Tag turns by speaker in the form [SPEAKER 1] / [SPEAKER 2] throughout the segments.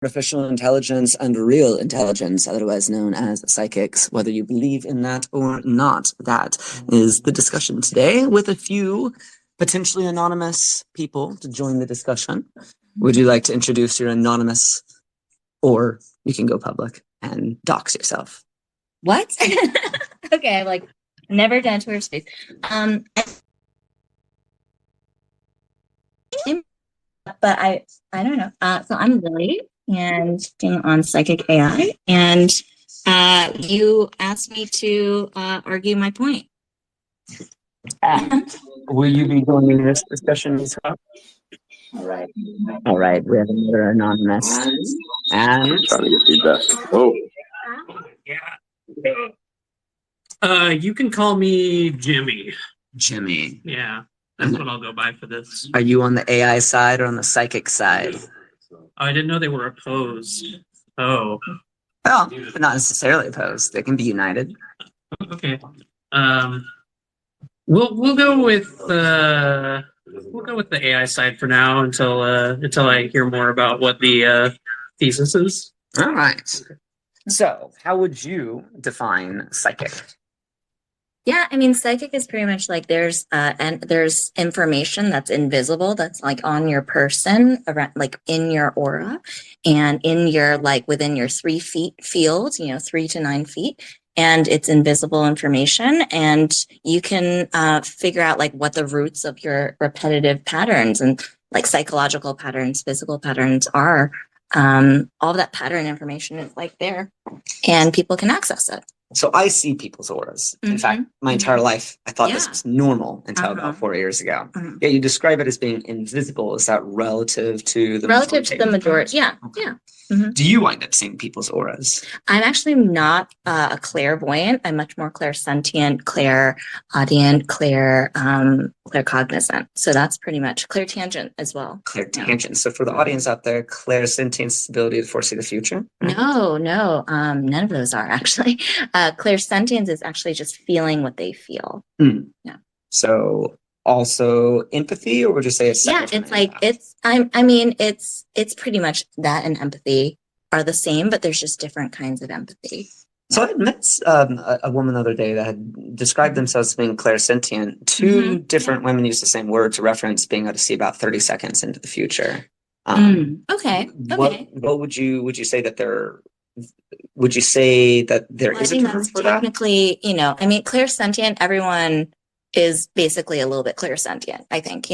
[SPEAKER 1] artificial intelligence and real intelligence, otherwise known as psychics, whether you believe in that or not. That is the discussion today with a few potentially anonymous people to join the discussion. Would you like to introduce your anonymous, or you can go public and dox yourself?
[SPEAKER 2] What? Okay, I've like never done Twitter Space. But I don't know. So I'm Lily and on Psychic AI, and you asked me to argue my point.
[SPEAKER 1] Will you be joining this discussion as well? All right. We have another anonymous. And
[SPEAKER 3] trying to get feedback. Oh,
[SPEAKER 4] yeah. You can call me Jimmy.
[SPEAKER 1] Jimmy.
[SPEAKER 4] Yeah, that's what I'll go by for this.
[SPEAKER 1] Are you on the AI side or on the psychic side?
[SPEAKER 4] I didn't know they were opposed. Oh.
[SPEAKER 1] Well, but not necessarily opposed. They can be united.
[SPEAKER 4] Okay. We'll go with the AI side for now until I hear more about what the thesis is.
[SPEAKER 1] All right. So, how would you define psychic?
[SPEAKER 2] Yeah, I mean, psychic is pretty much like there's information that's invisible, that's like on your person, around, like in your aura, and in your like within your 3 feet field, 3 to 9 feet, and it's invisible information, and you can figure out like what the roots of your repetitive patterns and like psychological patterns, physical patterns are. All of that pattern information is like there, and people can access it.
[SPEAKER 1] So I see people's auras. In fact, my entire life, I thought this was normal until about 4 years ago. Yeah, you describe it as being invisible. Is that relative to the
[SPEAKER 2] majority? Yeah, yeah.
[SPEAKER 1] Do you wind up seeing people's auras?
[SPEAKER 2] I'm actually not a clairvoyant. I'm much more clairsentient, clairaudient, claircognizant. So that's pretty much clairtangent as well.
[SPEAKER 1] Clairtangent. So for the audience out there, clairsentience, ability to foresee the future?
[SPEAKER 2] No, none of those are actually. Clairsentience is actually just feeling what they feel. Yeah.
[SPEAKER 1] So also empathy, or would you say it's
[SPEAKER 2] it's like it's pretty much that and empathy are the same, but there's just different kinds of empathy.
[SPEAKER 1] So I met a woman the other day that had described themselves as being clairsentient. Two different women used the same word to reference being able to see about 30 seconds into the future.
[SPEAKER 2] Okay.
[SPEAKER 1] What would you say that there? Would you say that there is a term for that?
[SPEAKER 2] Technically, clairsentient, everyone is basically a little bit clairsentient, I think,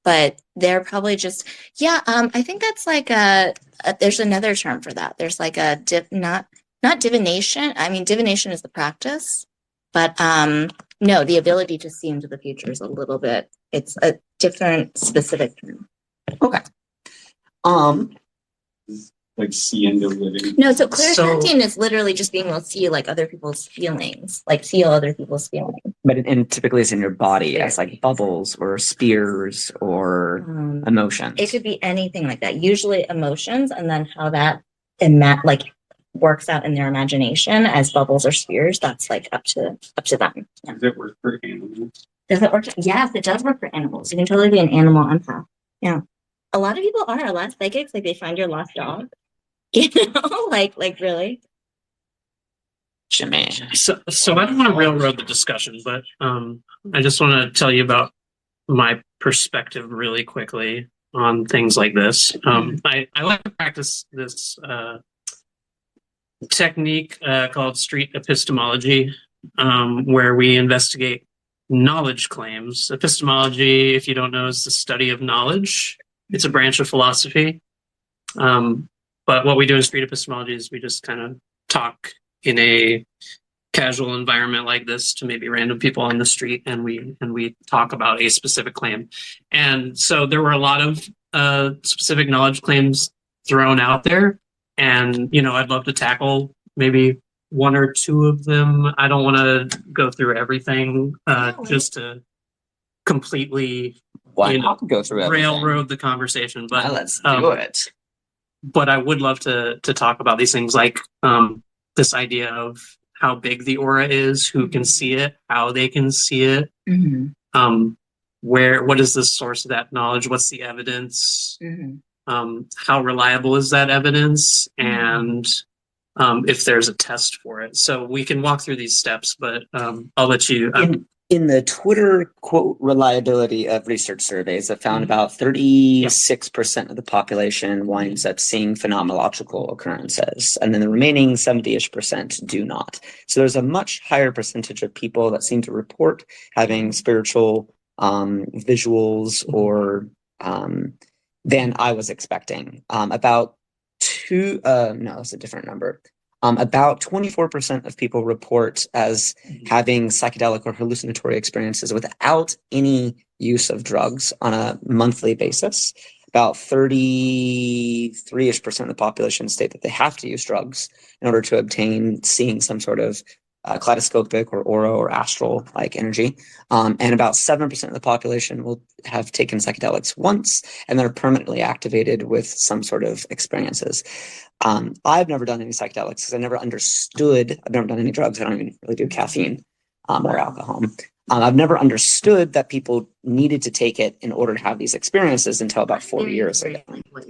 [SPEAKER 2] but they're probably just, I think that's like there's another term for that. There's like a not divination. I mean, divination is the practice, but no, the ability to see into the future is a little bit, it's a different specific term.
[SPEAKER 1] Okay.
[SPEAKER 3] Like see into living.
[SPEAKER 2] No, so clairsentient is literally just being able to see like other people's feelings, like feel other people's feelings.
[SPEAKER 1] But and typically it's in your body as like bubbles or spears or emotions.
[SPEAKER 2] It could be anything like that. Usually emotions, and then how that works out in their imagination as bubbles or spears. That's like up to them. Yeah.
[SPEAKER 3] Does it work for animals?
[SPEAKER 2] Does it work? Yes, it does work for animals. You can totally be an animal empath. Yeah, a lot of people are. A lot of psychics, like they find your lost dog. like really.
[SPEAKER 1] Jimmy.
[SPEAKER 4] So I don't want to railroad the discussion, but I just want to tell you about my perspective really quickly on things like this. I like to practice this technique called street epistemology, where we investigate knowledge claims. Epistemology, if you don't know, is the study of knowledge. It's a branch of philosophy. But what we do in street epistemology is we just kind of talk in a casual environment like this to maybe random people on the street, and we talk about a specific claim. And so there were a lot of specific knowledge claims thrown out there, and I'd love to tackle maybe 1 or 2 of them. I don't want to go through everything just to completely
[SPEAKER 1] go through
[SPEAKER 4] railroad the conversation, but
[SPEAKER 1] let's do it.
[SPEAKER 4] But I would love to talk about these things, like this idea of how big the aura is, who can see it, how they can see it, what is the source of that knowledge, what's the evidence, how reliable is that evidence, and if there's a test for it. So we can walk through these steps, but I'll let you.
[SPEAKER 1] In the Twitter quote reliability of research surveys, I found about 36% of the population winds up seeing phenomenological occurrences, and then the remaining 70-ish% do not. So there's a much higher percentage of people that seem to report having spiritual visuals or than I was expecting. About no, it's a different number. About 24% of people report as having psychedelic or hallucinatory experiences without any use of drugs on a monthly basis. About 33-ish% of the population state that they have to use drugs in order to obtain seeing some sort of kaleidoscopic or aura or astral like energy. And about 7% of the population will have taken psychedelics once and then are permanently activated with some sort of experiences. I've never done any psychedelics because I've never done any drugs. I don't even really do caffeine or alcohol. I've never understood that people needed to take it in order to have these experiences until about 4 years ago.
[SPEAKER 2] Like what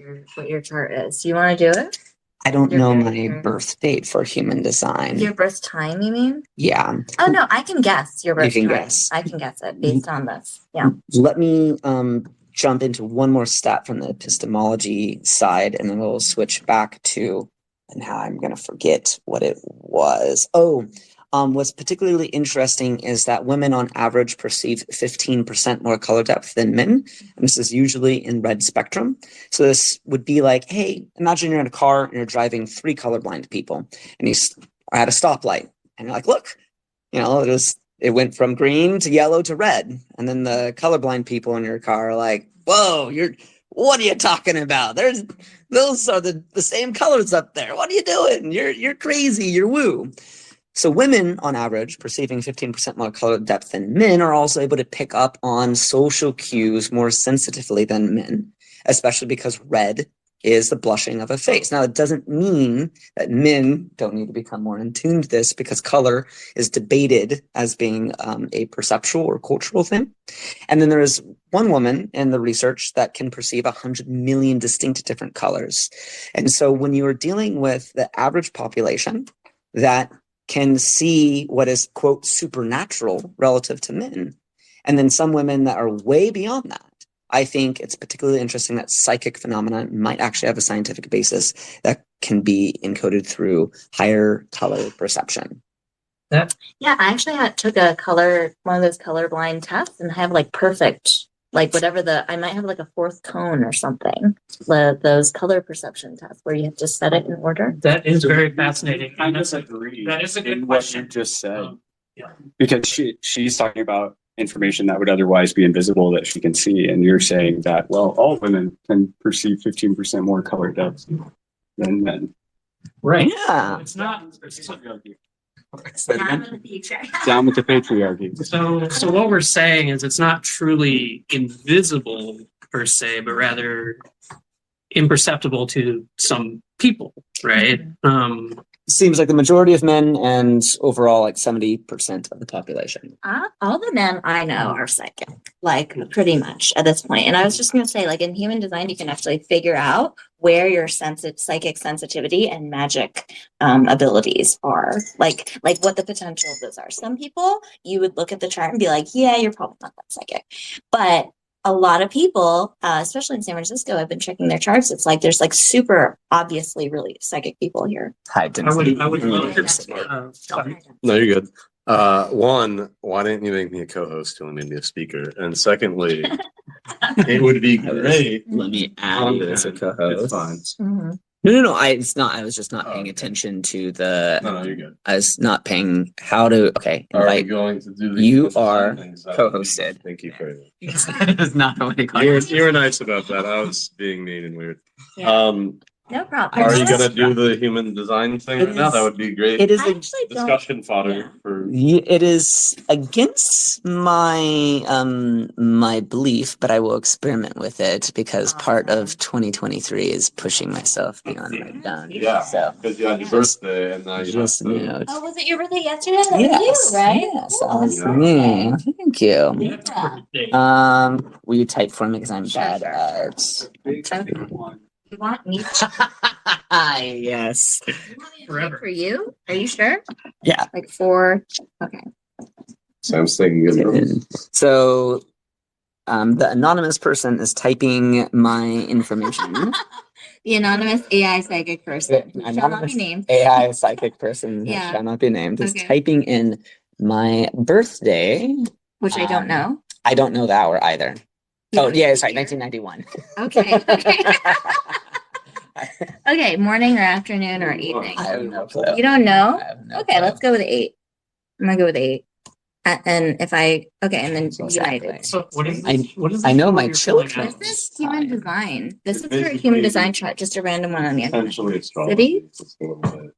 [SPEAKER 2] your chart is. Do you want to do it?
[SPEAKER 1] I don't know my
[SPEAKER 2] Your
[SPEAKER 1] birth date for human design.
[SPEAKER 2] Your birth time, you mean?
[SPEAKER 1] Yeah.
[SPEAKER 2] Oh no, I can guess your birth
[SPEAKER 1] You can
[SPEAKER 2] time.
[SPEAKER 1] guess.
[SPEAKER 2] I can guess it based on this. Yeah.
[SPEAKER 1] Let me jump into one more stat from the epistemology side, and then we'll switch back to, and now I'm going to forget what it was. What's particularly interesting is that women on average perceive 15% more color depth than men. And this is usually in red spectrum. So this would be like, hey, imagine you're in a car and you're driving 3 colorblind people and you are at a stoplight and you're like, look, it went from green to yellow to red. And then the colorblind people in your car are like, whoa, what are you talking about? Those are the same colors up there. What are you doing? You're crazy. You're woo. So women, on average, perceiving 15% more color depth than men, are also able to pick up on social cues more sensitively than men, especially because red is the blushing of a face. Now, it doesn't mean that men don't need to become more in tune to this, because color is debated as being a perceptual or cultural thing. And then there is one woman in the research that can perceive 100 million distinct different colors. And so when you are dealing with the average population that can see what is, quote, supernatural relative to men, and then some women that are way beyond that, I think it's particularly interesting that psychic phenomena might actually have a scientific basis that can be encoded through higher color perception.
[SPEAKER 2] Yeah, I actually took one of those colorblind tests and have like perfect, like whatever I might have like a 4th cone or something. Those color perception tests where you have to set it in order.
[SPEAKER 4] That is very fascinating.
[SPEAKER 3] I disagree.
[SPEAKER 4] That is a good
[SPEAKER 3] in
[SPEAKER 4] question.
[SPEAKER 3] What you just said.
[SPEAKER 4] Yeah.
[SPEAKER 3] Because she's talking about information that would otherwise be invisible that she can see, and you're saying that, well, all women can perceive 15% more color depth than men.
[SPEAKER 4] Right.
[SPEAKER 1] Yeah.
[SPEAKER 4] It's not.
[SPEAKER 3] Down with the patriarchy.
[SPEAKER 4] So what we're saying is it's not truly invisible per se, but rather imperceptible to some people, right?
[SPEAKER 1] Seems like the majority of men, and overall like 70% of the population.
[SPEAKER 2] All the men I know are psychic, like pretty much at this point. And I was just going to say, like in human design, you can actually figure out where your psychic sensitivity and magic abilities are, like what the potential of those are. Some people, you would look at the chart and be like, yeah, you're probably not that psychic. But a lot of people, especially in San Francisco, I've been checking their charts. It's like there's like super obviously really psychic people here.
[SPEAKER 1] High density.
[SPEAKER 4] I would love
[SPEAKER 5] No, you're good. One, why didn't you make me a co-host? You only made me a speaker. And secondly, it would be great.
[SPEAKER 1] Let me add you as a co-host.
[SPEAKER 5] It's fine.
[SPEAKER 2] Mm-hmm.
[SPEAKER 1] No. It's not. I was just not paying attention to the.
[SPEAKER 5] No, you're good.
[SPEAKER 1] I was not paying how to. Okay.
[SPEAKER 5] Are we
[SPEAKER 1] Invite.
[SPEAKER 5] going to do the
[SPEAKER 1] You are
[SPEAKER 5] things? That
[SPEAKER 1] co-hosted.
[SPEAKER 5] would be- Thank you for
[SPEAKER 1] That is not what I call
[SPEAKER 5] you were nice about that. I was being mean and weird.
[SPEAKER 2] Yeah. No problem.
[SPEAKER 5] Are you gonna do the human design thing right now? That would be great.
[SPEAKER 1] It is.
[SPEAKER 2] I actually don't.
[SPEAKER 5] Discussion fodder
[SPEAKER 2] yeah.
[SPEAKER 5] for
[SPEAKER 1] It is against my my belief, but I will experiment with it because part of 2023 is pushing myself beyond what I've done.
[SPEAKER 5] Yeah.
[SPEAKER 1] So
[SPEAKER 5] because you had your birthday and now you
[SPEAKER 1] just
[SPEAKER 5] have to-
[SPEAKER 1] know.
[SPEAKER 2] Oh, was it your birthday yesterday? That was
[SPEAKER 1] Yes,
[SPEAKER 2] you, right?
[SPEAKER 1] yes,
[SPEAKER 2] Oh,
[SPEAKER 1] that's
[SPEAKER 5] yeah.
[SPEAKER 1] me. Thank you.
[SPEAKER 2] Yeah.
[SPEAKER 1] Will you type for me because I'm bad
[SPEAKER 2] Sure.
[SPEAKER 1] at.
[SPEAKER 2] You want me to
[SPEAKER 1] Yes.
[SPEAKER 4] Forever.
[SPEAKER 2] for you? Are you sure?
[SPEAKER 1] Yeah.
[SPEAKER 2] Like 4. Okay.
[SPEAKER 5] Sam's taking good notes.
[SPEAKER 1] So the anonymous person is typing my information.
[SPEAKER 2] The anonymous AI psychic person who shall not be
[SPEAKER 1] Anonymous
[SPEAKER 2] named,
[SPEAKER 1] AI psychic person that
[SPEAKER 2] Yeah.
[SPEAKER 1] shall not be named is
[SPEAKER 2] Okay.
[SPEAKER 1] typing in my birthday.
[SPEAKER 2] which I don't know.
[SPEAKER 1] I don't know the hour either.
[SPEAKER 2] You
[SPEAKER 1] Oh
[SPEAKER 2] don't
[SPEAKER 1] yeah,
[SPEAKER 2] know
[SPEAKER 1] it's right,
[SPEAKER 2] the year?
[SPEAKER 1] 1991.
[SPEAKER 2] Okay. Okay. Okay. Morning or afternoon or evening?
[SPEAKER 1] I have no clue.
[SPEAKER 2] You don't know?
[SPEAKER 1] I have no
[SPEAKER 2] Okay,
[SPEAKER 1] clue.
[SPEAKER 2] let's go with 8. I'm gonna go with 8. And if I and then
[SPEAKER 1] Exactly.
[SPEAKER 2] United.
[SPEAKER 4] So what is
[SPEAKER 1] I-
[SPEAKER 4] this? What is
[SPEAKER 1] I
[SPEAKER 4] this
[SPEAKER 1] know
[SPEAKER 4] one
[SPEAKER 1] my
[SPEAKER 4] you're filling
[SPEAKER 1] children.
[SPEAKER 4] out?
[SPEAKER 2] This is human design. This is for a
[SPEAKER 3] Basically-
[SPEAKER 2] human design chart, just a random one on the other.
[SPEAKER 5] Essentially, it's
[SPEAKER 2] City?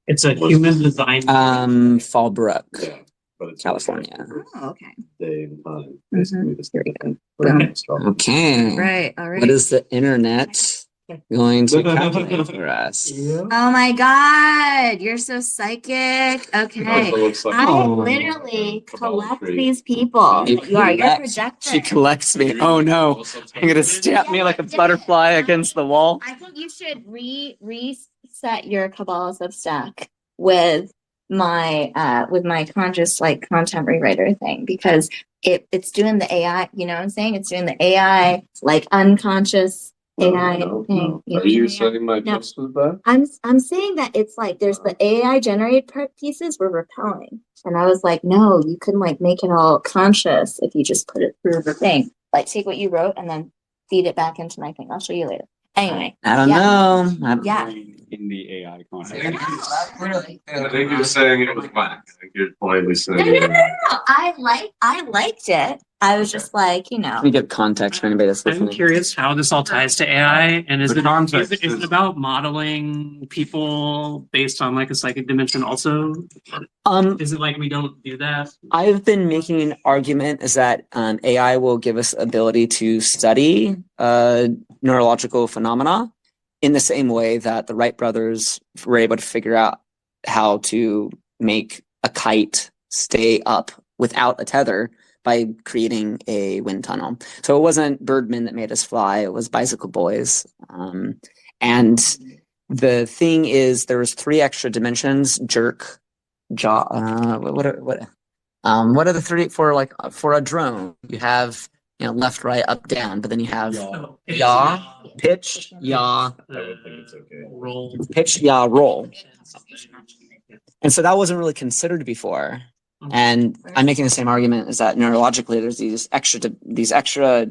[SPEAKER 4] It's a human design.
[SPEAKER 1] Fallbrook,
[SPEAKER 5] Yeah, but it's
[SPEAKER 1] California.
[SPEAKER 2] Oh, okay.
[SPEAKER 5] day and time.
[SPEAKER 2] Mhm.
[SPEAKER 5] Basically, this
[SPEAKER 2] Here we go.
[SPEAKER 5] Boom.
[SPEAKER 1] Okay.
[SPEAKER 2] Right. All right.
[SPEAKER 1] What is the internet going to calculate for us?
[SPEAKER 2] Oh my God. You're so psychic. Okay. I
[SPEAKER 1] Oh.
[SPEAKER 2] literally collect these people.
[SPEAKER 1] You
[SPEAKER 2] You are. You're a
[SPEAKER 1] collect-
[SPEAKER 2] projector.
[SPEAKER 1] She collects me. Oh no. You're gonna stamp me like a butterfly against the wall.
[SPEAKER 2] I think you should reset your Kabbalah Substack with my conscious like content rewriter thing because it's doing the AI. You know what I'm saying? It's doing the AI like unconscious AI thing.
[SPEAKER 5] Are you saying my
[SPEAKER 2] No.
[SPEAKER 5] post was bad?
[SPEAKER 2] I'm saying that it's like there's the AI generated pieces were repelling, and I was like, no, you can like make it all conscious if you just put it through the thing. Like take what you wrote and then feed it back into my thing. I'll show you later. Anyway,
[SPEAKER 1] I don't
[SPEAKER 2] Yeah.
[SPEAKER 1] know.
[SPEAKER 2] yeah.
[SPEAKER 3] In the AI context.
[SPEAKER 5] I think you're saying it was whack. I think you're politely saying.
[SPEAKER 2] No, no, no, no, no. I liked it. I was just like,
[SPEAKER 1] Let me give context for anybody that's
[SPEAKER 4] I'm
[SPEAKER 1] listening.
[SPEAKER 4] curious how this all ties to AI, and is
[SPEAKER 3] The
[SPEAKER 4] it
[SPEAKER 3] context
[SPEAKER 4] is it
[SPEAKER 3] is-
[SPEAKER 4] about modeling people based on like a psychic dimension? Also, is it like we don't do that?
[SPEAKER 1] I've been making an argument is that AI will give us ability to study neurological phenomena in the same way that the Wright brothers were able to figure out how to make a kite stay up without a tether by creating a wind tunnel. So it wasn't Birdman that made us fly; it was Bicycle Boys. And the thing is, there was 3 extra dimensions: jerk, jaw. What are the 3 for like for a drone? You have left, right, up, down, but then you have yaw, pitch, yaw,
[SPEAKER 4] Roll.
[SPEAKER 1] pitch, yaw, roll. And so that wasn't really considered before. And I'm making the same argument is that neurologically there's these extra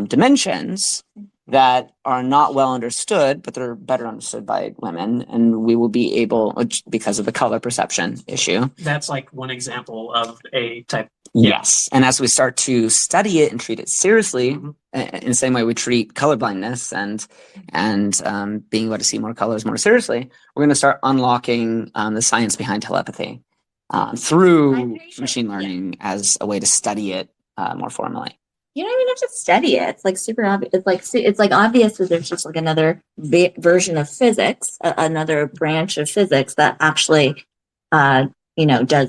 [SPEAKER 1] dimensions that are not well understood, but they're better understood by women, and we will be able because of the color perception issue.
[SPEAKER 4] That's like one example of a type.
[SPEAKER 1] Yes, and as we start to study it and treat it seriously,
[SPEAKER 4] Mhm.
[SPEAKER 1] in the same way we treat color blindness and being able to see more colors more seriously, we're going to start unlocking the science behind telepathy through
[SPEAKER 2] I'm pretty sure-
[SPEAKER 1] machine
[SPEAKER 2] yeah.
[SPEAKER 1] learning as a way to study it more formally.
[SPEAKER 2] You don't even have to study it. It's like super obvious. It's like obvious that there's just like another version of physics, another branch of physics that actually, does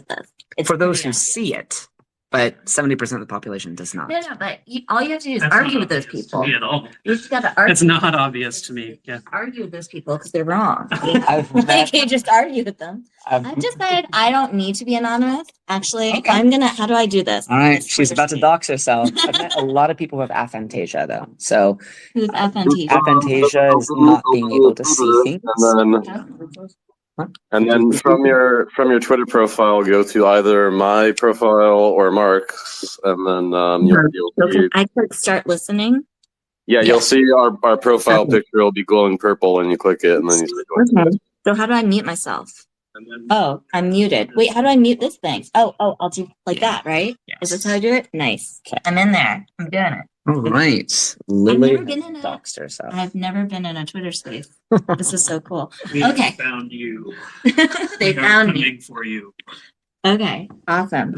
[SPEAKER 2] this. It's
[SPEAKER 1] For those
[SPEAKER 2] pretty
[SPEAKER 1] who
[SPEAKER 2] obvious.
[SPEAKER 1] see it, but 70% of the population does not.
[SPEAKER 2] No, but all you have to do is
[SPEAKER 4] That's
[SPEAKER 2] argue
[SPEAKER 4] not
[SPEAKER 2] with those
[SPEAKER 4] obvious to
[SPEAKER 2] people.
[SPEAKER 4] me at all.
[SPEAKER 2] You just got to argue.
[SPEAKER 4] It's not obvious to me. Yeah.
[SPEAKER 2] Argue with those people because they're wrong.
[SPEAKER 1] I've
[SPEAKER 2] You
[SPEAKER 1] met-
[SPEAKER 2] can't just argue with them.
[SPEAKER 1] I've-
[SPEAKER 2] I've decided I don't need to be anonymous. Actually,
[SPEAKER 1] Okay.
[SPEAKER 2] how do I do this?
[SPEAKER 1] all right,
[SPEAKER 2] It's
[SPEAKER 1] she's
[SPEAKER 2] Twitter
[SPEAKER 1] about to
[SPEAKER 2] speak.
[SPEAKER 1] dox herself. I've met a lot of people who have aphantasia, though. So
[SPEAKER 2] Who's FNT?
[SPEAKER 1] aphantasia is not being able to see things.
[SPEAKER 5] And then from your Twitter profile, go to either my profile or Mark's, and then you'll see,
[SPEAKER 2] I click start listening.
[SPEAKER 5] you'll see our profile
[SPEAKER 2] Okay.
[SPEAKER 5] picture will be glowing purple when you click it, and then you start going.
[SPEAKER 2] Okay. So how do I mute myself?
[SPEAKER 5] And then
[SPEAKER 2] Oh, I'm muted. Wait, how do I mute this thing? Oh, I'll do like that, right? Is this how I do it? Nice.
[SPEAKER 1] Okay.
[SPEAKER 2] I'm in there. I'm doing it.
[SPEAKER 1] All right, Lily
[SPEAKER 2] never been in a-
[SPEAKER 1] doxed herself.
[SPEAKER 2] I've never been in a Twitter space. This is so cool.
[SPEAKER 4] We
[SPEAKER 2] Okay.
[SPEAKER 4] found you.
[SPEAKER 2] They
[SPEAKER 4] We are
[SPEAKER 2] found me.
[SPEAKER 4] coming for you.
[SPEAKER 2] Okay, awesome.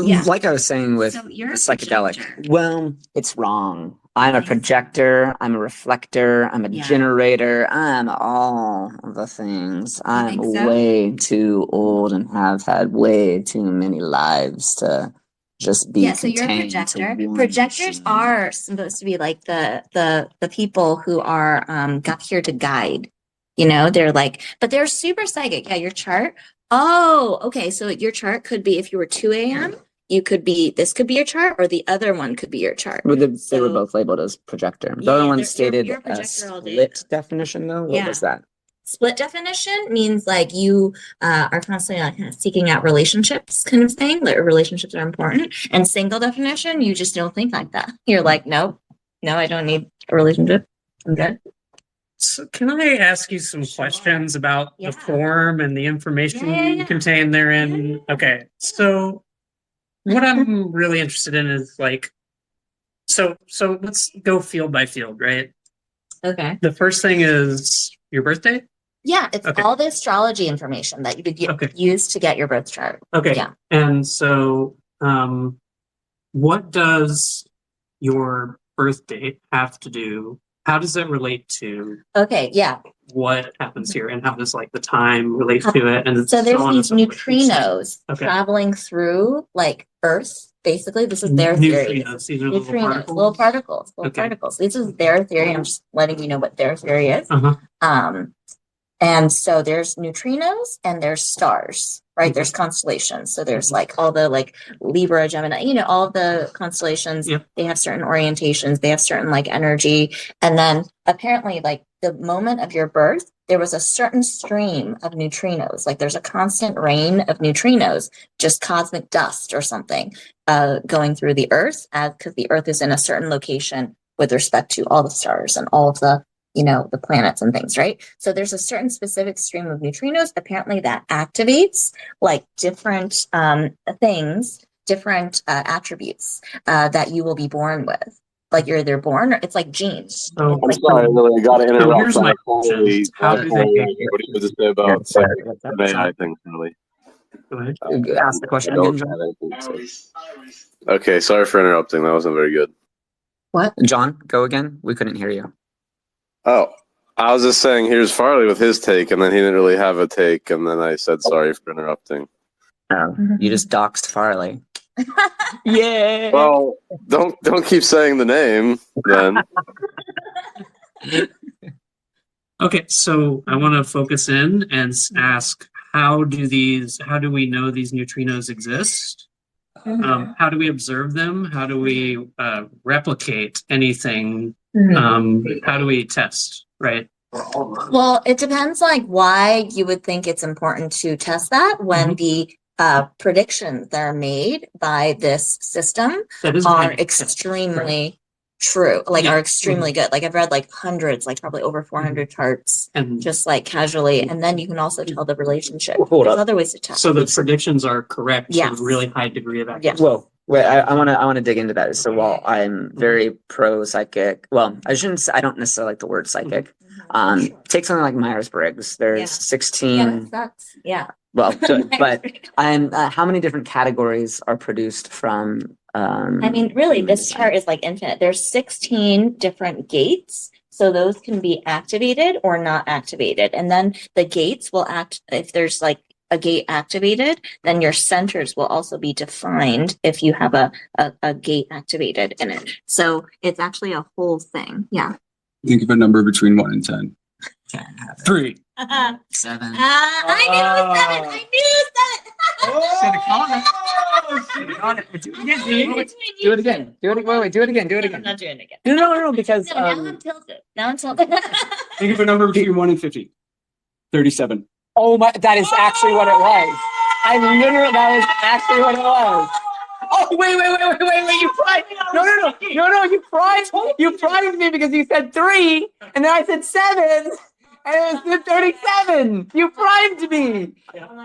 [SPEAKER 2] Yeah.
[SPEAKER 1] Like I was saying with
[SPEAKER 2] So you're a
[SPEAKER 1] psychedelic,
[SPEAKER 2] projector.
[SPEAKER 1] well, it's wrong. I'm a projector, I'm a reflector, I'm a
[SPEAKER 2] Yeah.
[SPEAKER 1] generator, I'm all of the things. I'm
[SPEAKER 2] think so?
[SPEAKER 1] way too old and have had way too many lives to just be
[SPEAKER 2] Yeah, so you're a
[SPEAKER 1] contained to
[SPEAKER 2] projector.
[SPEAKER 1] one
[SPEAKER 2] Projectors
[SPEAKER 1] machine.
[SPEAKER 2] are supposed to be like the people who are got here to guide. You know, they're like, but they're super psychic. Yeah, your chart. Oh, okay. So your chart could be if you were 2 a.m., you could be this could be your chart, or the other one could be your chart.
[SPEAKER 1] Well, they were
[SPEAKER 2] So-
[SPEAKER 1] both labeled as projector. The
[SPEAKER 2] Yeah,
[SPEAKER 1] other one
[SPEAKER 2] you're-
[SPEAKER 1] stated
[SPEAKER 2] you're a
[SPEAKER 1] a
[SPEAKER 2] projector all day.
[SPEAKER 1] split definition, though. What
[SPEAKER 2] Yeah.
[SPEAKER 1] was that?
[SPEAKER 2] Split definition means like you are constantly like kind of seeking out relationships kind of thing. Like relationships are important. And single definition, you just don't think like that. You're like, nope, no, I don't need a relationship. I'm good.
[SPEAKER 4] So can I ask you some questions about
[SPEAKER 2] Yeah.
[SPEAKER 4] the form and the information
[SPEAKER 2] Yeah.
[SPEAKER 4] contained therein? Okay, so what I'm really interested in is like, so let's go field by field, right?
[SPEAKER 2] Okay.
[SPEAKER 4] The first thing is your birthday.
[SPEAKER 2] Yeah, it's
[SPEAKER 4] Okay.
[SPEAKER 2] all the astrology information that you could
[SPEAKER 4] Okay.
[SPEAKER 2] use to get your birth chart.
[SPEAKER 4] Okay.
[SPEAKER 2] Yeah.
[SPEAKER 4] And so, what does your birth date have to do? How does it relate to
[SPEAKER 2] Okay, yeah.
[SPEAKER 4] what happens here, and how does like the time relate to it? And
[SPEAKER 2] So there's
[SPEAKER 4] on and
[SPEAKER 2] these
[SPEAKER 4] so forth.
[SPEAKER 2] neutrinos
[SPEAKER 4] Okay.
[SPEAKER 2] traveling through like Earth. Basically, this is their theory.
[SPEAKER 4] Neutrinos. These are little
[SPEAKER 2] Neutrinos,
[SPEAKER 4] particles.
[SPEAKER 2] little particles, little
[SPEAKER 4] Okay.
[SPEAKER 2] particles. This is their theory. I'm just letting you know what their theory is.
[SPEAKER 4] Uh-huh.
[SPEAKER 2] And so there's neutrinos and there's stars, right? There's constellations. So there's like all the like Libra, Gemini, you know, all the constellations.
[SPEAKER 4] Yep.
[SPEAKER 2] They have certain orientations. They have certain like energy. And then apparently like the moment of your birth, there was a certain stream of neutrinos. Like there's a constant rain of neutrinos, just cosmic dust or something, going through the Earth, because the Earth is in a certain location with respect to all the stars and all of the, you know, the planets and things, right? So there's a certain specific stream of neutrinos apparently that activates like different things, different attributes that you will be born with. Like you're either born or it's like genes.
[SPEAKER 4] So,
[SPEAKER 5] I'm sorry, Lily, I gotta
[SPEAKER 4] So
[SPEAKER 5] interrupt.
[SPEAKER 4] here's my
[SPEAKER 5] Holy-
[SPEAKER 4] question. How do they-
[SPEAKER 5] What do you have to say about psychic
[SPEAKER 1] What's that?
[SPEAKER 5] and AI things, Lily?
[SPEAKER 4] go ahead.
[SPEAKER 1] Ask the question
[SPEAKER 5] I don't
[SPEAKER 1] again, John.
[SPEAKER 5] have anything to say. Okay, sorry for interrupting. That wasn't very good.
[SPEAKER 2] What?
[SPEAKER 1] John, go again. We couldn't hear you.
[SPEAKER 5] Oh, I was just saying, here's Farley with his take, and then he didn't really have a take, and then I said sorry for interrupting.
[SPEAKER 1] Oh, you just doxed Farley. Yeah.
[SPEAKER 5] Well, don't keep saying the name then.
[SPEAKER 4] Okay, so I want to focus in and ask, how do we know these neutrinos exist? How do we observe them? How do we replicate anything? How do we test, right?
[SPEAKER 2] Well, it depends like why you would think it's important to test that when the predictions that are made by this system
[SPEAKER 4] That is
[SPEAKER 2] are
[SPEAKER 4] my-
[SPEAKER 2] extremely true, like
[SPEAKER 4] Yeah.
[SPEAKER 2] are extremely good. Like I've read like hundreds, like probably over 400 charts,
[SPEAKER 4] And
[SPEAKER 2] just like casually. And then you can also tell the relationship.
[SPEAKER 1] Hold
[SPEAKER 2] There's
[SPEAKER 1] up.
[SPEAKER 2] other ways to test.
[SPEAKER 4] so the predictions are correct to
[SPEAKER 2] Yes.
[SPEAKER 4] a really high degree of
[SPEAKER 2] Yeah.
[SPEAKER 4] accuracy.
[SPEAKER 1] Well, wait, I want to dig into that. So while I'm very pro psychic, well, I don't necessarily like the word psychic. Take something like Myers-Briggs. There's
[SPEAKER 2] Yeah.
[SPEAKER 1] 16.
[SPEAKER 2] That's yeah.
[SPEAKER 1] Well, good, but I'm. How many different categories are produced from?
[SPEAKER 2] I mean, really, this chart is like infinite. There's 16 different gates. So those can be activated or not activated. And then the gates will act if there's like a gate activated, then your centers will also be defined if you have a gate activated in it. So it's actually a whole thing. Yeah.
[SPEAKER 3] Think of a number between 1 and 10. 3.
[SPEAKER 1] 7.
[SPEAKER 2] I knew it was seven. I
[SPEAKER 1] Do it again. Do it. Wait. Do it again. Do it
[SPEAKER 2] I'm
[SPEAKER 1] again.
[SPEAKER 2] not doing it again.
[SPEAKER 1] No. Because
[SPEAKER 2] No, now I'm tilted. Now I'm tilted.
[SPEAKER 3] Think of a number between 1 and 50. 37.
[SPEAKER 1] oh my, that is actually what it was. That is actually what it was. Oh wait! You primed. No! You primed me because you said 3, and then I said 7, and it was 37. You primed me.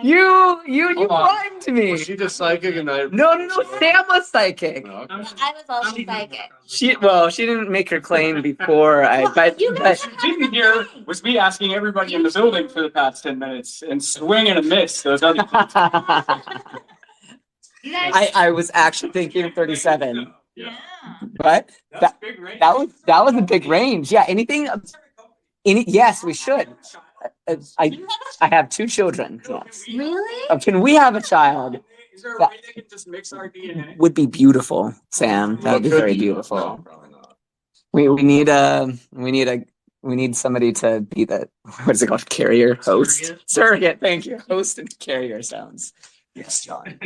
[SPEAKER 1] You primed me.
[SPEAKER 5] Was she just psychic and I?
[SPEAKER 1] No. Sam was psychic.
[SPEAKER 5] No, okay.
[SPEAKER 2] I was also psychic.
[SPEAKER 1] She didn't make her claim before.
[SPEAKER 2] You guys
[SPEAKER 3] What you didn't hear was me asking everybody in the building for the past 10 minutes and swing and a miss those other
[SPEAKER 2] You guys.
[SPEAKER 1] I was actually thinking 37.
[SPEAKER 2] Yeah.
[SPEAKER 1] But
[SPEAKER 3] That's big range.
[SPEAKER 1] that was a big range. Yeah. Yes, we should. I have 2 children. Yes.
[SPEAKER 2] Really?
[SPEAKER 1] Can we have a child?
[SPEAKER 3] Is there a
[SPEAKER 1] That-
[SPEAKER 3] way they can just mix our DNA?
[SPEAKER 1] would be beautiful, Sam. That would be very beautiful.
[SPEAKER 5] No, probably not.
[SPEAKER 1] We need somebody to be the what is it called? Carrier host. Surrogate, thank you. Host and carrier sounds. Yes, John.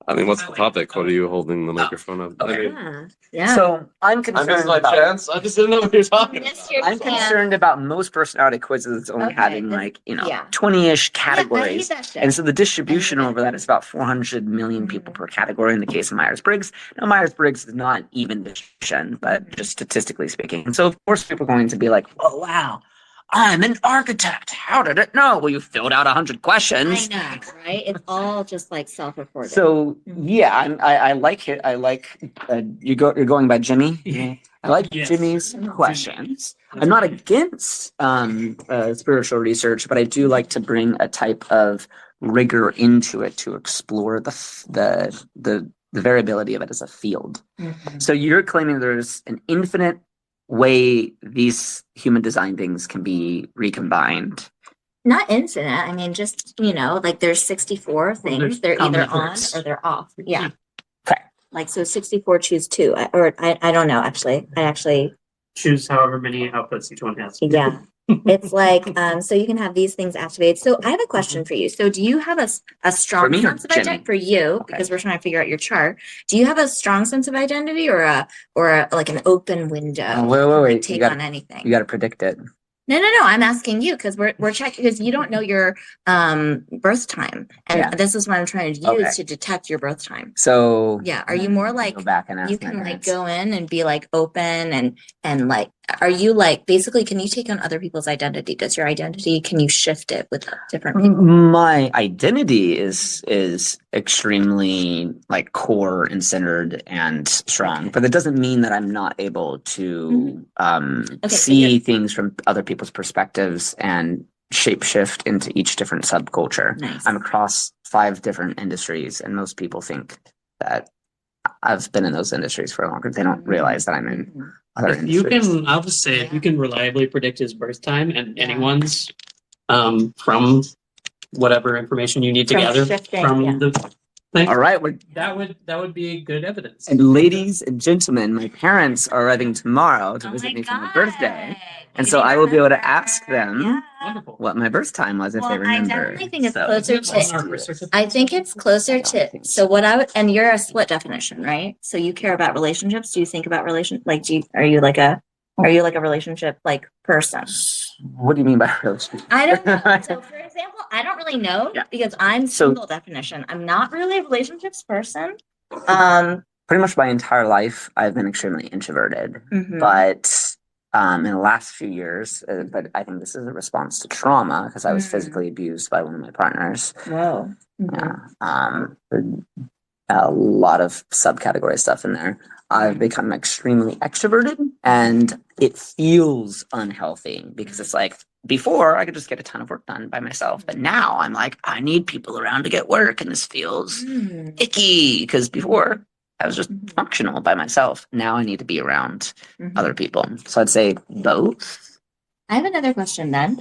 [SPEAKER 5] I mean, what's the topic? What are you holding the microphone up?
[SPEAKER 1] Okay.
[SPEAKER 2] Yeah.
[SPEAKER 1] So I'm
[SPEAKER 5] I
[SPEAKER 1] concerned
[SPEAKER 5] missed my
[SPEAKER 1] about
[SPEAKER 5] chance. I just didn't know what you're talking
[SPEAKER 2] Missed
[SPEAKER 5] about.
[SPEAKER 2] your
[SPEAKER 1] I'm
[SPEAKER 2] chance.
[SPEAKER 1] concerned about most personality quizzes only
[SPEAKER 2] Okay,
[SPEAKER 1] having
[SPEAKER 2] this-
[SPEAKER 1] like,
[SPEAKER 2] yeah.
[SPEAKER 1] 20-ish
[SPEAKER 2] Yeah, I hate
[SPEAKER 1] categories.
[SPEAKER 2] that shit.
[SPEAKER 1] And so the distribution
[SPEAKER 2] I hate it.
[SPEAKER 1] over that is about 400 million people per category in the case of Myers-Briggs. Now, Myers-Briggs is not even distribution, but just statistically speaking. And so, of course, people are going to be like, oh, wow, I'm an architect. How did it know? Well, you filled out 100
[SPEAKER 2] I
[SPEAKER 1] questions.
[SPEAKER 2] know, right? It's all just like self-reported.
[SPEAKER 1] So, yeah, I like it. I like, you're going by Jimmy?
[SPEAKER 4] Yeah.
[SPEAKER 1] I like
[SPEAKER 4] Yes.
[SPEAKER 1] Jimmy's questions. I'm not against spiritual research, but I do like to bring a type of rigor into it to explore the variability of it as a field.
[SPEAKER 2] Mhm.
[SPEAKER 1] So you're claiming there's an infinite way these human design things can be recombined.
[SPEAKER 2] Not infinite. I mean, just, like there's 64 things.
[SPEAKER 4] there's
[SPEAKER 2] They're either on
[SPEAKER 4] combinatorics.
[SPEAKER 2] or they're off. Yeah.
[SPEAKER 1] Okay.
[SPEAKER 2] Like, so 64 choose two. I don't know, actually.
[SPEAKER 4] Choose however many outputs each one has.
[SPEAKER 2] Yeah. It's like, so you can have these things activated. So I have a question for you. So do you have a strong
[SPEAKER 1] me or
[SPEAKER 2] sense of
[SPEAKER 1] Jimmy?
[SPEAKER 2] identity for you?
[SPEAKER 1] Okay.
[SPEAKER 2] Because we're trying to figure out your chart. Do you have a strong sense of identity or like an open window?
[SPEAKER 1] Oh, wait,
[SPEAKER 2] Like,
[SPEAKER 1] wait.
[SPEAKER 2] take
[SPEAKER 1] You got
[SPEAKER 2] on anything.
[SPEAKER 1] you got to predict it.
[SPEAKER 2] No. I'm asking you because we're checking because you don't know your birth time, and
[SPEAKER 1] Yeah.
[SPEAKER 2] this is what I'm trying to use
[SPEAKER 1] Okay.
[SPEAKER 2] to detect your birth time.
[SPEAKER 1] So
[SPEAKER 2] Yeah, are you more like
[SPEAKER 1] go back and ask
[SPEAKER 2] you
[SPEAKER 1] my
[SPEAKER 2] can like
[SPEAKER 1] parents.
[SPEAKER 2] go in and be like open and like are you like basically can you take on other people's identity? Does your identity can you shift it with different people?
[SPEAKER 1] My identity is extremely like core and centered and strong, but that doesn't mean that I'm not able to
[SPEAKER 2] Okay, so
[SPEAKER 1] see
[SPEAKER 2] you're-
[SPEAKER 1] things from other people's perspectives and shapeshift into each different subculture.
[SPEAKER 2] Nice.
[SPEAKER 1] I'm across 5 different industries, and most people think that I've been in those industries for longer. They don't realize that I'm in
[SPEAKER 2] Mhm.
[SPEAKER 1] other
[SPEAKER 4] If you
[SPEAKER 1] industries.
[SPEAKER 4] can, I'll just say, if you can reliably predict his birth time and
[SPEAKER 2] Yeah.
[SPEAKER 4] anyone's, from whatever information you need to
[SPEAKER 2] From
[SPEAKER 4] gather
[SPEAKER 2] shifting,
[SPEAKER 4] from
[SPEAKER 2] yeah.
[SPEAKER 4] the thing,
[SPEAKER 1] All right,
[SPEAKER 4] that would be good evidence.
[SPEAKER 1] and ladies and gentlemen, my parents are arriving tomorrow to
[SPEAKER 2] Oh
[SPEAKER 1] visit
[SPEAKER 2] my
[SPEAKER 1] me for my
[SPEAKER 2] God.
[SPEAKER 1] birthday. And
[SPEAKER 2] You
[SPEAKER 1] so I will be able to
[SPEAKER 2] remember.
[SPEAKER 1] ask them
[SPEAKER 2] Yeah.
[SPEAKER 4] Wonderful.
[SPEAKER 1] what my birth time was if they
[SPEAKER 2] Well, I
[SPEAKER 1] remember.
[SPEAKER 2] definitely think it's
[SPEAKER 1] So,
[SPEAKER 2] closer
[SPEAKER 1] let's
[SPEAKER 2] to-
[SPEAKER 1] do this.
[SPEAKER 2] I think it's closer
[SPEAKER 1] I
[SPEAKER 2] to
[SPEAKER 1] think
[SPEAKER 2] so what I would and you're a split definition, right? So you care about relationships. Do you think about like are you like a relationship like person?
[SPEAKER 1] What do you mean by relationship?
[SPEAKER 2] I don't know. So for example, I don't really know
[SPEAKER 1] Yeah.
[SPEAKER 2] because I'm
[SPEAKER 1] So-
[SPEAKER 2] single definition. I'm not really a relationships person.
[SPEAKER 1] Pretty much my entire life, I've been extremely introverted.
[SPEAKER 2] Mhm.
[SPEAKER 1] But in the last few years, but I think this is a response to trauma because I was
[SPEAKER 2] Mm.
[SPEAKER 1] physically abused by one of my partners.
[SPEAKER 2] Whoa.
[SPEAKER 1] Yeah. A lot of subcategory stuff in there. I've become extremely extroverted and it feels unhealthy because it's like before I could just get a ton of work done by myself. But now I'm like, I need people around to get work and this feels
[SPEAKER 2] Mm.
[SPEAKER 1] icky because before I was just
[SPEAKER 2] Mhm.
[SPEAKER 1] functional by myself. Now I need to be around
[SPEAKER 2] Mhm.
[SPEAKER 1] other people. So I'd say both.
[SPEAKER 2] I have another question then.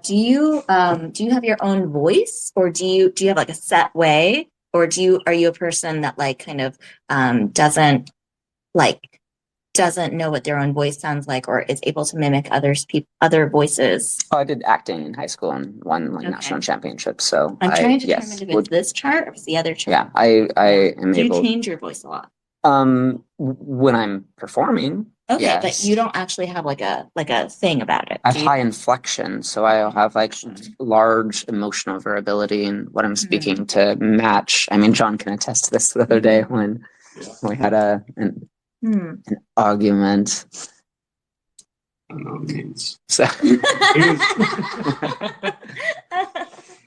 [SPEAKER 2] Do you have your own voice or do you have like a set way or are you a person that like kind of doesn't know what their own voice sounds like or is able to mimic other voices?
[SPEAKER 1] Oh, I did acting in high school and won like
[SPEAKER 2] Okay.
[SPEAKER 1] national championships. So
[SPEAKER 2] I'm trying to
[SPEAKER 1] yes,
[SPEAKER 2] determine if it's this chart or if it's the other chart.
[SPEAKER 1] yeah, I am
[SPEAKER 2] Do you
[SPEAKER 1] able.
[SPEAKER 2] change your voice a lot?
[SPEAKER 1] When I'm performing,
[SPEAKER 2] Okay,
[SPEAKER 1] yes.
[SPEAKER 2] but you don't actually have like a thing about it.
[SPEAKER 1] I have
[SPEAKER 2] do you?
[SPEAKER 1] high inflection, so I'll have like large emotional variability in what I'm speaking to match. I mean, John can attest to this the other day when we had an
[SPEAKER 2] Hmm.
[SPEAKER 1] argument.
[SPEAKER 3] I don't know what it means.
[SPEAKER 1] So,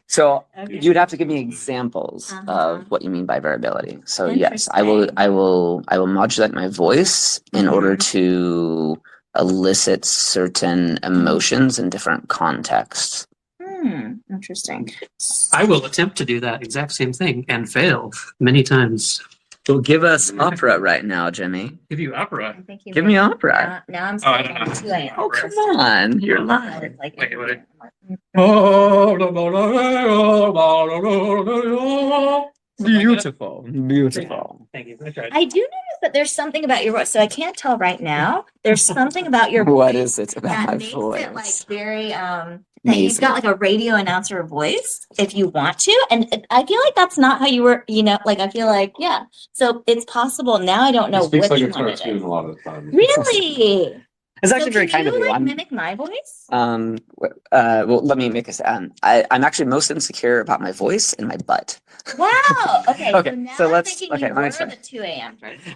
[SPEAKER 1] so
[SPEAKER 2] Okay.
[SPEAKER 1] you'd have to give me examples
[SPEAKER 2] Uh-huh.
[SPEAKER 1] of what you mean by variability. So yes, I will modulate my voice in order
[SPEAKER 2] Mhm.
[SPEAKER 1] to elicit certain emotions in different contexts.
[SPEAKER 2] Interesting.
[SPEAKER 4] I will attempt to do that exact same thing and fail many times.
[SPEAKER 1] Well, give us opera right now, Jimmy.
[SPEAKER 4] Give you opera.
[SPEAKER 2] I think you
[SPEAKER 1] Give
[SPEAKER 2] may-
[SPEAKER 1] me opera.
[SPEAKER 2] Now I'm
[SPEAKER 4] Oh, I
[SPEAKER 2] sitting
[SPEAKER 4] don't
[SPEAKER 2] on
[SPEAKER 4] know.
[SPEAKER 2] 2 a.m.
[SPEAKER 1] Oh, come on. You're
[SPEAKER 2] So
[SPEAKER 1] live.
[SPEAKER 2] it's like
[SPEAKER 4] Wait, wait.
[SPEAKER 2] I'm like,
[SPEAKER 1] Beautiful, beautiful.
[SPEAKER 4] Thank you. I tried.
[SPEAKER 2] I do notice that there's something about your voice. So I can't tell right now. There's something about your
[SPEAKER 1] What
[SPEAKER 2] voice
[SPEAKER 1] is it about
[SPEAKER 2] that
[SPEAKER 1] my
[SPEAKER 2] makes
[SPEAKER 1] voice?
[SPEAKER 2] it like very that you've
[SPEAKER 1] Amazing.
[SPEAKER 2] got like a radio announcer voice if you want to. And I feel like that's not how you were, like I feel like, yeah. So it's possible. Now I don't know
[SPEAKER 5] He speaks
[SPEAKER 2] which
[SPEAKER 5] like a
[SPEAKER 2] one it
[SPEAKER 5] cartoon
[SPEAKER 2] is.
[SPEAKER 5] a lot of the time.
[SPEAKER 2] Really?
[SPEAKER 1] It's
[SPEAKER 2] So
[SPEAKER 1] actually very
[SPEAKER 2] can
[SPEAKER 1] kind of
[SPEAKER 2] you
[SPEAKER 1] you.
[SPEAKER 2] like
[SPEAKER 1] I'm,
[SPEAKER 2] mimic my voice?
[SPEAKER 1] well, let me make a sound. I'm actually most insecure about my voice and my butt.
[SPEAKER 2] Wow. Okay.
[SPEAKER 1] Okay,
[SPEAKER 2] So now
[SPEAKER 1] so
[SPEAKER 2] I'm
[SPEAKER 1] let's-
[SPEAKER 2] thinking
[SPEAKER 1] okay,
[SPEAKER 2] you
[SPEAKER 1] let me
[SPEAKER 2] were
[SPEAKER 1] try.
[SPEAKER 2] the 2 a.m. person.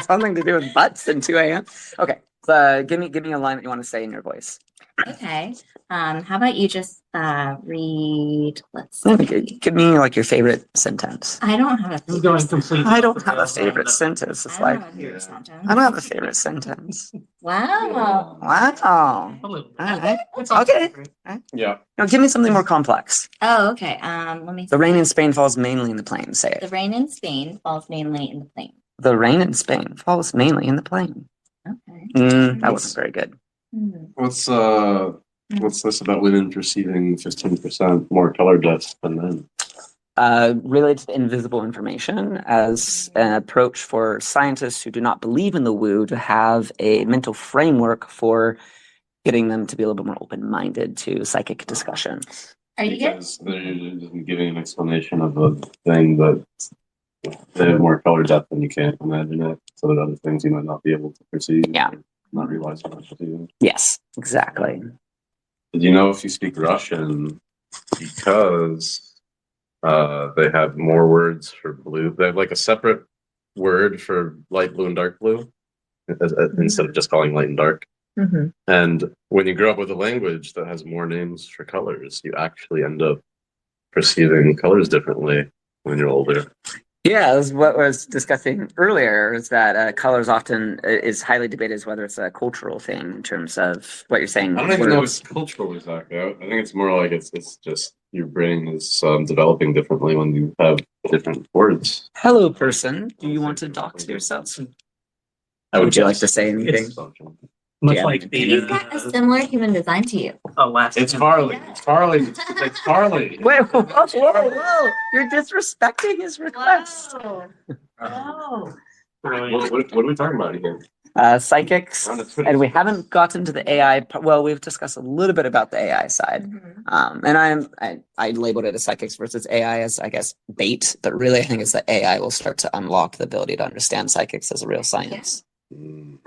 [SPEAKER 1] Something to do with butts and 2 a.m. Okay, so give me a line that you want to say in your voice.
[SPEAKER 2] Okay. How about you just read, let's
[SPEAKER 1] Okay,
[SPEAKER 2] see.
[SPEAKER 1] give me like your favorite sentence.
[SPEAKER 2] I don't have a
[SPEAKER 4] I'm
[SPEAKER 2] favorite
[SPEAKER 4] going
[SPEAKER 2] sentence.
[SPEAKER 4] completely.
[SPEAKER 1] I don't
[SPEAKER 4] off the
[SPEAKER 1] have a
[SPEAKER 4] rails on
[SPEAKER 1] favorite
[SPEAKER 4] that.
[SPEAKER 1] sentence. It's
[SPEAKER 2] I don't
[SPEAKER 1] like
[SPEAKER 2] have a favorite sentence.
[SPEAKER 1] I don't have a favorite sentence.
[SPEAKER 2] Wow.
[SPEAKER 1] Wow.
[SPEAKER 4] A little.
[SPEAKER 1] All right.
[SPEAKER 4] It's all
[SPEAKER 1] Okay.
[SPEAKER 4] different.
[SPEAKER 5] Yeah.
[SPEAKER 1] Now give me something more complex.
[SPEAKER 2] Oh, okay. Let me
[SPEAKER 1] The rain
[SPEAKER 2] see.
[SPEAKER 1] in Spain falls mainly in the plain. Say
[SPEAKER 2] The
[SPEAKER 1] it.
[SPEAKER 2] rain in Spain falls mainly in the plain.
[SPEAKER 1] The rain in Spain falls mainly in the plain.
[SPEAKER 2] Okay.
[SPEAKER 1] That wasn't very good.
[SPEAKER 2] Hmm.
[SPEAKER 5] What's this about women perceiving 15% more color depth than men?
[SPEAKER 1] Related to invisible information as an approach for scientists who do not believe in the woo to have a mental framework for getting them to be a little bit more open-minded to psychic discussion.
[SPEAKER 2] Are you guys?
[SPEAKER 5] Because they're just giving an explanation of a thing that they have more color depth and you can't imagine it. So that other things you might not be able to perceive.
[SPEAKER 1] Yeah.
[SPEAKER 5] Or not realize you're not perceiving.
[SPEAKER 1] Yes, exactly.
[SPEAKER 5] Did you know if you speak Russian, because they have more words for blue, they have like a separate word for light blue and dark blue instead of just calling light and dark.
[SPEAKER 2] Mm-hmm.
[SPEAKER 5] And when you grow up with a language that has more names for colors, you actually end up perceiving colors differently when you're older.
[SPEAKER 1] Yeah, that's what I was discussing earlier is that colors often is highly debated as whether it's a cultural thing in terms of what you're saying.
[SPEAKER 5] I don't even know if
[SPEAKER 1] words.
[SPEAKER 5] it's cultural exactly. I think it's more like it's just your brain is developing differently when you have different words.
[SPEAKER 1] Hello, person. Do you want to dox yourself?
[SPEAKER 5] I
[SPEAKER 1] Would you like to
[SPEAKER 5] guess.
[SPEAKER 1] say anything?
[SPEAKER 5] It's assumption.
[SPEAKER 4] Much
[SPEAKER 1] Yeah.
[SPEAKER 4] like the
[SPEAKER 2] He's got a similar human design to you.
[SPEAKER 4] last.
[SPEAKER 5] It's Farley. It's Farley. It's Farley.
[SPEAKER 1] Wait, whoa. You're disrespecting his request.
[SPEAKER 2] Oh.
[SPEAKER 4] Brilliant.
[SPEAKER 5] What are we talking about here?
[SPEAKER 1] Psychics,
[SPEAKER 5] We're on the Twitter
[SPEAKER 1] and we
[SPEAKER 5] space.
[SPEAKER 1] haven't gotten to the AI. Well, we've discussed a little bit about the AI side. And I labeled it as psychics versus AI as, I guess, bait, but really I think it's that AI will start to unlock the ability to understand psychics as a real science.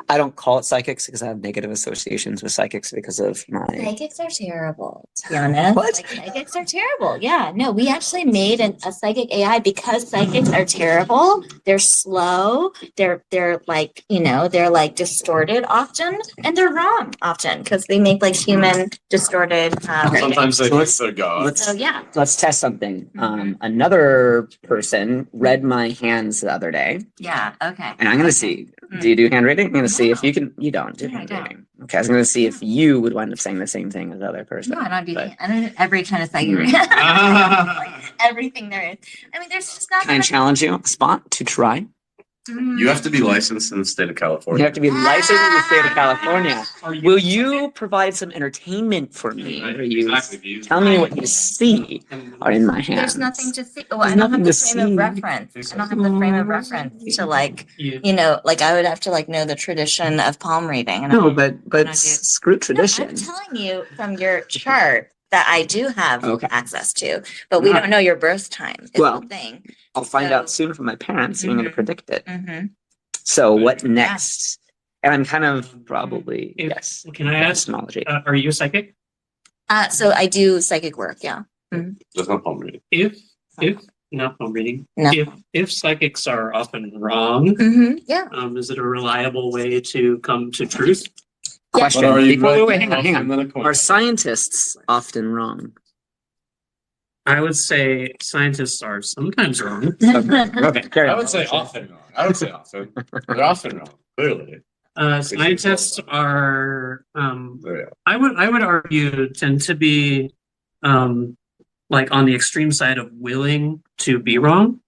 [SPEAKER 1] I don't call it psychics because I have negative associations with psychics because of my.
[SPEAKER 2] Psychics are terrible, to be honest.
[SPEAKER 1] What?
[SPEAKER 2] Like, psychics are terrible. Yeah, no, we actually made a psychic AI because psychics are terrible. They're slow. They're like, they're like distorted often, and they're wrong often because they make like human distorted.
[SPEAKER 5] Sometimes they
[SPEAKER 1] Let's-
[SPEAKER 5] think they're God.
[SPEAKER 1] let's-
[SPEAKER 2] So yeah.
[SPEAKER 1] Let's test something.
[SPEAKER 2] Mhm.
[SPEAKER 1] Another person read my hands the other day,
[SPEAKER 2] Yeah. Okay.
[SPEAKER 1] and I'm going to see. Do you do handwriting? I'm going to see if
[SPEAKER 2] No.
[SPEAKER 1] you can. You don't do
[SPEAKER 2] No, I don't.
[SPEAKER 1] handwriting. Okay, I was going to see if you would wind up saying the same thing as the other person.
[SPEAKER 2] No, I don't do.
[SPEAKER 1] But-
[SPEAKER 2] I don't do every kind of psychic. Like, everything there is. I mean, there's just not.
[SPEAKER 1] Can I challenge you on the spot to try?
[SPEAKER 5] You have to be licensed in the state of
[SPEAKER 1] You
[SPEAKER 5] California.
[SPEAKER 1] have to be licensed in the state of California.
[SPEAKER 4] Are
[SPEAKER 1] Will you provide some entertainment for me? Where you
[SPEAKER 5] Exactly.
[SPEAKER 1] tell me what you see are in my hands?
[SPEAKER 2] There's nothing to see. Well,
[SPEAKER 1] There's
[SPEAKER 2] I don't have
[SPEAKER 1] nothing
[SPEAKER 2] the
[SPEAKER 1] to
[SPEAKER 2] frame of
[SPEAKER 1] see.
[SPEAKER 2] reference. I don't have the frame of reference to like,
[SPEAKER 4] You,
[SPEAKER 2] like I would have to like know the tradition of palm reading. And
[SPEAKER 1] No,
[SPEAKER 2] I
[SPEAKER 1] but
[SPEAKER 2] I do.
[SPEAKER 1] screw
[SPEAKER 2] No,
[SPEAKER 1] tradition.
[SPEAKER 2] I'm telling you from your chart that I do have
[SPEAKER 1] Okay.
[SPEAKER 2] access to, but we
[SPEAKER 1] Alright.
[SPEAKER 2] don't know your birth time. Is
[SPEAKER 1] Well,
[SPEAKER 2] the thing.
[SPEAKER 1] I'll find out
[SPEAKER 2] So-
[SPEAKER 1] soon from my parents. You're going to
[SPEAKER 2] Mhm.
[SPEAKER 1] predict it.
[SPEAKER 2] Mm-hmm.
[SPEAKER 1] So what next? And I'm kind of probably
[SPEAKER 4] If-
[SPEAKER 1] yes.
[SPEAKER 4] can I ask?
[SPEAKER 1] Epistemology.
[SPEAKER 4] Are you a psychic?
[SPEAKER 2] So I do psychic work. Yeah.
[SPEAKER 5] There's no palm reading.
[SPEAKER 4] If no, I'm reading.
[SPEAKER 2] No.
[SPEAKER 4] If psychics are often wrong,
[SPEAKER 2] Mm-hmm. Yeah.
[SPEAKER 4] is it a reliable way to come to truth?
[SPEAKER 1] Question.
[SPEAKER 5] But are you
[SPEAKER 1] Before,
[SPEAKER 5] right
[SPEAKER 1] wait, hang on, hang on.
[SPEAKER 5] than a coin?
[SPEAKER 1] Are scientists often wrong?
[SPEAKER 4] I would say scientists are sometimes wrong.
[SPEAKER 1] Okay, carry
[SPEAKER 5] I
[SPEAKER 1] on.
[SPEAKER 5] would say often wrong. I would say often. They're often wrong. Clearly.
[SPEAKER 4] Scientists are
[SPEAKER 5] Yeah.
[SPEAKER 4] I would argue tend to be like on the extreme side of willing to be wrong.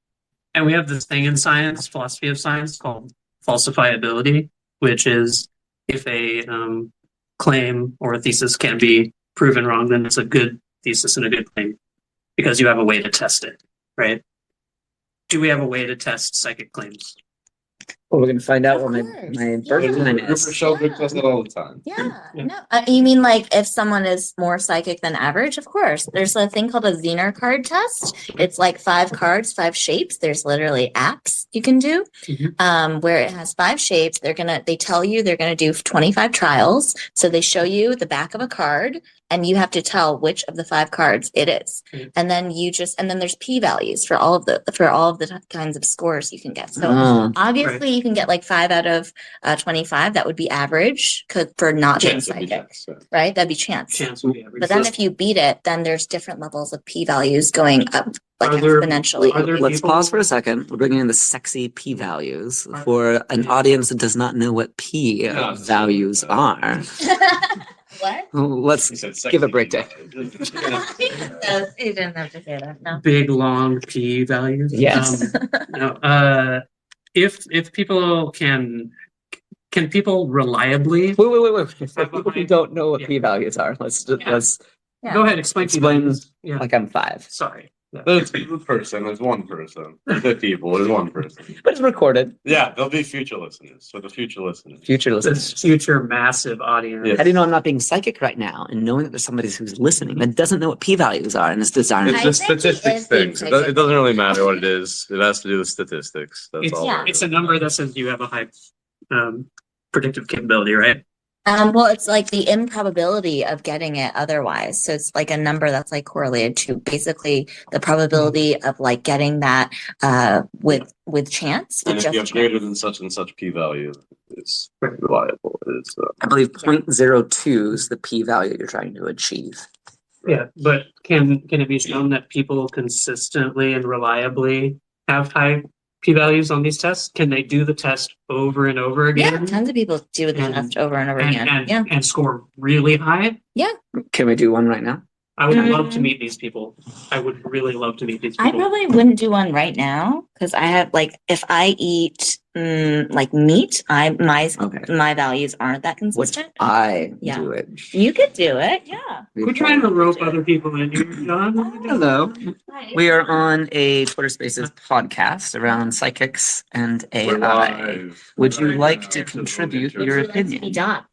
[SPEAKER 4] And we have this thing in science, philosophy of science, called falsifiability, which is if a claim or a thesis can be proven wrong, then it's a good thesis and a good claim. because you have a way to test it, right? Do we have a way to test psychic claims?
[SPEAKER 1] Well, we're gonna find out
[SPEAKER 2] Of
[SPEAKER 1] what my
[SPEAKER 2] course.
[SPEAKER 1] birth
[SPEAKER 2] Yeah.
[SPEAKER 1] time
[SPEAKER 5] Group of
[SPEAKER 1] is.
[SPEAKER 5] Sheldrake does that all the time.
[SPEAKER 2] Yeah,
[SPEAKER 4] Yeah.
[SPEAKER 2] no, you mean like if someone is more psychic than average? Of course. There's a thing called a Zener card test. It's like 5 cards, 5 shapes. There's literally apps you can do, where it has 5 shapes. They tell you they're gonna do 25 trials. So they show you the back of a card, and you have to tell which of the 5 cards it is.
[SPEAKER 4] Mhm.
[SPEAKER 2] And then there's p values for all of the kinds of scores you can get. So
[SPEAKER 1] Oh,
[SPEAKER 2] obviously, you can get like 5 out of 25. That would be average for not being
[SPEAKER 5] Chance would be
[SPEAKER 2] psychic,
[SPEAKER 5] chance, yeah.
[SPEAKER 2] right? That'd be chance.
[SPEAKER 4] Chance would be average.
[SPEAKER 2] But then if you beat it, then there's different levels of p-values going up like
[SPEAKER 4] Are there-
[SPEAKER 2] exponentially.
[SPEAKER 4] are there
[SPEAKER 1] let's
[SPEAKER 4] people-
[SPEAKER 1] pause for a second. We're bringing in the sexy p values
[SPEAKER 4] Are-
[SPEAKER 1] for an
[SPEAKER 4] Yeah.
[SPEAKER 1] audience that does not know what p
[SPEAKER 5] Yeah,
[SPEAKER 1] values
[SPEAKER 5] so-
[SPEAKER 1] are.
[SPEAKER 2] What?
[SPEAKER 1] Let's
[SPEAKER 5] He said
[SPEAKER 1] give a
[SPEAKER 5] sexy
[SPEAKER 1] break day.
[SPEAKER 2] No, you didn't have to say that. No.
[SPEAKER 4] Big long p values.
[SPEAKER 1] Yes.
[SPEAKER 4] If people can people reliably
[SPEAKER 1] Wait. For people who
[SPEAKER 4] behind-
[SPEAKER 1] don't know what
[SPEAKER 4] yeah.
[SPEAKER 1] p values are, let's
[SPEAKER 2] Yeah.
[SPEAKER 4] go ahead explain
[SPEAKER 1] Explain-
[SPEAKER 4] Yeah.
[SPEAKER 1] like I'm 5,
[SPEAKER 4] Sorry. Yeah.
[SPEAKER 5] There's a person, there's one person. The people, there's one person.
[SPEAKER 1] but it's recorded.
[SPEAKER 5] Yeah, there'll be future listeners. For the future listeners.
[SPEAKER 1] Future
[SPEAKER 4] This
[SPEAKER 1] listeners.
[SPEAKER 4] future massive audience.
[SPEAKER 5] Yeah.
[SPEAKER 1] How do you know I'm not being psychic right now and knowing that there's somebody who's listening that doesn't know what p values are and is desiring?
[SPEAKER 5] It's
[SPEAKER 2] I
[SPEAKER 5] the
[SPEAKER 2] think he
[SPEAKER 5] statistics
[SPEAKER 2] is being
[SPEAKER 5] thing. It
[SPEAKER 2] psychic.
[SPEAKER 5] doesn't really matter what it is. It has to do with statistics. That's
[SPEAKER 4] It's,
[SPEAKER 5] all.
[SPEAKER 2] Yeah.
[SPEAKER 5] it
[SPEAKER 4] it's
[SPEAKER 5] is.
[SPEAKER 4] a number that says you have a high predictive capability, right?
[SPEAKER 2] Well, it's like the improbability of getting it otherwise. So it's like a number that's like correlated to basically the probability of like getting that with chance.
[SPEAKER 5] And
[SPEAKER 2] With
[SPEAKER 5] if you
[SPEAKER 2] just
[SPEAKER 5] have greater
[SPEAKER 2] chance.
[SPEAKER 5] than such p-value, it's reliable. It's
[SPEAKER 1] I believe 0.02 is the p value you're trying to achieve.
[SPEAKER 4] Yeah, but can it be shown that people consistently and reliably have high p-values on these tests? Can they do the test over and over
[SPEAKER 2] Yeah,
[SPEAKER 4] again
[SPEAKER 2] tons of people do the
[SPEAKER 4] And-
[SPEAKER 2] test over and over
[SPEAKER 4] and,
[SPEAKER 2] again.
[SPEAKER 4] and,
[SPEAKER 2] Yeah.
[SPEAKER 4] and score really high?
[SPEAKER 1] Can we do one right now?
[SPEAKER 4] I would
[SPEAKER 2] Mm.
[SPEAKER 4] love to meet these people. I would really love to meet these
[SPEAKER 2] I
[SPEAKER 4] people.
[SPEAKER 2] probably wouldn't do one right now because I have like if I eat like meat,
[SPEAKER 1] Okay.
[SPEAKER 2] my values aren't that
[SPEAKER 1] Which
[SPEAKER 2] consistent.
[SPEAKER 1] I
[SPEAKER 2] Yeah.
[SPEAKER 1] do it.
[SPEAKER 2] You could do it, yeah.
[SPEAKER 4] We're trying to rope other people in here, John.
[SPEAKER 1] Hello. We are on a Twitter Spaces podcast around psychics and
[SPEAKER 5] We're
[SPEAKER 1] AI.
[SPEAKER 5] live.
[SPEAKER 1] Would you
[SPEAKER 5] Right
[SPEAKER 1] like
[SPEAKER 5] now,
[SPEAKER 1] to
[SPEAKER 5] so
[SPEAKER 1] contribute
[SPEAKER 5] we'll
[SPEAKER 1] your
[SPEAKER 5] get
[SPEAKER 2] Let's be
[SPEAKER 1] opinion?
[SPEAKER 2] done.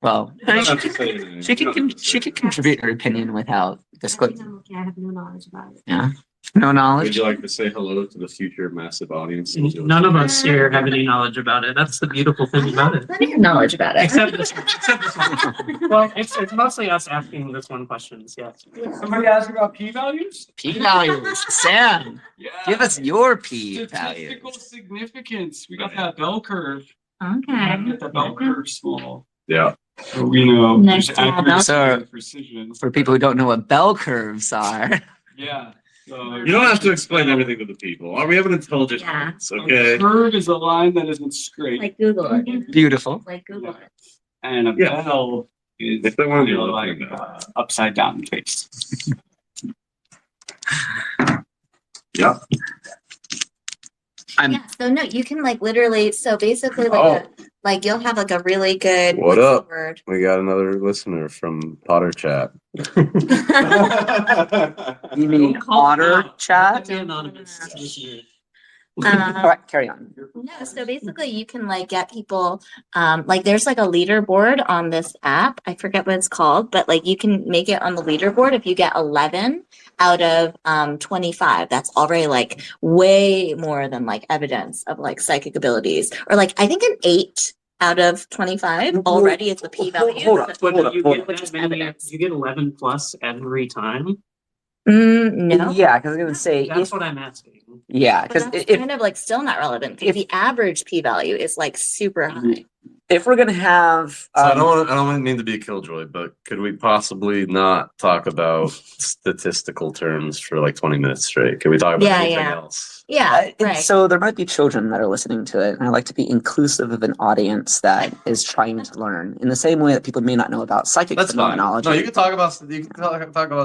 [SPEAKER 1] Well,
[SPEAKER 5] You don't have to say anything.
[SPEAKER 1] she
[SPEAKER 5] You don't have to say
[SPEAKER 1] could contribute her opinion without disclosing.
[SPEAKER 6] Okay, I have no knowledge about it.
[SPEAKER 1] Yeah. No
[SPEAKER 5] Would
[SPEAKER 1] knowledge.
[SPEAKER 5] you like to say hello to the future massive audience?
[SPEAKER 4] None of us here have any knowledge about it. That's the beautiful thing about it.
[SPEAKER 2] Plenty of knowledge about it.
[SPEAKER 4] Except this one. Except this one. Well, it's mostly us asking this one questions, yes. Somebody asked about p-values?
[SPEAKER 1] P values. Sam,
[SPEAKER 3] Yeah.
[SPEAKER 1] give us your P
[SPEAKER 3] Statistical
[SPEAKER 1] values.
[SPEAKER 3] significance. We got that bell curve.
[SPEAKER 2] Okay.
[SPEAKER 3] Get the bell curve small.
[SPEAKER 5] Yeah.
[SPEAKER 3] So we know
[SPEAKER 2] Nice
[SPEAKER 3] there's
[SPEAKER 2] to have
[SPEAKER 3] accuracy
[SPEAKER 1] bell-
[SPEAKER 3] and precision.
[SPEAKER 1] For people who don't know what bell curves are.
[SPEAKER 3] Yeah. So
[SPEAKER 5] You don't have to explain everything to the people. We have an intelligent
[SPEAKER 2] Yeah.
[SPEAKER 5] audience, okay?
[SPEAKER 3] A curve is a line that isn't straight,
[SPEAKER 2] Like Google it.
[SPEAKER 1] Beautiful.
[SPEAKER 2] Like Google it.
[SPEAKER 3] and a
[SPEAKER 5] Yeah.
[SPEAKER 3] bell is
[SPEAKER 5] If they wanna be
[SPEAKER 3] like
[SPEAKER 5] looking at
[SPEAKER 3] upside down face.
[SPEAKER 5] Yeah.
[SPEAKER 1] I'm
[SPEAKER 2] Yeah, so no, you can like literally, so basically like you'll have like a really good
[SPEAKER 5] What
[SPEAKER 2] what's the
[SPEAKER 5] up?
[SPEAKER 2] word?
[SPEAKER 5] We got another listener from Potter Chat.
[SPEAKER 1] You mean
[SPEAKER 4] Don't call them
[SPEAKER 1] otter
[SPEAKER 4] out.
[SPEAKER 1] chat?
[SPEAKER 4] Let them be anonymous.
[SPEAKER 1] All
[SPEAKER 2] Um,
[SPEAKER 1] right, carry on.
[SPEAKER 2] No, so basically you can like get people like there's like a leaderboard on this app. I forget what it's called, but like you can make it on the leaderboard if you get 11 out of 25. That's already like way more than like evidence of like psychic abilities. Or like I think an 8 out of 25 already is the p value.
[SPEAKER 1] Hold up.
[SPEAKER 4] But
[SPEAKER 1] Hold up,
[SPEAKER 4] you
[SPEAKER 1] hold
[SPEAKER 4] get
[SPEAKER 1] up.
[SPEAKER 2] Which is
[SPEAKER 4] that many,
[SPEAKER 2] evidence.
[SPEAKER 4] you get 11 plus every time.
[SPEAKER 2] No.
[SPEAKER 1] Yeah, because I was gonna say
[SPEAKER 4] That's
[SPEAKER 1] if
[SPEAKER 4] what I'm asking.
[SPEAKER 1] yeah,
[SPEAKER 2] But
[SPEAKER 1] because
[SPEAKER 2] that's
[SPEAKER 1] if
[SPEAKER 2] kind of like still not relevant because the average p value is like super high.
[SPEAKER 1] if we're gonna have
[SPEAKER 5] So I don't mean to be a killjoy, but could we possibly not talk about statistical terms for like 20 minutes straight? Can we talk about
[SPEAKER 2] Yeah,
[SPEAKER 5] anything
[SPEAKER 2] yeah.
[SPEAKER 5] else?
[SPEAKER 2] Yeah, right.
[SPEAKER 1] So there might be children that are listening to it, and I like to be inclusive of an audience that is trying to learn in the same way that people may not know about psychic
[SPEAKER 5] That's fine.
[SPEAKER 1] phenomenology.
[SPEAKER 5] No, you can talk about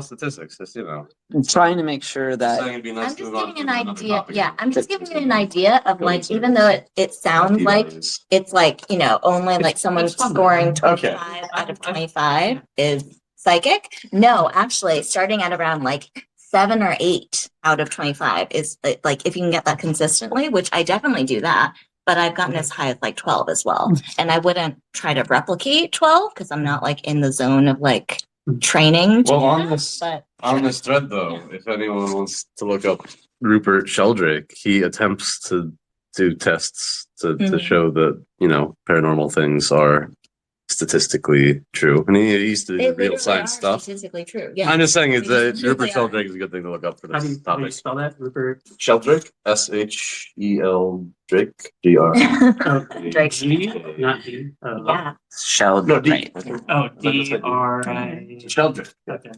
[SPEAKER 5] statistics. Just
[SPEAKER 1] I'm trying to make sure that
[SPEAKER 5] saying it'd be nice
[SPEAKER 2] I'm
[SPEAKER 5] to
[SPEAKER 2] just
[SPEAKER 5] move on
[SPEAKER 2] giving
[SPEAKER 5] to
[SPEAKER 2] an
[SPEAKER 5] another
[SPEAKER 2] idea.
[SPEAKER 5] topic.
[SPEAKER 2] Yeah, I'm just giving you an idea of
[SPEAKER 5] Go
[SPEAKER 2] like,
[SPEAKER 5] into
[SPEAKER 2] even
[SPEAKER 5] it.
[SPEAKER 2] though it sounds like
[SPEAKER 5] P-values.
[SPEAKER 2] it's like, you know, only like someone
[SPEAKER 4] it's fun.
[SPEAKER 2] scoring
[SPEAKER 5] Okay.
[SPEAKER 2] 25 out of 25 is psychic. No, actually, starting at around like 7 or 8 out of 25 is like if you can get that consistently, which I definitely do that, but I've gotten as high as like 12 as well. And I wouldn't try to replicate 12 because I'm not like in the zone of like training. to
[SPEAKER 5] Well,
[SPEAKER 2] do
[SPEAKER 5] on
[SPEAKER 2] that,
[SPEAKER 5] this-
[SPEAKER 2] but
[SPEAKER 5] On this thread, though, if anyone wants to look up Rupert Sheldrake, he attempts to do tests to
[SPEAKER 2] Mhm.
[SPEAKER 5] show that, you know, paranormal things are statistically true. And he used to
[SPEAKER 2] they
[SPEAKER 5] do
[SPEAKER 2] literally
[SPEAKER 5] real science
[SPEAKER 2] are
[SPEAKER 5] stuff.
[SPEAKER 2] statistically true. Yeah.
[SPEAKER 5] I'm just saying it's
[SPEAKER 2] They just
[SPEAKER 5] Rupert
[SPEAKER 2] really are.
[SPEAKER 5] Sheldrake is a good thing to look up for
[SPEAKER 4] How do
[SPEAKER 5] this
[SPEAKER 4] you
[SPEAKER 5] topic.
[SPEAKER 4] spell that, Rupert?
[SPEAKER 5] Sheldrake, SHEL Drake, DR.
[SPEAKER 4] Oh,
[SPEAKER 2] Drake.
[SPEAKER 4] G, not D.
[SPEAKER 2] Yeah.
[SPEAKER 1] Shelled.
[SPEAKER 5] No, D.
[SPEAKER 1] Right.
[SPEAKER 4] Oh, D-R-I.
[SPEAKER 5] Sheldrake.
[SPEAKER 4] Okay,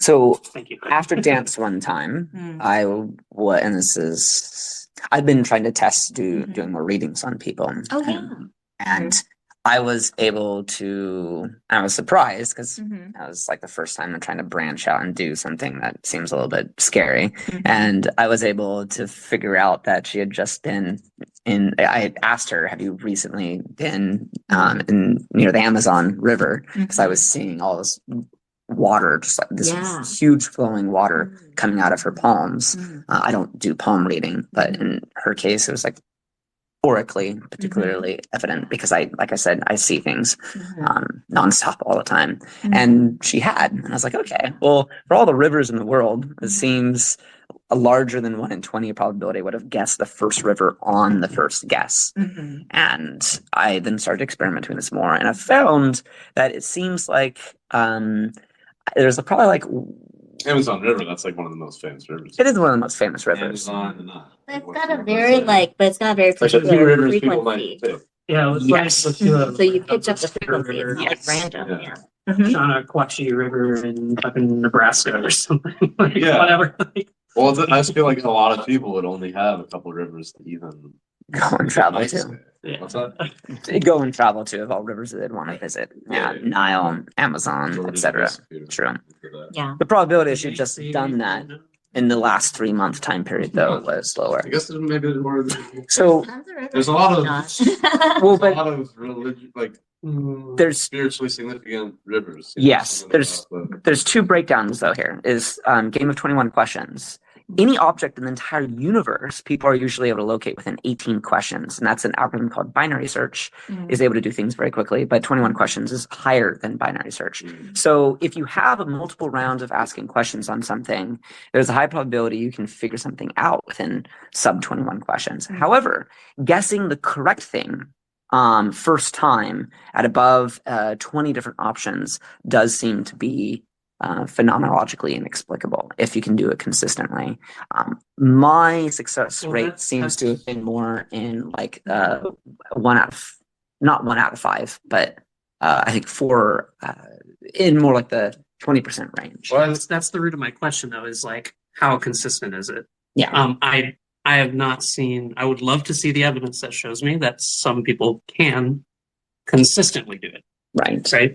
[SPEAKER 1] So
[SPEAKER 4] thank you.
[SPEAKER 1] after dance one time,
[SPEAKER 2] Mm.
[SPEAKER 1] and this is, I've been trying to test
[SPEAKER 2] Mhm.
[SPEAKER 1] doing more readings on people.
[SPEAKER 2] Oh, yeah.
[SPEAKER 1] And I was able to, I was surprised because
[SPEAKER 2] Mhm.
[SPEAKER 1] that was like the first time I'm trying to branch out and do something that seems a little bit scary.
[SPEAKER 2] Mhm.
[SPEAKER 1] And I was able to figure out that she had just been I had asked her, have you recently been in near the Amazon River? Because I was seeing all this water, just like this
[SPEAKER 2] Yeah.
[SPEAKER 1] huge flowing water
[SPEAKER 2] Mm.
[SPEAKER 1] coming out of her palms.
[SPEAKER 2] Mm.
[SPEAKER 1] I don't do palm reading, but in her case, it was like aurically particularly evident because like I said, I see things
[SPEAKER 2] Mhm.
[SPEAKER 1] nonstop all the time.
[SPEAKER 2] Mhm.
[SPEAKER 1] And she had, and I was like, okay, well, for all the rivers in the world, it
[SPEAKER 2] Mhm.
[SPEAKER 1] seems a larger than 1 in 20 probability would have guessed the first river on the first guess.
[SPEAKER 2] Mhm.
[SPEAKER 1] And I then started experimenting with this more, and I found that it seems like there's probably like
[SPEAKER 5] Amazon River, that's like one of the most famous rivers.
[SPEAKER 1] it is one of the most famous rivers.
[SPEAKER 5] Amazon and
[SPEAKER 2] It's got a very like, but it's got a very
[SPEAKER 5] like the two
[SPEAKER 2] particular
[SPEAKER 5] rivers people
[SPEAKER 2] frequency.
[SPEAKER 5] might take.
[SPEAKER 4] Yeah, let's
[SPEAKER 1] Yes.
[SPEAKER 4] let's do a.
[SPEAKER 2] So you picked up the frequency. It's not
[SPEAKER 1] Yes.
[SPEAKER 2] like random.
[SPEAKER 5] Yeah.
[SPEAKER 2] Yeah. Mhm.
[SPEAKER 4] Shawanaquatchee River in fucking Nebraska or something. Like,
[SPEAKER 5] Yeah.
[SPEAKER 4] whatever. Like,
[SPEAKER 5] Well, I just feel like a lot of people would only have a couple rivers to even
[SPEAKER 1] Go and travel
[SPEAKER 5] might
[SPEAKER 1] to.
[SPEAKER 5] stay.
[SPEAKER 4] yeah.
[SPEAKER 5] What's that?
[SPEAKER 1] Go and travel to of all rivers that they'd want to visit.
[SPEAKER 5] Yeah.
[SPEAKER 1] Nile, Amazon,
[SPEAKER 5] Jordan,
[SPEAKER 1] etc.
[SPEAKER 5] Mississippi,
[SPEAKER 1] True.
[SPEAKER 5] for that.
[SPEAKER 2] Yeah.
[SPEAKER 1] The probability that she'd just done that in the last 3-month time period, though, was lower.
[SPEAKER 5] I guess there's maybe more.
[SPEAKER 1] So
[SPEAKER 2] Tons of rivers.
[SPEAKER 5] There's a lot of
[SPEAKER 2] Not.
[SPEAKER 1] Well,
[SPEAKER 5] a
[SPEAKER 1] but
[SPEAKER 5] lot of religion, like
[SPEAKER 1] there's
[SPEAKER 5] spiritually significant rivers. you know,
[SPEAKER 1] yes,
[SPEAKER 5] some of
[SPEAKER 1] there's
[SPEAKER 5] the-
[SPEAKER 1] there's 2 breakdowns though here. Is game of 21 questions. Any object in the entire universe, people are usually able to locate within 18 questions, and that's an algorithm called binary search. Is able to do things very quickly, but 21 questions is higher than binary search. So if you have a multiple rounds of asking questions on something, there's a high probability you can figure something out within sub 21 questions. However, guessing the correct thing first time at above 20 different options does seem to be phenomenologically inexplicable if you can do it consistently. My success
[SPEAKER 4] Well,
[SPEAKER 1] rate
[SPEAKER 4] that's-
[SPEAKER 1] seems to have been more in like not 1 out of 5, but I think 4 in more like the 20% range.
[SPEAKER 5] Well,
[SPEAKER 4] That's the root of my question though, is like, how consistent is it?
[SPEAKER 1] Yeah.
[SPEAKER 4] I have not seen, I would love to see the evidence that shows me that some people can consistently do it,
[SPEAKER 1] Right.
[SPEAKER 4] right?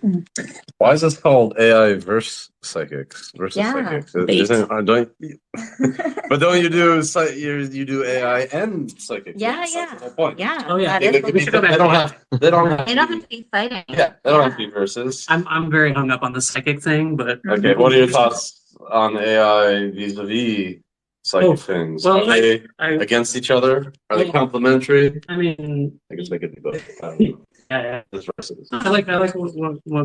[SPEAKER 5] Why is this called AI versus psychics?
[SPEAKER 2] Yeah.
[SPEAKER 5] Psychics?
[SPEAKER 1] Bait.
[SPEAKER 5] Don't but don't you do you do AI and psychics?
[SPEAKER 2] Yeah,
[SPEAKER 5] That's
[SPEAKER 2] yeah.
[SPEAKER 5] the whole point.
[SPEAKER 2] Yeah.
[SPEAKER 4] Oh, yeah.
[SPEAKER 2] that
[SPEAKER 5] They,
[SPEAKER 2] is
[SPEAKER 5] they,
[SPEAKER 2] what
[SPEAKER 5] could
[SPEAKER 2] we
[SPEAKER 5] be,
[SPEAKER 2] should-
[SPEAKER 5] they don't have
[SPEAKER 2] They don't have to be fighting.
[SPEAKER 5] yeah, they don't have to be versus.
[SPEAKER 4] I'm very hung up on the psychic thing, but
[SPEAKER 5] Okay, what are your thoughts on AI vis-a-vis psychic
[SPEAKER 4] Oh,
[SPEAKER 5] things?
[SPEAKER 4] well,
[SPEAKER 5] Are they
[SPEAKER 4] I
[SPEAKER 5] against each other? Are they
[SPEAKER 4] Well-
[SPEAKER 5] complementary?
[SPEAKER 4] I mean,
[SPEAKER 5] I guess they could be both. I don't know.
[SPEAKER 4] yeah,
[SPEAKER 5] Just versus.
[SPEAKER 4] I like what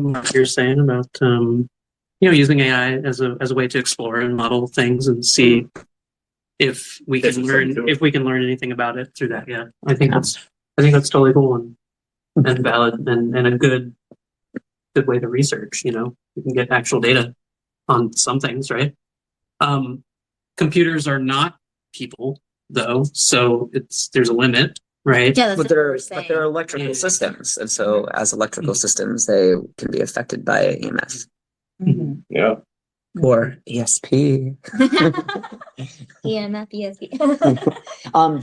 [SPEAKER 4] Mark you're saying about using AI as a way to explore and model things and see if we
[SPEAKER 5] Yes,
[SPEAKER 4] can
[SPEAKER 5] it's
[SPEAKER 4] learn
[SPEAKER 5] something to it.
[SPEAKER 4] if we can learn anything about it through that. Yeah, I think that's totally cool and valid and a good way to research. You can get actual data on some things, right? Computers are not people though, so there's a limit, right?
[SPEAKER 2] Yeah, that's
[SPEAKER 1] But
[SPEAKER 2] what
[SPEAKER 1] they're
[SPEAKER 2] we're
[SPEAKER 1] but
[SPEAKER 2] saying.
[SPEAKER 1] they're electrical
[SPEAKER 4] Yeah.
[SPEAKER 1] systems, and so as electrical systems, they can be affected by EMS
[SPEAKER 2] Mhm.
[SPEAKER 5] Yeah.
[SPEAKER 1] or ESP.
[SPEAKER 2] Yeah, not the ESP.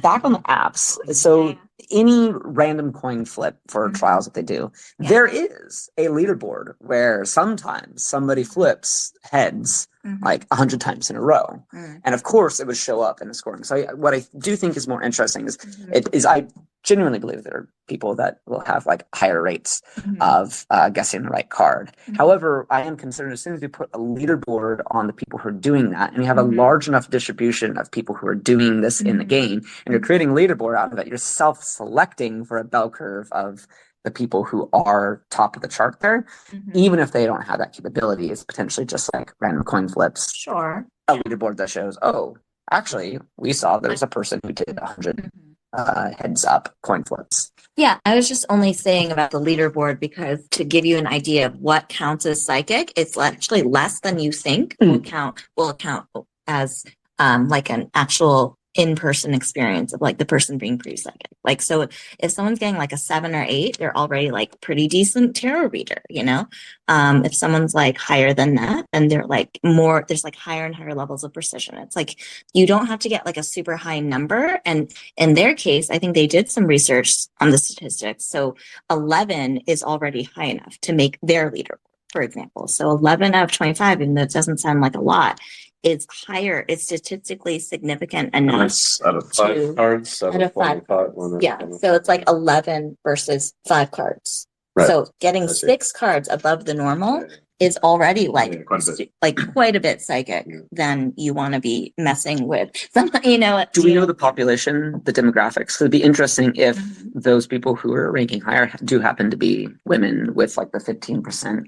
[SPEAKER 1] Back on the apps. So any random coin flip for
[SPEAKER 2] Mhm.
[SPEAKER 1] trials that they do,
[SPEAKER 2] Yeah.
[SPEAKER 1] there is a leaderboard where sometimes somebody flips heads
[SPEAKER 2] Mhm.
[SPEAKER 1] like 100 times in a row,
[SPEAKER 2] Mhm.
[SPEAKER 1] and of course it would show up in the scoring. So what I do think is more interesting is
[SPEAKER 2] Mhm.
[SPEAKER 1] I genuinely believe there are people that will have like higher rates
[SPEAKER 2] Mhm.
[SPEAKER 1] of guessing the right card.
[SPEAKER 2] Mhm.
[SPEAKER 1] However, I am concerned as soon as we put a leaderboard on the people who are doing that, and you have
[SPEAKER 2] Mhm.
[SPEAKER 1] a large enough distribution of people who are doing this in the
[SPEAKER 2] Mhm.
[SPEAKER 1] game, and you're creating a leaderboard out of it, you're self-selecting for a bell curve of the people who are top of the chart there,
[SPEAKER 2] Mhm.
[SPEAKER 1] even if they don't have that capability. It's potentially just like random coin flips,
[SPEAKER 2] Sure.
[SPEAKER 1] a leaderboard that shows, oh, actually, we saw there's a person who did 100
[SPEAKER 2] Mhm.
[SPEAKER 1] heads up coin flips.
[SPEAKER 2] Yeah, I was just only saying about the leaderboard because to give you an idea of what counts as psychic, it's actually less than you think will count as like an actual in-person experience of like the person being pre-psychic. Like, so if someone's getting like a 7 or 8, they're already like pretty decent tarot reader, you know? If someone's like higher than that, then they're like more, there's like higher and higher levels of precision. It's like you don't have to get like a super high number. And in their case, I think they did some research on the statistics. So 11 is already high enough to make their leaderboard, for example. So 11 out of 25, even though it doesn't sound like a lot, is higher. It's statistically significant
[SPEAKER 5] And
[SPEAKER 2] enough.
[SPEAKER 5] it's out of 5
[SPEAKER 2] to-
[SPEAKER 5] cards,
[SPEAKER 2] out of 5
[SPEAKER 5] 25 when it
[SPEAKER 2] Yeah.
[SPEAKER 5] comes
[SPEAKER 2] So it's
[SPEAKER 5] to-
[SPEAKER 2] like 11 versus 5 cards.
[SPEAKER 5] Right.
[SPEAKER 2] So getting
[SPEAKER 5] I see.
[SPEAKER 2] 6 cards above the normal
[SPEAKER 5] Yeah.
[SPEAKER 2] is already like
[SPEAKER 5] Yeah, quite a bit.
[SPEAKER 2] quite a bit psychic
[SPEAKER 5] Yeah.
[SPEAKER 2] than you want to be messing with. Some, you know,
[SPEAKER 1] Do we know the population, the demographics? So it'd be interesting if
[SPEAKER 2] Mhm.
[SPEAKER 1] those people who are ranking higher do happen to be women with like the 15%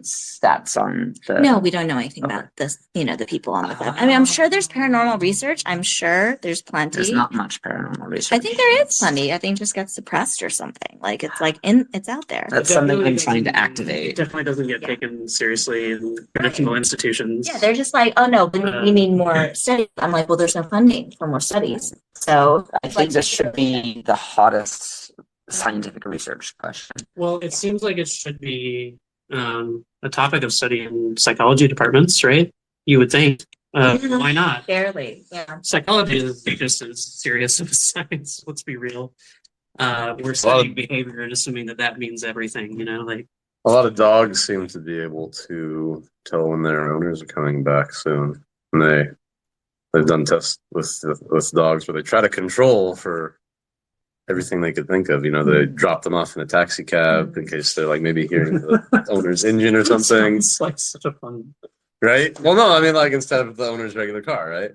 [SPEAKER 1] stats on the.
[SPEAKER 2] No, we don't know anything
[SPEAKER 1] Okay.
[SPEAKER 2] about this, you know, the people on the web. I mean, I'm sure there's paranormal research. I'm sure there's plenty.
[SPEAKER 1] There's not much paranormal research.
[SPEAKER 2] I think there is plenty. I think it just gets suppressed or something. Like it's like it's out there.
[SPEAKER 1] That's something
[SPEAKER 4] Definitely
[SPEAKER 1] I'm trying to
[SPEAKER 4] doesn't-
[SPEAKER 1] activate.
[SPEAKER 4] Definitely doesn't get
[SPEAKER 2] Yeah.
[SPEAKER 4] taken seriously in traditional institutions.
[SPEAKER 2] Yeah, they're just like, oh no, we need more studies. I'm like, well, there's no funding for more studies. So
[SPEAKER 1] I think this should be the hottest scientific research question.
[SPEAKER 4] Well, it seems like it should be a topic of study in psychology departments, right? You would think. Why not?
[SPEAKER 2] barely, yeah.
[SPEAKER 4] Psychology is just as serious of a science. Let's be real. We're studying behavior and assuming that that means everything, you know, like.
[SPEAKER 5] A lot of dogs seem to be able to tell when their owners are coming back soon. And they've done tests with dogs where they try to control for everything they could think of. You know, they drop them off in a taxi cab in case they're like maybe hearing the owner's engine or something.
[SPEAKER 4] It's like such a fun.
[SPEAKER 5] Right? Well, no, I mean like instead of the owner's regular car, right?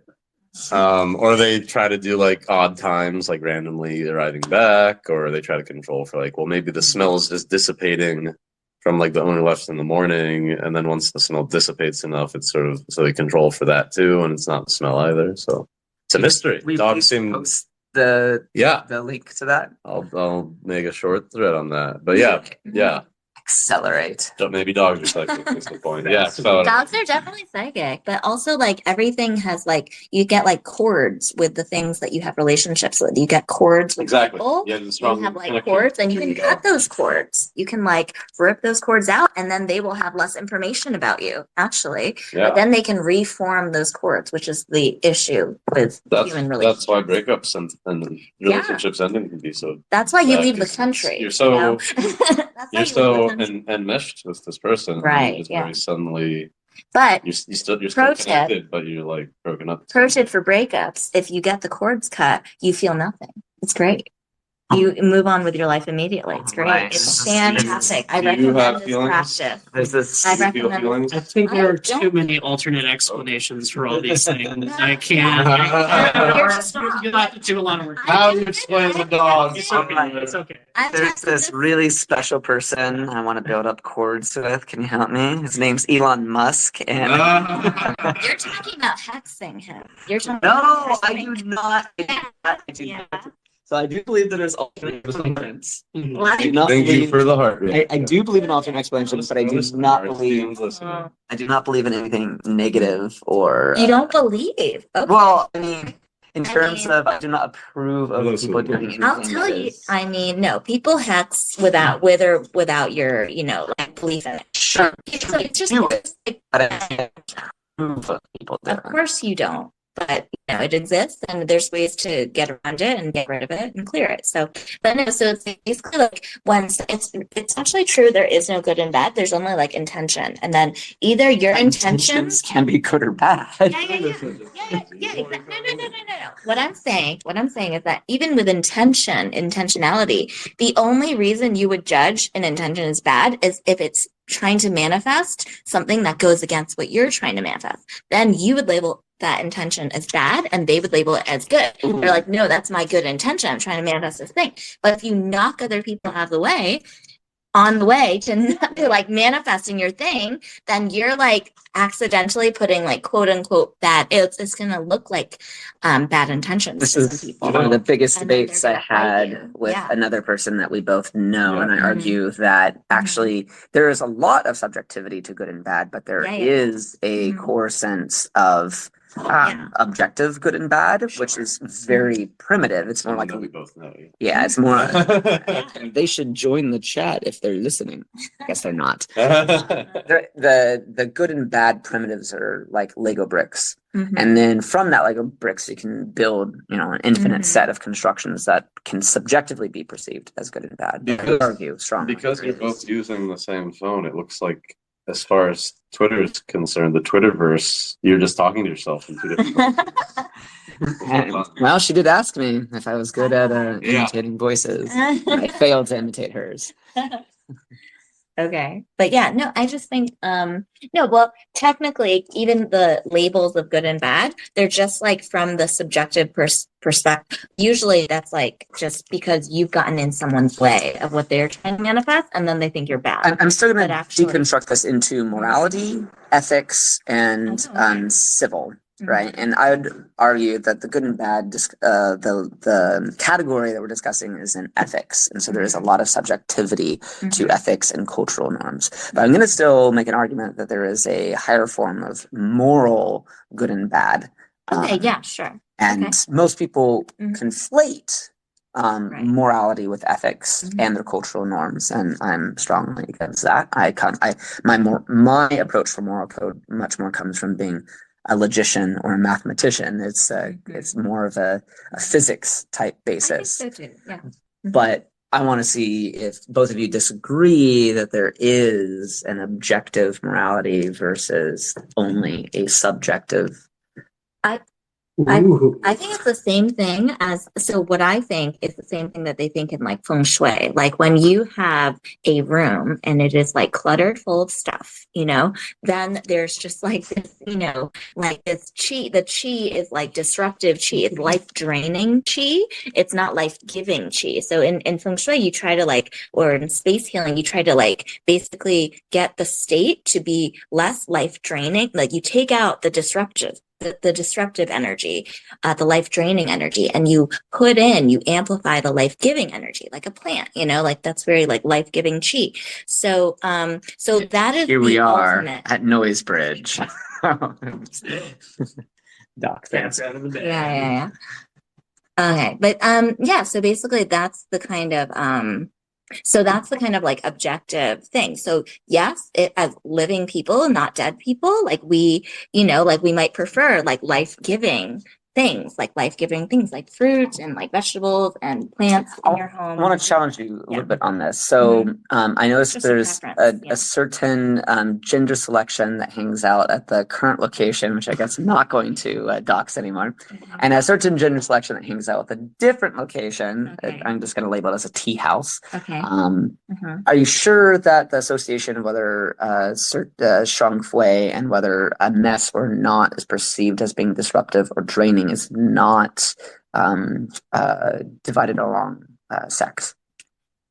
[SPEAKER 5] Or they try to do like odd times, like randomly arriving back, or they try to control for like, well, maybe the smell is just dissipating from like the owner left in the morning, and then once the smell dissipates enough, it's sort of so they control for that too, and it's not the smell either. So it's a mystery. Dogs seem,
[SPEAKER 1] post
[SPEAKER 5] yeah.
[SPEAKER 1] the link to that.
[SPEAKER 5] I'll make a short thread on that. But yeah,
[SPEAKER 1] Accelerate.
[SPEAKER 5] so maybe dogs are psychic. Is the point? Yeah. So
[SPEAKER 2] Dogs are definitely psychic, but also like everything has like you get like cords with the things that you have relationships with. You get cords with
[SPEAKER 5] exactly.
[SPEAKER 2] people.
[SPEAKER 5] Yeah, the
[SPEAKER 2] You
[SPEAKER 5] strong
[SPEAKER 2] have like
[SPEAKER 5] connection.
[SPEAKER 2] cords and you can cut those cords. You can like rip those cords out and then they will have less information about you, actually.
[SPEAKER 5] Yeah.
[SPEAKER 2] But then they can reform those cords, which is the issue with human relationships.
[SPEAKER 5] That's why breakups and relationships ending can be so.
[SPEAKER 2] That's why you
[SPEAKER 5] bad,
[SPEAKER 2] leave the
[SPEAKER 5] 'cause
[SPEAKER 2] country.
[SPEAKER 5] You're so
[SPEAKER 2] know? That's why
[SPEAKER 5] you're
[SPEAKER 2] you
[SPEAKER 5] so
[SPEAKER 2] leave the country.
[SPEAKER 5] enmeshed with this person, and
[SPEAKER 2] Right,
[SPEAKER 5] you just
[SPEAKER 2] yeah.
[SPEAKER 5] very suddenly
[SPEAKER 2] But
[SPEAKER 5] you're still
[SPEAKER 2] Pro tip.
[SPEAKER 5] connected, but you're like broken up.
[SPEAKER 2] pro tip for breakups, if you get the cords cut, you feel nothing. It's great. You move on with your life immediately. It's great.
[SPEAKER 1] Right.
[SPEAKER 2] It's fantastic. I
[SPEAKER 5] Do you have
[SPEAKER 2] recommend this
[SPEAKER 5] feelings?
[SPEAKER 2] practice.
[SPEAKER 1] There's this.
[SPEAKER 2] I
[SPEAKER 5] Do you feel
[SPEAKER 2] recommend-
[SPEAKER 5] feelings?
[SPEAKER 4] I think
[SPEAKER 2] I
[SPEAKER 4] there are
[SPEAKER 2] don't-
[SPEAKER 4] too many alternate explanations for all these things. I can't.
[SPEAKER 2] You're just wrong.
[SPEAKER 4] You'll have to do a lot of work.
[SPEAKER 5] How do you explain the dogs?
[SPEAKER 4] It's okay. It's okay.
[SPEAKER 2] I've
[SPEAKER 1] There's
[SPEAKER 2] tested
[SPEAKER 1] this really special person I want to build up cords with. Can you help me? His name's Elon Musk, and
[SPEAKER 2] You're talking about hexing him. You're talking
[SPEAKER 1] no,
[SPEAKER 2] about
[SPEAKER 1] I
[SPEAKER 2] hexing.
[SPEAKER 1] do not. I do
[SPEAKER 2] Yeah.
[SPEAKER 1] not. So I do believe that there's alternate explanations.
[SPEAKER 4] Mhm.
[SPEAKER 1] I do not
[SPEAKER 5] Thank you
[SPEAKER 1] believe.
[SPEAKER 5] for the heart.
[SPEAKER 1] I do believe in alternate explanations, but I do not believe.
[SPEAKER 2] Oh.
[SPEAKER 1] I do not believe in anything negative or.
[SPEAKER 2] You don't believe. Okay.
[SPEAKER 1] Well, I mean, in
[SPEAKER 2] I
[SPEAKER 1] terms
[SPEAKER 2] mean-
[SPEAKER 1] of, I do not approve of
[SPEAKER 5] Listen,
[SPEAKER 1] people doing anything.
[SPEAKER 2] I'll tell
[SPEAKER 1] that
[SPEAKER 2] you.
[SPEAKER 1] is-
[SPEAKER 2] I mean, no, people hex with or without your, you know, like belief in it.
[SPEAKER 1] Sure,
[SPEAKER 2] So it's just,
[SPEAKER 1] do it,
[SPEAKER 2] it's like-
[SPEAKER 1] but I can't approve of people doing
[SPEAKER 2] of
[SPEAKER 1] it.
[SPEAKER 2] course you don't. but it exists, and there's ways to get around it and get rid of it and clear it. So, but no, so it's basically like it's actually true. There is no good and bad. There's only like intention, and then either your intentions.
[SPEAKER 1] can be good or bad.
[SPEAKER 2] Yeah. No. What I'm saying is that even with intentionality, the only reason you would judge an intention as bad is if it's trying to manifest something that goes against what you're trying to manifest. Then you would label that intention as bad, and they would label it as good. They're like, no, that's my good intention. I'm trying to manifest this thing. But if you knock other people out of the way, on the way to like manifesting your thing, then you're like accidentally putting like quote unquote bad. It's gonna look like bad intentions.
[SPEAKER 1] This
[SPEAKER 2] to some
[SPEAKER 1] is
[SPEAKER 2] people.
[SPEAKER 1] one of the biggest
[SPEAKER 2] And then
[SPEAKER 1] debates
[SPEAKER 2] they're
[SPEAKER 1] I
[SPEAKER 2] gonna fight
[SPEAKER 1] had
[SPEAKER 2] you.
[SPEAKER 1] with
[SPEAKER 2] Yeah.
[SPEAKER 1] another person that we both know,
[SPEAKER 5] Yeah.
[SPEAKER 1] and I argue that actually there is a lot of subjectivity to good and bad, but there
[SPEAKER 2] Yeah.
[SPEAKER 1] is a
[SPEAKER 2] Mhm.
[SPEAKER 1] core sense of
[SPEAKER 2] Yeah.
[SPEAKER 1] objective good and bad, which is very primitive. It's more like
[SPEAKER 5] we both know.
[SPEAKER 1] yeah, it's more.
[SPEAKER 2] Yeah.
[SPEAKER 1] They should join the chat if they're listening. I guess they're not.
[SPEAKER 5] Yeah.
[SPEAKER 1] The good and bad primitives are like Lego bricks.
[SPEAKER 2] Mhm.
[SPEAKER 1] And then from that Lego bricks, you can build, an infinite
[SPEAKER 2] Mhm.
[SPEAKER 1] set of constructions that can subjectively be perceived as good and bad. I would argue strongly.
[SPEAKER 5] Because you're both using the same phone, it looks like, as far as Twitter is concerned, the Twitterverse, you're just talking to yourself in two different.
[SPEAKER 1] Well, she did ask me if I was good at
[SPEAKER 5] Yeah.
[SPEAKER 1] imitating voices. I failed to imitate hers.
[SPEAKER 2] Okay. But yeah, no, I just think, no, well, technically, even the labels of good and bad, they're just like from the subjective perspective. Usually that's like just because you've gotten in someone's way of what they're trying to manifest, and then they think you're bad.
[SPEAKER 1] I'm still going
[SPEAKER 2] But
[SPEAKER 1] to
[SPEAKER 2] actually-
[SPEAKER 1] deconstruct this into morality, ethics, and
[SPEAKER 2] Oh, okay.
[SPEAKER 1] civil.
[SPEAKER 2] Mhm.
[SPEAKER 1] Right. And I would argue that the good and bad, the category that we're discussing is in ethics. And so there is a lot of subjectivity to
[SPEAKER 2] Mhm.
[SPEAKER 1] ethics and cultural norms. But I'm going to still make an argument that there is a higher form of moral good and bad.
[SPEAKER 2] Okay, yeah, sure.
[SPEAKER 1] And
[SPEAKER 2] Okay.
[SPEAKER 1] most people
[SPEAKER 2] Mhm.
[SPEAKER 1] conflate
[SPEAKER 2] Right.
[SPEAKER 1] morality with ethics
[SPEAKER 2] Mhm.
[SPEAKER 1] and their cultural norms, and I'm strongly against that. My approach for moral code much more comes from being a logician or a mathematician. It's more of a physics type
[SPEAKER 2] I think
[SPEAKER 1] basis.
[SPEAKER 2] so too. Yeah.
[SPEAKER 1] But I want to see if both of you disagree that there is an objective morality versus only a subjective.
[SPEAKER 2] I think it's the same thing so what I think is the same thing that they think in like feng shui. Like when you have a room and it is like cluttered full of stuff, then there's just like this, like this chi. The chi is like disruptive chi. It's life draining chi. It's not life giving chi. So in feng shui, you try to or in space healing, you try to basically get the state to be less life draining. Like you take out the disruptive energy, the life draining energy, and you amplify the life giving energy, like a plant, that's very life giving chi. So that is
[SPEAKER 1] Here we
[SPEAKER 2] the
[SPEAKER 1] are
[SPEAKER 2] ultimate.
[SPEAKER 1] at Noise Bridge. Doc, thanks.
[SPEAKER 2] Yeah. Okay, but yeah. So basically, that's the kind of objective thing. So yes, as living people, not dead people, we might prefer life-giving things, like fruits and vegetables and plants in your home.
[SPEAKER 1] I want to challenge you a
[SPEAKER 2] Yeah.
[SPEAKER 1] little bit on this. So I noticed
[SPEAKER 2] Just a
[SPEAKER 1] there's
[SPEAKER 2] preference, yeah.
[SPEAKER 1] a certain gender selection that hangs out at the current location, which I guess I'm not going to dox anymore, and a certain gender selection that hangs out with a different location.
[SPEAKER 2] Okay.
[SPEAKER 1] I'm just going to label it as a tea house.
[SPEAKER 2] Okay.
[SPEAKER 1] Are you sure that the association of whether shang fui and whether a mess or not is perceived as being disruptive or draining is not divided along sex?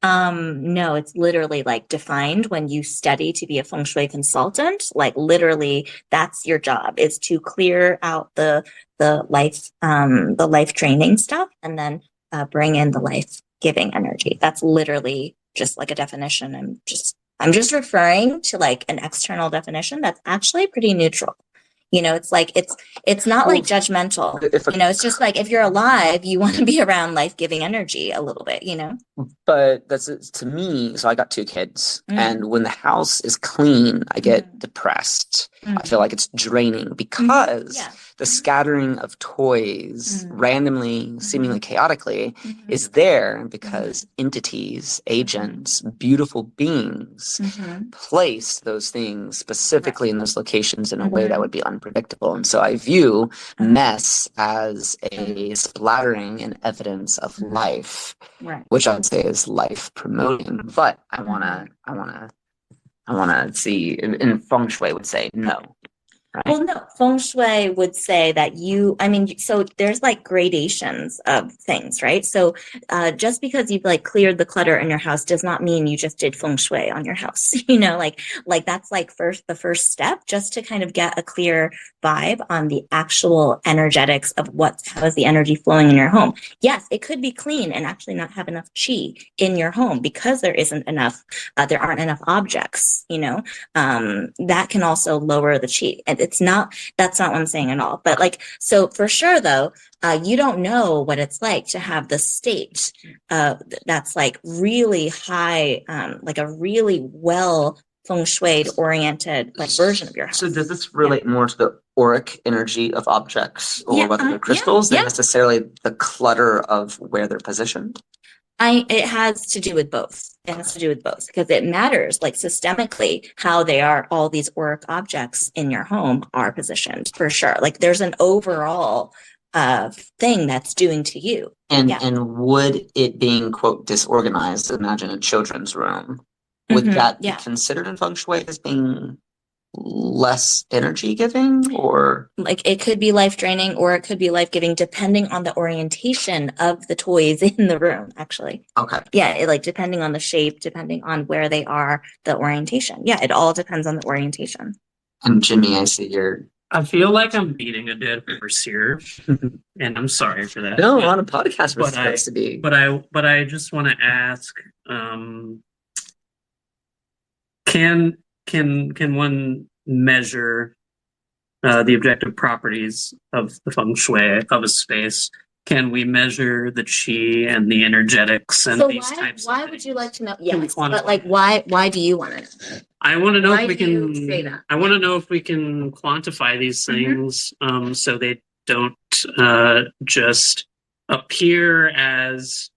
[SPEAKER 2] No, it's literally defined when you study to be a feng shui consultant. Literally, that's your job, is to clear out the life draining stuff and then bring in the life giving energy. That's literally just a definition. I'm just referring to an external definition that's actually pretty neutral. It's not judgmental. It's just if you're alive, you want to be around life-giving energy a little bit,
[SPEAKER 1] But that's to me. So I got 2 kids,
[SPEAKER 2] Mm.
[SPEAKER 1] and when the house is clean, I get depressed. I feel like it's draining because
[SPEAKER 2] Yeah.
[SPEAKER 1] the scattering of toys
[SPEAKER 2] Mhm.
[SPEAKER 1] randomly, seemingly chaotically,
[SPEAKER 2] Mhm.
[SPEAKER 1] is there because entities, agents, beautiful beings
[SPEAKER 2] Mhm.
[SPEAKER 1] placed those things specifically in those locations in a way that
[SPEAKER 2] Mhm.
[SPEAKER 1] would be unpredictable. And so I view
[SPEAKER 2] Uh-huh.
[SPEAKER 1] mess as a splattering and evidence of
[SPEAKER 2] Mhm.
[SPEAKER 1] life,
[SPEAKER 2] Right.
[SPEAKER 1] which I would say is life promoting. But I wanna see in feng shui would say no, right?
[SPEAKER 2] Well, no, feng shui would say that I mean, so there's like gradations of things, right? So just because you've like cleared the clutter in your house does not mean you just did feng shui on your house. Like that's like the first step just to kind of get a clear vibe on the actual energetics of how is the energy flowing in your home. Yes, it could be clean and actually not have enough chi in your home because there aren't enough objects, that can also lower the chi. And that's not what I'm saying at all. But like, so for sure though, you don't know what it's like to have the state that's like really high, like a really well feng shui oriented like version of your house.
[SPEAKER 1] So does this relate more to the auric energy of objects or
[SPEAKER 2] Yeah,
[SPEAKER 1] whether they're
[SPEAKER 2] yeah,
[SPEAKER 1] crystals than
[SPEAKER 2] yeah.
[SPEAKER 1] necessarily the clutter of where they're positioned?
[SPEAKER 2] It has to do with both. It has to do with both because it matters like systemically how all these auric objects in your home are positioned for sure. Like there's an overall thing that's doing to you.
[SPEAKER 1] And
[SPEAKER 2] Yeah.
[SPEAKER 1] and would it being quote disorganized, imagine a children's room, would that be
[SPEAKER 2] Yeah.
[SPEAKER 1] considered in feng shui as being less energy giving or
[SPEAKER 2] Like it could be life draining or it could be life giving depending on the orientation of the toys in the room, actually.
[SPEAKER 1] okay?
[SPEAKER 2] Yeah, like depending on the shape, depending on where they are, the orientation. Yeah, it all depends on the orientation.
[SPEAKER 1] And Jimmy, I see you're
[SPEAKER 4] I feel like I'm beating a dead horse here, and I'm sorry for that.
[SPEAKER 1] no
[SPEAKER 4] but-
[SPEAKER 1] on a podcast we're
[SPEAKER 4] but I-
[SPEAKER 1] supposed to be.
[SPEAKER 4] But I just want to ask, can one measure the objective properties of the feng shui of a space? Can we measure the chi and the energetics and
[SPEAKER 2] So
[SPEAKER 4] these types
[SPEAKER 2] why
[SPEAKER 4] of
[SPEAKER 2] would
[SPEAKER 4] things?
[SPEAKER 2] you like to know?
[SPEAKER 4] Can we
[SPEAKER 2] Yes, but
[SPEAKER 4] quantify
[SPEAKER 2] like why do you want to know?
[SPEAKER 4] I want to know
[SPEAKER 2] Why
[SPEAKER 4] if we
[SPEAKER 2] do you
[SPEAKER 4] can.
[SPEAKER 2] say that?
[SPEAKER 4] I want to know if we can quantify these things, so they don't just appear as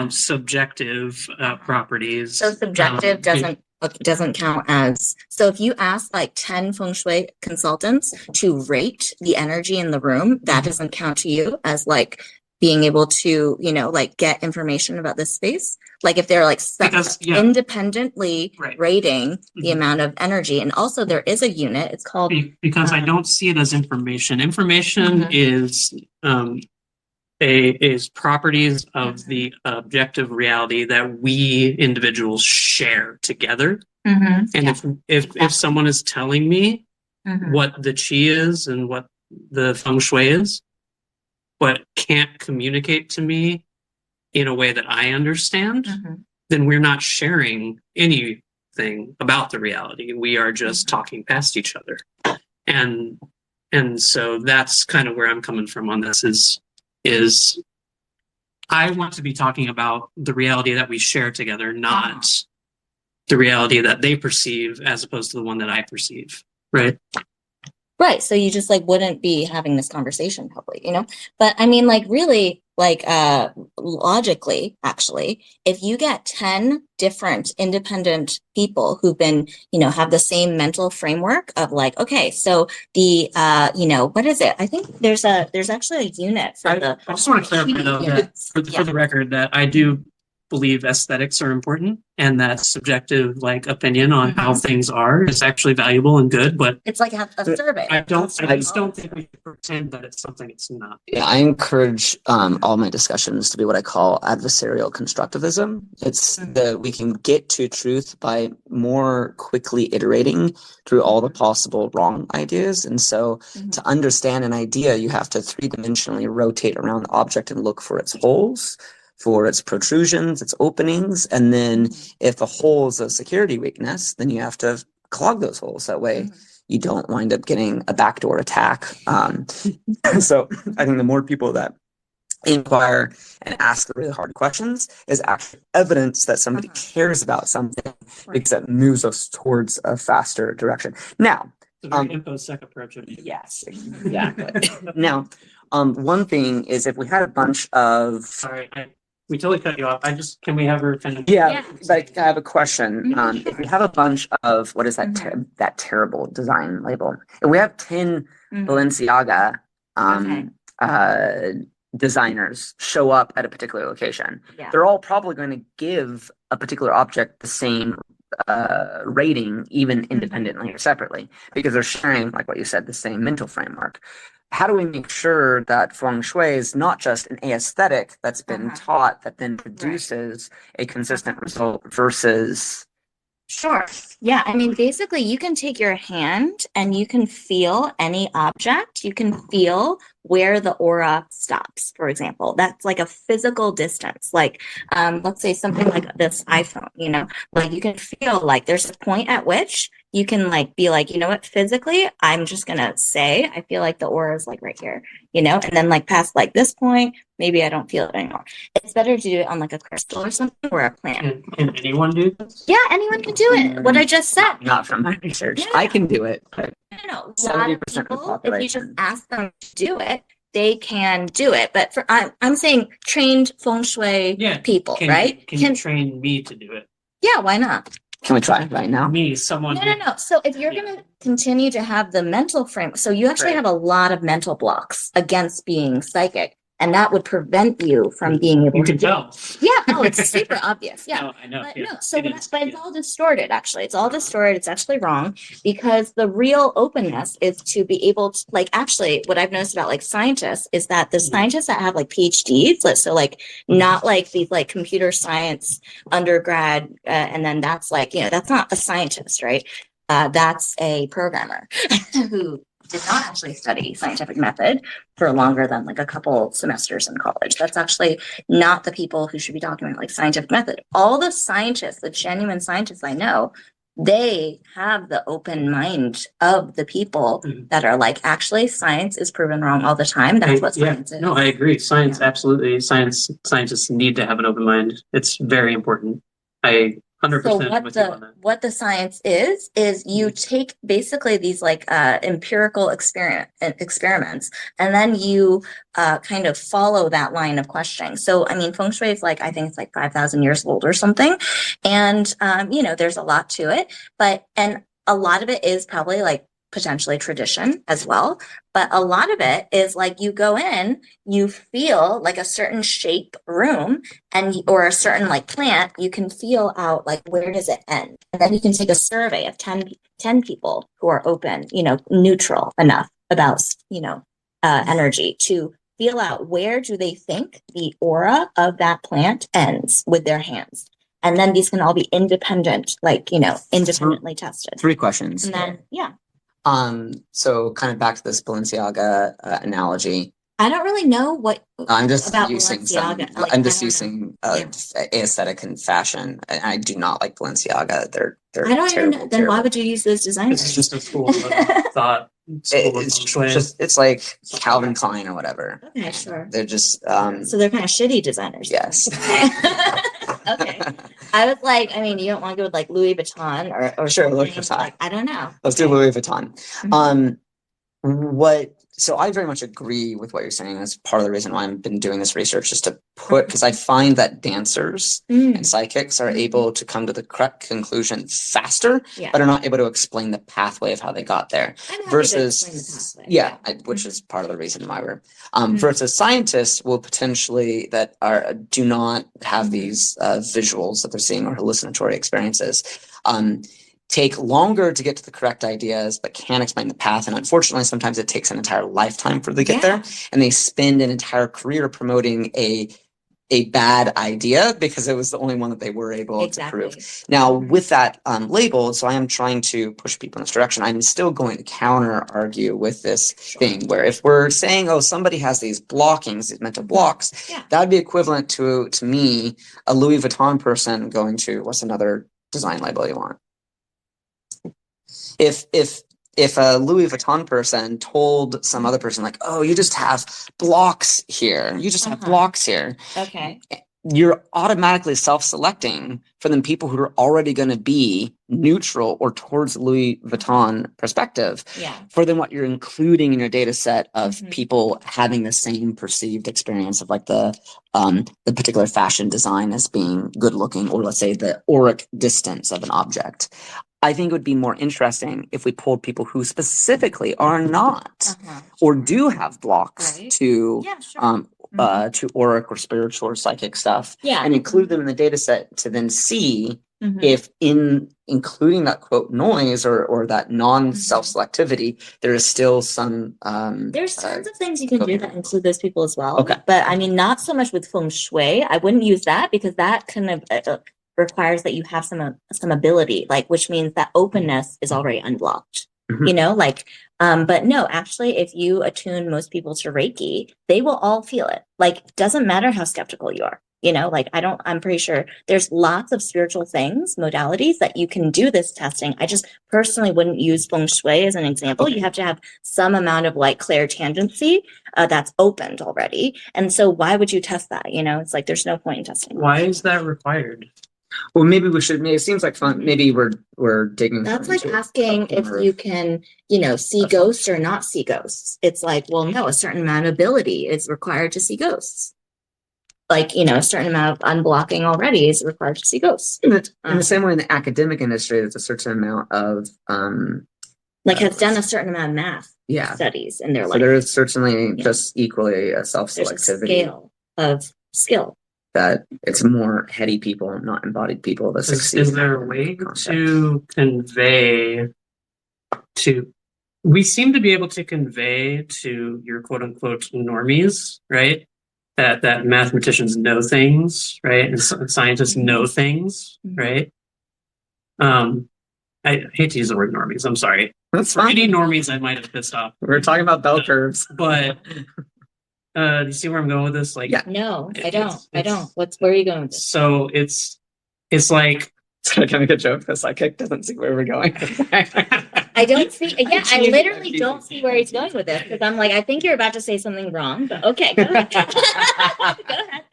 [SPEAKER 4] subjective properties.
[SPEAKER 2] So subjective
[SPEAKER 4] Um,
[SPEAKER 2] doesn't count as. So if you ask like 10 feng shui consultants to rate the energy in the room, that doesn't count to you as like being able to, like get information about this space. Like if they're like independently
[SPEAKER 4] Right.
[SPEAKER 2] rating the
[SPEAKER 4] Mhm.
[SPEAKER 2] amount of energy. And also there is a unit, it's called
[SPEAKER 4] because I don't see it as information. Information
[SPEAKER 2] Mhm.
[SPEAKER 4] is properties of the objective reality that we individuals share together. And if someone is telling me what the chi is and what the feng shui is, but can't communicate to me in a way that I understand, then we're not sharing anything about the reality. We are just talking past each other. And so that's kind of where I'm coming from on this is I want to be talking about the reality that we share together, not the reality that they perceive as opposed to the one that I perceive. Right.
[SPEAKER 2] Right. So you just like wouldn't be having this conversation probably, But I mean, like really, like logically, actually, if you get 10 different independent people who've been, have the same mental framework of like, okay, so the what is it? I think there's actually a unit for
[SPEAKER 4] I just want to clarify though that for the record that I do believe aesthetics are important and that subjective like opinion on how things are is actually valuable and good, but
[SPEAKER 2] it's like a survey.
[SPEAKER 4] I just don't think we should pretend that it's something it's not.
[SPEAKER 1] Yeah, I encourage all my discussions to be what I call adversarial constructivism. It's that we can get to truth by more quickly iterating through all the possible wrong ideas. And so to understand an idea, you have to three-dimensionally rotate around the object and look for its holes, for its protrusions, its openings. And then if the hole is a security weakness, then you have to clog those holes. That way you don't wind up getting a backdoor attack. So I think the more people that inquire and ask the really hard questions is actually evidence that somebody cares about something because that moves us towards a faster direction. Now,
[SPEAKER 4] It's a very
[SPEAKER 1] Um,
[SPEAKER 4] InfoSec approach of
[SPEAKER 1] Yes, exactly. Now, one thing is if we had a bunch of
[SPEAKER 4] Sorry, we totally cut you off. Can we have her finish?
[SPEAKER 1] yeah, but I have a question.
[SPEAKER 2] Mhm,
[SPEAKER 1] If we have a bunch of what is that that terrible design label? If we have 10
[SPEAKER 2] Mhm.
[SPEAKER 1] Balenciaga
[SPEAKER 2] Okay.
[SPEAKER 1] designers show up at a particular location,
[SPEAKER 2] Yeah.
[SPEAKER 1] they're all probably going to give a particular object the same rating, even independently or separately, because they're sharing, like what you said, the same mental framework. How do we make sure that feng shui is not just an aesthetic that's been
[SPEAKER 2] Uh-huh.
[SPEAKER 1] taught that then produces a consistent result versus
[SPEAKER 2] Sure. Yeah. I mean, basically, you can take your hand and you can feel any object. You can feel where the aura stops, for example. That's like a physical distance. Like, let's say something like this iPhone, like you can feel like there's a point at which you can like be like, you know what, physically, I'm just gonna say, I feel like the aura is like right here, and then like past like this point, maybe I don't feel it anymore. It's better to do it on like a crystal or something or a plant.
[SPEAKER 4] Can anyone do this?
[SPEAKER 2] Yeah, anyone can do it. What I just said.
[SPEAKER 1] not from my research.
[SPEAKER 2] Yeah.
[SPEAKER 1] I can do it, but
[SPEAKER 2] No. A lot of
[SPEAKER 1] 70% of the
[SPEAKER 2] people, if you just
[SPEAKER 1] population.
[SPEAKER 2] ask them to do it, they can do it. But I'm saying trained feng shui
[SPEAKER 4] Yeah.
[SPEAKER 2] people,
[SPEAKER 4] Can
[SPEAKER 2] right?
[SPEAKER 4] Can you train me to do it?
[SPEAKER 2] Yeah, why not?
[SPEAKER 1] can we try it right now?
[SPEAKER 4] Me, someone.
[SPEAKER 2] No. So if you're
[SPEAKER 4] Yeah.
[SPEAKER 2] going to continue to have the mental frame, so you actually
[SPEAKER 4] Right.
[SPEAKER 2] have a lot of mental blocks against being psychic, and that would prevent you from being able
[SPEAKER 4] You
[SPEAKER 2] to
[SPEAKER 4] can
[SPEAKER 2] do it.
[SPEAKER 4] tell.
[SPEAKER 2] Yeah, no, it's super obvious. Yeah.
[SPEAKER 4] No, I know.
[SPEAKER 2] But
[SPEAKER 4] yeah.
[SPEAKER 2] no, so
[SPEAKER 4] It
[SPEAKER 2] but
[SPEAKER 4] is,
[SPEAKER 2] but
[SPEAKER 4] yeah.
[SPEAKER 2] it's all distorted, actually. It's all distorted. It's actually wrong because the real openness is to be able to, like, actually, what I've noticed about like scientists is that the
[SPEAKER 4] Mhm.
[SPEAKER 2] scientists that have like PhDs, so like not like these like computer science undergrad, and then that's like, that's not a scientist, right? That's a programmer who did not actually study scientific method for longer than like a couple semesters in college. That's actually not the people who should be talking about like scientific method. All the scientists, the genuine scientists I know, they have the open mind of the people
[SPEAKER 4] Mhm.
[SPEAKER 2] that are like, actually, science is proven wrong all the time. That's what
[SPEAKER 4] Yeah,
[SPEAKER 2] science is.
[SPEAKER 4] no, I agree. Science,
[SPEAKER 2] Yeah.
[SPEAKER 4] absolutely. Scientists need to have an open mind. It's very important. I 100%
[SPEAKER 2] So
[SPEAKER 4] with you on that.
[SPEAKER 2] what the science is you take basically these like empirical experiments, and then you kind of follow that line of questioning. So I mean, feng shui is like, I think it's like 5,000 years old or something, and there's a lot to it, and a lot of it is probably like potentially tradition as well, but a lot of it is like you go in, you feel like a certain shape room or a certain like plant, you can feel out like, where does it end? And then you can take a survey of 10 people who are open, neutral enough about, energy to feel out, where do they think the aura of that plant ends with their hands. And then these can all be independent, like, independently tested.
[SPEAKER 1] 3 questions.
[SPEAKER 2] And then, yeah.
[SPEAKER 1] So kind of back to this Balenciaga analogy.
[SPEAKER 2] I don't really know what
[SPEAKER 1] I'm just
[SPEAKER 2] about
[SPEAKER 1] using
[SPEAKER 2] Balenciaga. Like,
[SPEAKER 1] I'm
[SPEAKER 2] I
[SPEAKER 1] just
[SPEAKER 2] don't know.
[SPEAKER 1] using
[SPEAKER 2] Yeah.
[SPEAKER 1] aesthetic and fashion. I do not like Balenciaga. They're
[SPEAKER 2] I don't even know.
[SPEAKER 1] terrible,
[SPEAKER 2] Then why
[SPEAKER 1] terrible.
[SPEAKER 2] would you use those designers?
[SPEAKER 4] It's just a school of thought.
[SPEAKER 1] It's like Calvin Klein or whatever.
[SPEAKER 2] Okay, sure.
[SPEAKER 1] They're just
[SPEAKER 2] So they're kind of shitty designers.
[SPEAKER 1] yes.
[SPEAKER 2] Okay. I was like, I mean, you don't want to go with like Louis Vuitton or
[SPEAKER 1] Sure, Louis
[SPEAKER 2] something,
[SPEAKER 1] Vuitton.
[SPEAKER 2] like, I don't know.
[SPEAKER 1] Let's do
[SPEAKER 2] Okay.
[SPEAKER 1] Louis Vuitton.
[SPEAKER 2] Mhm.
[SPEAKER 1] So I very much agree with what you're saying. That's part of the reason why I've been doing this research, just to put, because I find that dancers
[SPEAKER 2] Mm,
[SPEAKER 1] and psychics are
[SPEAKER 2] Mhm.
[SPEAKER 1] able to come to the correct conclusion faster,
[SPEAKER 2] yeah.
[SPEAKER 1] but are not able to explain the pathway of how they got there.
[SPEAKER 2] I'm happy to
[SPEAKER 1] versus-
[SPEAKER 2] explain the pathway.
[SPEAKER 1] Yeah, which is part of the reason why we're
[SPEAKER 2] Mhm.
[SPEAKER 1] versus scientists will potentially that are do not have
[SPEAKER 2] Mhm.
[SPEAKER 1] these visuals that they're seeing or hallucinatory experiences. Take longer to get to the correct ideas, but can explain the path. And unfortunately, sometimes it takes an entire lifetime for them to get there, and they spend an entire career promoting a bad idea because it was the only one that they were able to prove.
[SPEAKER 2] Exactly.
[SPEAKER 1] Now,
[SPEAKER 2] Mhm.
[SPEAKER 1] with that label, so I am trying to push people in this direction. I'm still going to counter argue with this thing where if we're saying, oh, somebody has these blockings, these mental blocks,
[SPEAKER 2] Yeah.
[SPEAKER 1] that would be equivalent to me, a Louis Vuitton person going to what's another design label you want? If a Louis Vuitton person told some other person like, oh, you just have blocks here, you just have
[SPEAKER 2] Uh-huh.
[SPEAKER 1] blocks here,
[SPEAKER 2] Okay.
[SPEAKER 1] you're automatically self-selecting for the people who are already going to be neutral or towards Louis Vuitton perspective
[SPEAKER 2] Yeah.
[SPEAKER 1] for then what you're including in your data set of
[SPEAKER 2] Mhm.
[SPEAKER 1] people having the same perceived experience of like the particular fashion design as being good looking, or let's say the auric distance of an object. I think it would be more interesting if we pulled people who specifically are not
[SPEAKER 2] Uh-huh.
[SPEAKER 1] or do have blocks
[SPEAKER 2] Right.
[SPEAKER 1] to
[SPEAKER 2] Yeah, sure.
[SPEAKER 1] to auric or spiritual or psychic stuff,
[SPEAKER 2] Yeah.
[SPEAKER 1] and include them in the data set to then see
[SPEAKER 2] Mhm.
[SPEAKER 1] if in including that quote noise or that non-self-selectivity, there is still some
[SPEAKER 2] There's tons of things you can do
[SPEAKER 1] okay.
[SPEAKER 2] that include those people as well.
[SPEAKER 1] Okay.
[SPEAKER 2] But I mean, not so much with feng shui. I wouldn't use that because that kind of requires that you have some ability, like, which means that openness is already unblocked.
[SPEAKER 1] Mhm.
[SPEAKER 2] You know, like, but no, actually, if you attune most people to Reiki, they will all feel it. Like, it doesn't matter how skeptical you are. You know, like I'm pretty sure there's lots of spiritual things, modalities that you can do this testing. I just personally wouldn't use feng shui as an example. You have to have some amount of like clairtangency that's opened already. And so why would you test that? You know, it's like there's no point in testing.
[SPEAKER 4] Why is that required?
[SPEAKER 1] Well, maybe we should. It seems like fun. Maybe we're digging.
[SPEAKER 2] That's like
[SPEAKER 1] into
[SPEAKER 2] asking if
[SPEAKER 1] more
[SPEAKER 2] you can, you know, see
[SPEAKER 1] That's
[SPEAKER 2] ghosts or not see ghosts. It's like, well, no, a certain amount of ability is required to see ghosts. Like, you know, a certain amount of unblocking already is required to see ghosts.
[SPEAKER 1] in the same way in the academic industry, there's a certain amount of
[SPEAKER 2] Like has done a certain amount of math
[SPEAKER 1] yeah.
[SPEAKER 2] studies in their
[SPEAKER 1] So
[SPEAKER 2] life.
[SPEAKER 1] there is certainly
[SPEAKER 2] Yeah.
[SPEAKER 1] just equally a
[SPEAKER 2] There's a
[SPEAKER 1] self-selectivity
[SPEAKER 2] scale of skill.
[SPEAKER 1] that it's more heady people, not embodied people that succeed.
[SPEAKER 4] Is there a way
[SPEAKER 1] concept.
[SPEAKER 4] to convey to, we seem to be able to convey to your quote unquote normies, right? That mathematicians know things, right? And scientists know things,
[SPEAKER 2] Mhm.
[SPEAKER 4] right? I hate to use the word normies. I'm sorry.
[SPEAKER 1] That's
[SPEAKER 4] For any
[SPEAKER 1] fine.
[SPEAKER 4] normies, I might have pissed off.
[SPEAKER 1] We're talking about bell curves.
[SPEAKER 4] But do you see where I'm going with this? Like,
[SPEAKER 1] Yeah.
[SPEAKER 2] No, I
[SPEAKER 4] It's-
[SPEAKER 2] don't. I
[SPEAKER 4] it's-
[SPEAKER 2] don't. Where are you going with this?
[SPEAKER 4] so it's like
[SPEAKER 1] So can I make a joke? The psychic doesn't see where we're going.
[SPEAKER 2] I don't see. Yeah, I
[SPEAKER 4] Cheesy.
[SPEAKER 2] literally don't see where he's going with this because I'm like, I think you're about to say something wrong. But okay, go ahead. Go ahead.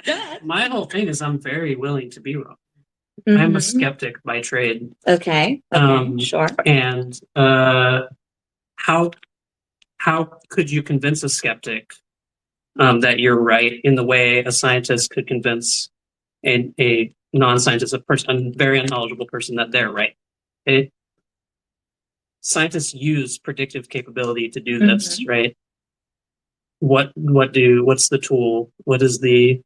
[SPEAKER 2] Go ahead.
[SPEAKER 4] my whole thing is I'm very willing to be wrong. I'm a
[SPEAKER 2] Mhm.
[SPEAKER 4] skeptic by trade.
[SPEAKER 2] Okay. Sure.
[SPEAKER 4] And how could you convince a skeptic that you're right in the way a scientist could convince a non-scientist, a very unknowledgeable person that they're right? Scientists use predictive capability to do this, right? What's the tool? What is the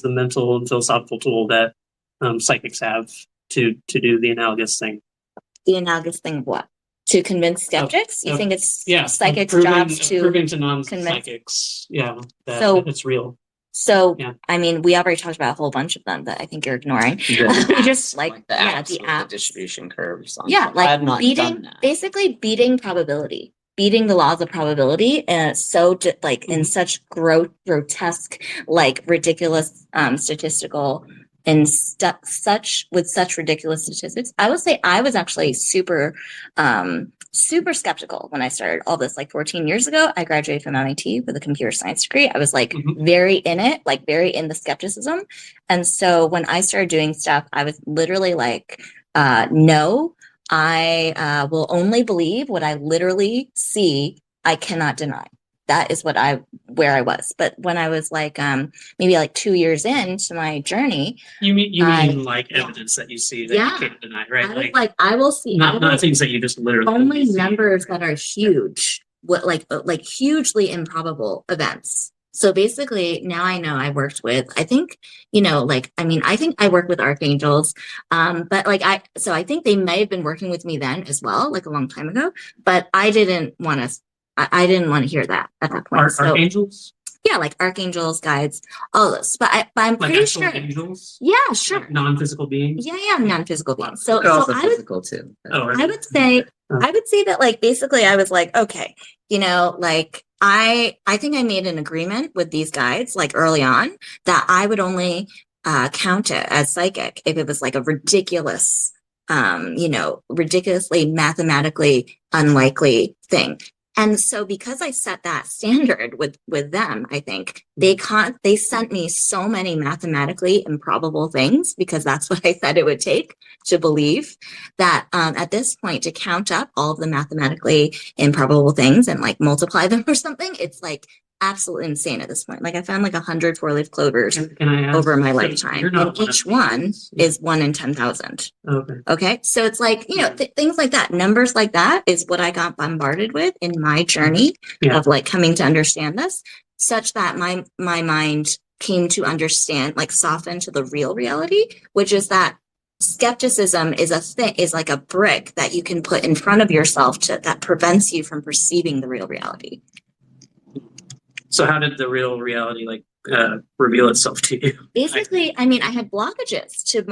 [SPEAKER 4] mental and philosophical tool that psychics have to do the analogous thing?
[SPEAKER 2] The analogous thing of what? To convince skeptics? You think it's psychics' jobs to
[SPEAKER 4] proving to non-psychics, that
[SPEAKER 2] So-
[SPEAKER 4] it's real.
[SPEAKER 2] So,
[SPEAKER 4] Yeah.
[SPEAKER 2] I mean, we already talked about a whole bunch of them that I think you're ignoring.
[SPEAKER 1] The
[SPEAKER 2] Just like,
[SPEAKER 1] the
[SPEAKER 2] yeah,
[SPEAKER 1] apps
[SPEAKER 2] the
[SPEAKER 1] with
[SPEAKER 2] apps.
[SPEAKER 1] distribution curves. On
[SPEAKER 2] Yeah,
[SPEAKER 1] top. I have
[SPEAKER 2] like
[SPEAKER 1] not done
[SPEAKER 2] beating,
[SPEAKER 1] that.
[SPEAKER 2] basically beating probability, beating the laws of probability, and so like in such grotesque, like ridiculous statistical and such with such ridiculous statistics. I would say I was actually super skeptical when I started all this. Like 14 years ago, I graduated from MIT with a computer science degree. I was like
[SPEAKER 4] Mhm.
[SPEAKER 2] very in it, like very in the skepticism. And so when I started doing stuff, I was literally like, no, I will only believe what I literally see. I cannot deny. That is where I was. But when I was like, maybe like 2 years into my journey,
[SPEAKER 4] You mean like
[SPEAKER 2] yeah.
[SPEAKER 4] evidence that you see that
[SPEAKER 2] Yeah.
[SPEAKER 4] you can't deny, right?
[SPEAKER 2] I was like, I will see. I will
[SPEAKER 4] not things that you just literally
[SPEAKER 2] only
[SPEAKER 4] see.
[SPEAKER 2] numbers that are huge, what like hugely improbable events. So basically, now I know I worked with, I think, I think I work with archangels, but like I think they may have been working with me then as well, like a long time ago, but I didn't want to hear that at that point. So
[SPEAKER 4] Archangels?
[SPEAKER 2] yeah, like archangels, guides, all those. But I'm
[SPEAKER 4] Like
[SPEAKER 2] pretty
[SPEAKER 4] actual
[SPEAKER 2] sure.
[SPEAKER 4] angels?
[SPEAKER 2] Yeah, sure.
[SPEAKER 4] Like non-physical beings?
[SPEAKER 2] Yeah, non-physical beings. So,
[SPEAKER 1] They're also
[SPEAKER 2] I would
[SPEAKER 1] physical too.
[SPEAKER 4] Oh,
[SPEAKER 2] I would say that like basically I was like, okay, like I think I made an agreement with these guides like early on that I would only count it as psychic if it was like a ridiculous ridiculously mathematically unlikely thing. And so because I set that standard with them, I think they sent me so many mathematically improbable things because that's what I said it would take to believe that at this point to count up all of the mathematically improbable things and like multiply them or something, it's like absolutely insane at this point. Like I found like 100 four-leaf clovers
[SPEAKER 4] Can I ask?
[SPEAKER 2] over my
[SPEAKER 4] so
[SPEAKER 2] lifetime,
[SPEAKER 4] you're not
[SPEAKER 2] and each one
[SPEAKER 4] these.
[SPEAKER 2] is 1 in 10,000.
[SPEAKER 4] Okay.
[SPEAKER 2] Okay. So it's like, things like that, numbers like that is what I got bombarded with in my journey
[SPEAKER 4] Yeah.
[SPEAKER 2] of like coming to understand this, such that my mind came to understand, like soften to the real reality, which is that skepticism is a thing, is like a brick that you can put in front of yourself that prevents you from perceiving the real reality.
[SPEAKER 4] So how did the real reality reveal itself to you?
[SPEAKER 2] Basically, I mean, I had blockages to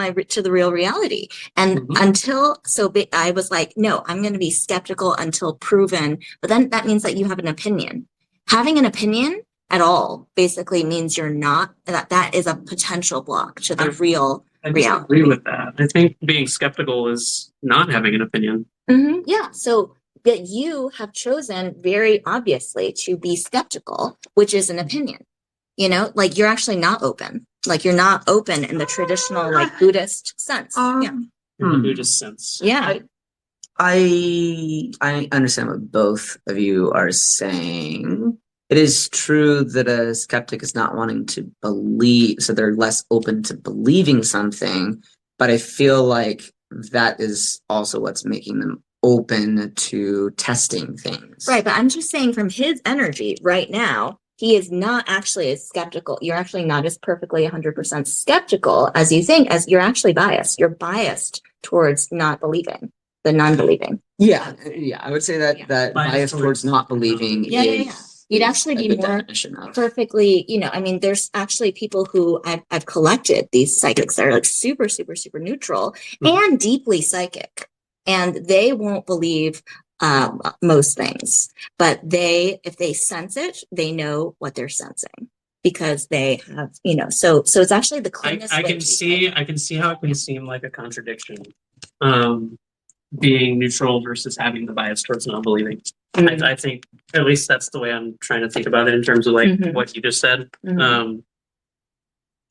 [SPEAKER 2] the real reality, and I was like, no, I'm going to be skeptical until proven. But then that means that you have an opinion. Having an opinion at all basically means you're not that is a potential block to the real
[SPEAKER 4] I
[SPEAKER 2] reality.
[SPEAKER 4] disagree with that. I think being skeptical is not having an opinion.
[SPEAKER 2] Yeah. So that you have chosen very obviously to be skeptical, which is an opinion. Like you're actually not open. Like you're not open in the traditional like Buddhist sense.
[SPEAKER 4] In the Buddhist sense.
[SPEAKER 2] Yeah.
[SPEAKER 1] I understand what both of you are saying. It is true that a skeptic is not wanting to believe, so they're less open to believing something, but I feel like that is also what's making them open to testing things.
[SPEAKER 2] Right. But I'm just saying from his energy right now, he is not actually as skeptical. You're actually not as perfectly 100% skeptical as you think, as you're actually biased. You're biased towards not believing, the non-believing.
[SPEAKER 1] Yeah, I would say that
[SPEAKER 2] Yeah.
[SPEAKER 1] that bias towards not believing is
[SPEAKER 2] You'd actually
[SPEAKER 1] a
[SPEAKER 2] be
[SPEAKER 1] good
[SPEAKER 2] more
[SPEAKER 1] definition of.
[SPEAKER 2] perfectly, I mean, there's actually people who I've collected these psychics that are like super, super, super neutral and deeply psychic, and they won't believe most things, but if they sense it, they know what they're sensing because they have, so it's actually the cleanest
[SPEAKER 4] I
[SPEAKER 2] way
[SPEAKER 4] can
[SPEAKER 2] to
[SPEAKER 4] see how it can seem like a contradiction. Being neutral versus having the bias towards non-believing. I think at least that's the way I'm trying to think about it in terms of like what you just said.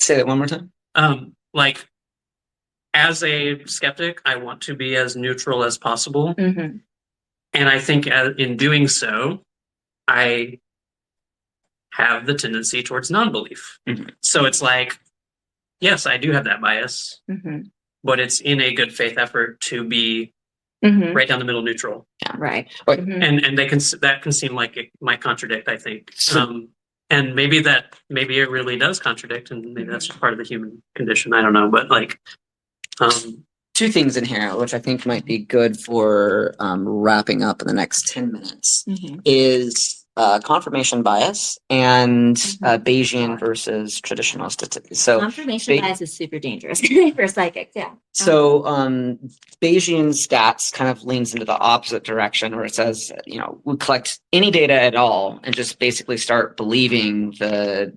[SPEAKER 1] Say that one more time.
[SPEAKER 4] Like as a skeptic, I want to be as neutral as possible. And I think in doing so, I have the tendency towards non-belief. So it's like, yes, I do have that bias, but it's in a good faith effort to be right down the middle neutral.
[SPEAKER 2] Yeah, right.
[SPEAKER 4] And that can seem like it might contradict, I think. And maybe it really does contradict, and maybe that's just part of the human condition. I don't know, but like,
[SPEAKER 1] two things in here, which I think might be good for wrapping up in the next 10 minutes, is confirmation bias and Bayesian versus traditional statistics. So
[SPEAKER 2] confirmation bias is super dangerous for psychics. Yeah.
[SPEAKER 1] So Bayesian stats kind of leans into the opposite direction, where it says, we collect any data at all and just basically start believing the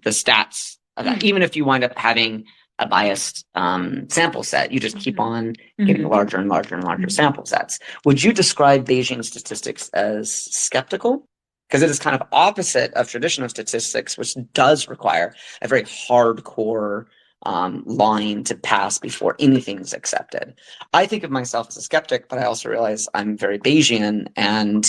[SPEAKER 1] stats of that. Even if you wind up having a biased sample set, you just keep on getting larger and larger and larger sample sets. Would you describe Bayesian statistics as skeptical? Because it is kind of opposite of traditional statistics, which does require a very hardcore line to pass before anything is accepted. I think of myself as a skeptic, but I also realize I'm very Bayesian, and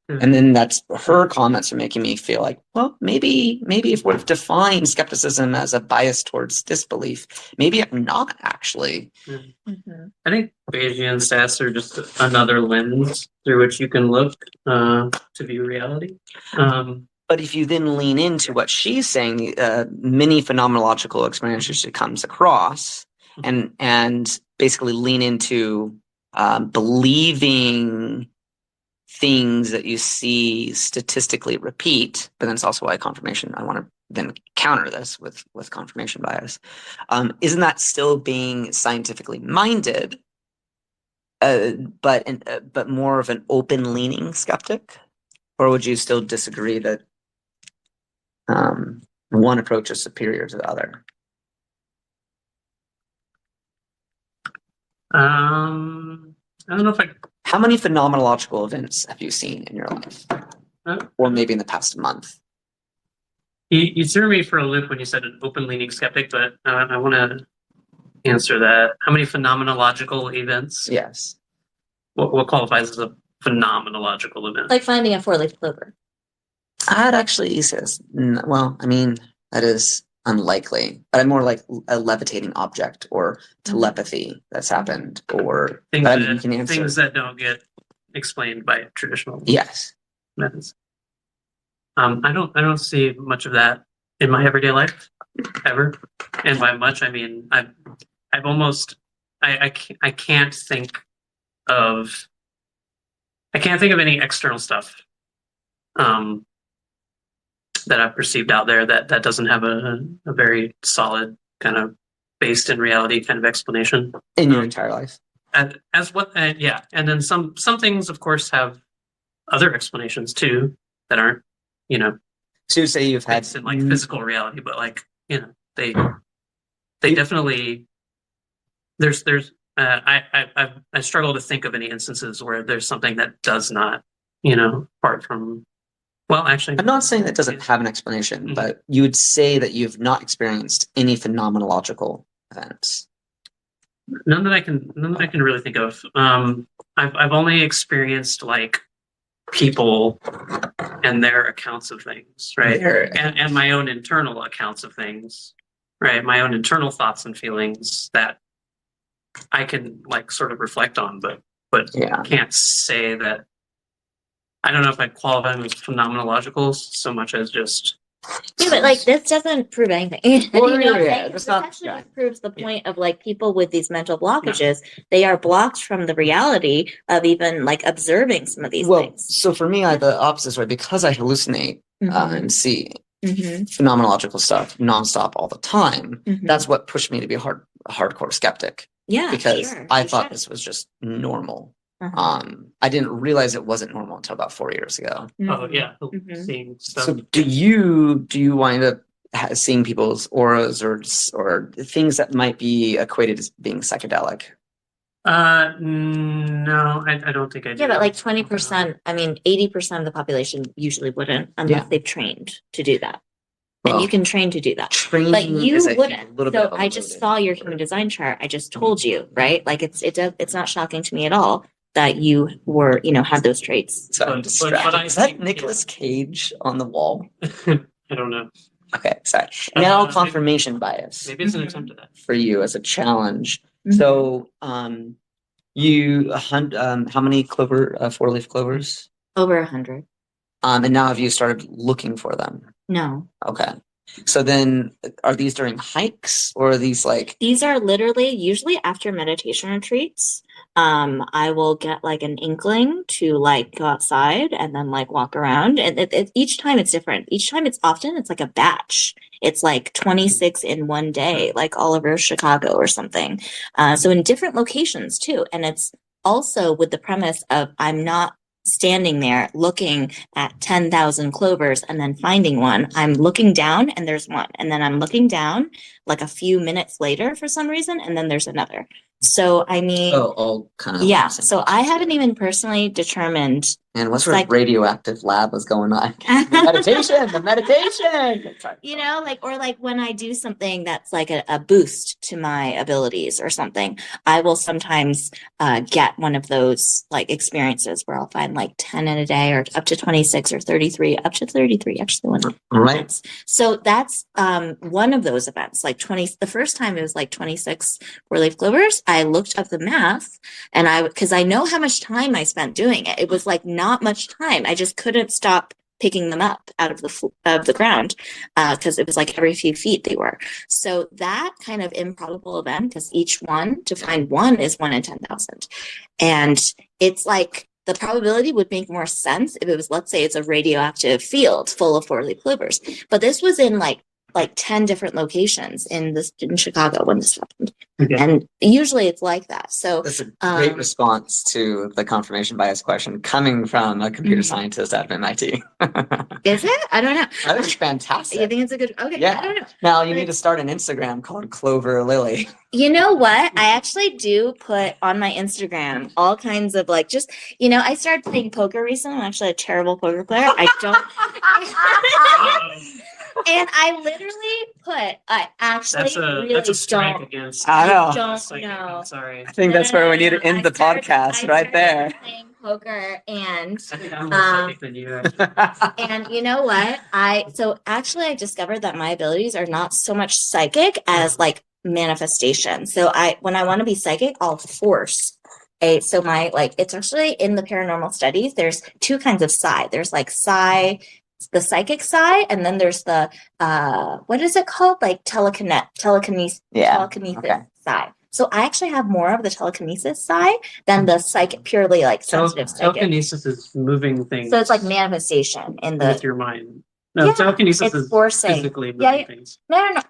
[SPEAKER 1] then that's her comments are making me feel like, well, maybe if we've defined skepticism as a bias towards disbelief, maybe I'm not actually.
[SPEAKER 4] I think Bayesian stats are just another lens through which you can look to view reality.
[SPEAKER 1] But if you then lean into what she's saying, many phenomenological experiences she comes across, and basically lean into believing things that you see statistically repeat, but then it's also why confirmation, I want to then counter this with confirmation bias. Isn't that still being scientifically minded, but more of an open-leaning skeptic? Or would you still disagree that one approach is superior to the other?
[SPEAKER 4] I don't know if I
[SPEAKER 1] How many phenomenological events have you seen in your life? Or maybe in the past month?
[SPEAKER 4] You threw me for a loop when you said an open-leaning skeptic, but I want to answer that. How many phenomenological events?
[SPEAKER 1] Yes.
[SPEAKER 4] What qualifies as a phenomenological event?
[SPEAKER 2] Like finding a four-leaf clover.
[SPEAKER 1] I'd actually say this. Well, I mean, that is unlikely, but I'm more like a levitating object or telepathy that's happened, or
[SPEAKER 4] things
[SPEAKER 1] but I
[SPEAKER 4] that,
[SPEAKER 1] mean, you can answer.
[SPEAKER 4] things that don't get explained by traditional
[SPEAKER 1] Yes.
[SPEAKER 4] methods. I don't see much of that in my everyday life ever, and by much I mean I've almost I can't think of any external stuff that I've perceived out there that doesn't have a very solid kind of based in reality kind of explanation
[SPEAKER 1] In your entire life.
[SPEAKER 4] and yeah, and then some things of course have other explanations too that aren't
[SPEAKER 1] So you say you've had
[SPEAKER 4] based in like physical reality, but like they definitely I struggle to think of any instances where there's something that does not apart from actually
[SPEAKER 1] I'm not saying that doesn't have an explanation,
[SPEAKER 4] Mhm.
[SPEAKER 1] but you would say that you've not experienced any phenomenological events.
[SPEAKER 4] none that I can really think of. I've only experienced like people and their accounts of things, right? And my own internal accounts of things, right? My own internal thoughts and feelings that I can like sort of reflect on, but
[SPEAKER 1] Yeah.
[SPEAKER 4] can't say that. I don't know if I'd qualify them as phenomenological so much as just
[SPEAKER 2] Yeah, but like this doesn't prove anything.
[SPEAKER 1] Well,
[SPEAKER 2] You know what I'm
[SPEAKER 1] yeah,
[SPEAKER 2] saying?
[SPEAKER 1] that's
[SPEAKER 2] This
[SPEAKER 1] not-
[SPEAKER 2] actually
[SPEAKER 1] yeah.
[SPEAKER 2] just proves the point of like people with these mental blockages. They are blocked from the reality of even like observing some of these
[SPEAKER 1] Well,
[SPEAKER 2] things.
[SPEAKER 1] so for me, I the opposite way because I hallucinate
[SPEAKER 2] Mhm.
[SPEAKER 1] and see
[SPEAKER 2] Mhm.
[SPEAKER 1] phenomenological stuff nonstop all the time.
[SPEAKER 2] Mhm.
[SPEAKER 1] That's what pushed me to be a hardcore skeptic
[SPEAKER 2] Yeah,
[SPEAKER 1] because
[SPEAKER 2] sure,
[SPEAKER 1] I
[SPEAKER 2] you
[SPEAKER 1] thought
[SPEAKER 2] should.
[SPEAKER 1] this was just normal.
[SPEAKER 2] Uh-huh.
[SPEAKER 1] I didn't realize it wasn't normal until about 4 years ago.
[SPEAKER 4] oh
[SPEAKER 2] Mhm.
[SPEAKER 4] yeah,
[SPEAKER 2] Mhm.
[SPEAKER 4] seeing stuff.
[SPEAKER 1] So do you wind up seeing people's auras or things that might be equated as being psychedelic?
[SPEAKER 4] No, I don't think I do.
[SPEAKER 2] Yeah, but like 20%, I mean 80% of the population usually wouldn't unless
[SPEAKER 1] Yeah.
[SPEAKER 2] they've trained to do that.
[SPEAKER 1] Well,
[SPEAKER 2] And you can train to do that.
[SPEAKER 1] training
[SPEAKER 2] But you
[SPEAKER 1] is a
[SPEAKER 2] wouldn't.
[SPEAKER 1] little bit
[SPEAKER 2] So
[SPEAKER 1] of a
[SPEAKER 2] I just
[SPEAKER 1] loaded
[SPEAKER 2] saw your
[SPEAKER 1] word.
[SPEAKER 2] human design chart. I just told you, right? Like it's not shocking to me at all that you were, had those traits.
[SPEAKER 1] So I'm
[SPEAKER 4] But
[SPEAKER 1] distracted.
[SPEAKER 4] I
[SPEAKER 1] Is that
[SPEAKER 4] think,
[SPEAKER 1] Nicolas Cage on the wall?
[SPEAKER 4] I don't know.
[SPEAKER 1] Okay, sorry. Now
[SPEAKER 4] maybe-
[SPEAKER 1] confirmation bias
[SPEAKER 4] Maybe it's an
[SPEAKER 2] Mhm.
[SPEAKER 4] attempt at that.
[SPEAKER 1] for you as a challenge.
[SPEAKER 2] Mhm.
[SPEAKER 1] So, you hunt how many four-leaf clovers?
[SPEAKER 2] Over 100.
[SPEAKER 1] And now have you started looking for them?
[SPEAKER 2] No.
[SPEAKER 1] Okay. So then are these during hikes or are these like
[SPEAKER 2] These are literally usually after meditation retreats. I will get like an inkling to like go outside and then like walk around. And each time it's different. Each time it's like a batch. It's like 26 in one day, like all over Chicago or something. So in different locations too. And it's also with the premise of I'm not standing there looking at 10,000 clovers and then finding one. I'm looking down and there's one. And then I'm looking down like a few minutes later for some reason, and then there's another. So, I mean,
[SPEAKER 1] all kind of
[SPEAKER 2] yeah. So I haven't even personally determined.
[SPEAKER 1] And what sort of
[SPEAKER 2] Psych-
[SPEAKER 1] radioactive lab was going on? The meditation.
[SPEAKER 2] Or like when I do something that's like a boost to my abilities or something, I will sometimes get one of those like experiences where I'll find like 10 in a day or up to 26 or 33, up to 33, actually.
[SPEAKER 1] Right.
[SPEAKER 2] So that's one of those events, like 20. The first time it was like 26 four-leaf clovers. I looked up the math and because I know how much time I spent doing it. It was like not much time. I just couldn't stop picking them up out of the ground because it was like every few feet they were. So that kind of improbable event, because each one to find one is 1 in 10,000, and it's like the probability would make more sense if it was, let's say, it's a radioactive field full of four-leaf clovers, but this was in like 10 different locations in Chicago when this happened.
[SPEAKER 4] Okay.
[SPEAKER 2] And usually it's like that. So
[SPEAKER 1] That's a great
[SPEAKER 2] Um,
[SPEAKER 1] response to the confirmation bias question coming from a computer
[SPEAKER 2] Mhm.
[SPEAKER 1] scientist at MIT.
[SPEAKER 2] is it? I don't know.
[SPEAKER 1] That is
[SPEAKER 2] You
[SPEAKER 1] fantastic.
[SPEAKER 2] think it's a good, okay,
[SPEAKER 1] Yeah.
[SPEAKER 2] I don't know.
[SPEAKER 1] Now you
[SPEAKER 2] But
[SPEAKER 1] need to start an Instagram called Clover Lily.
[SPEAKER 2] You know what? I actually do put on my Instagram all kinds of like just, I started playing poker recently. I'm actually a terrible poker player. I don't. And I literally put, I actually really
[SPEAKER 4] That's a strike
[SPEAKER 2] don't.
[SPEAKER 4] against.
[SPEAKER 1] I know.
[SPEAKER 2] don't
[SPEAKER 4] psychic,
[SPEAKER 2] know.
[SPEAKER 4] I'm sorry.
[SPEAKER 1] I think that's where we need to end the podcast right there.
[SPEAKER 2] Playing poker and
[SPEAKER 4] I think I'm more psychic than you. Actually.
[SPEAKER 2] And you know what? So actually I discovered that my abilities are not so much psychic as like manifestation. So when I want to be psychic, I'll force so it's actually in the paranormal studies, there's two kinds of psi. There's like psi, the psychic psi, and then there's the what is it called? Like telekinesis
[SPEAKER 1] Yeah. Okay.
[SPEAKER 2] psi. So I actually have more of the telekinesis psi than the psychic, purely like sensitive psychic.
[SPEAKER 4] Telekinesis is moving things.
[SPEAKER 2] So it's like manifestation in
[SPEAKER 4] with
[SPEAKER 2] the
[SPEAKER 4] your mind. No,
[SPEAKER 2] Yeah,
[SPEAKER 4] telekinesis
[SPEAKER 2] it's
[SPEAKER 4] is
[SPEAKER 2] forcing.
[SPEAKER 4] physically moving
[SPEAKER 2] Yeah.
[SPEAKER 4] things.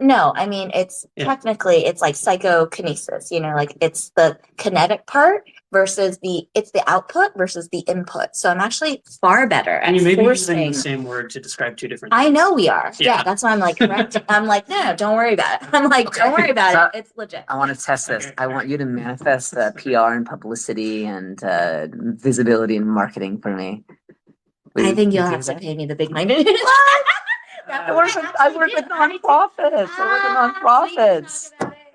[SPEAKER 2] No. I mean, it's
[SPEAKER 4] Yeah.
[SPEAKER 2] technically it's like psychokinesis. Like it's the kinetic part versus it's the output versus the input. So I'm actually far better at
[SPEAKER 4] And you may be using
[SPEAKER 2] forcing.
[SPEAKER 4] the same word to describe two different
[SPEAKER 2] I
[SPEAKER 4] things.
[SPEAKER 2] know we are. Yeah,
[SPEAKER 4] Yeah.
[SPEAKER 2] that's why I'm like correct. I'm like, no, don't worry about it. I'm like, don't worry about it. It's legit.
[SPEAKER 1] I want to test this. I want you to manifest PR and publicity and visibility and marketing for me.
[SPEAKER 2] I think you'll
[SPEAKER 1] Do
[SPEAKER 2] have to
[SPEAKER 1] that?
[SPEAKER 2] pay me the big money.
[SPEAKER 1] I work with nonprofits. I work with nonprofits.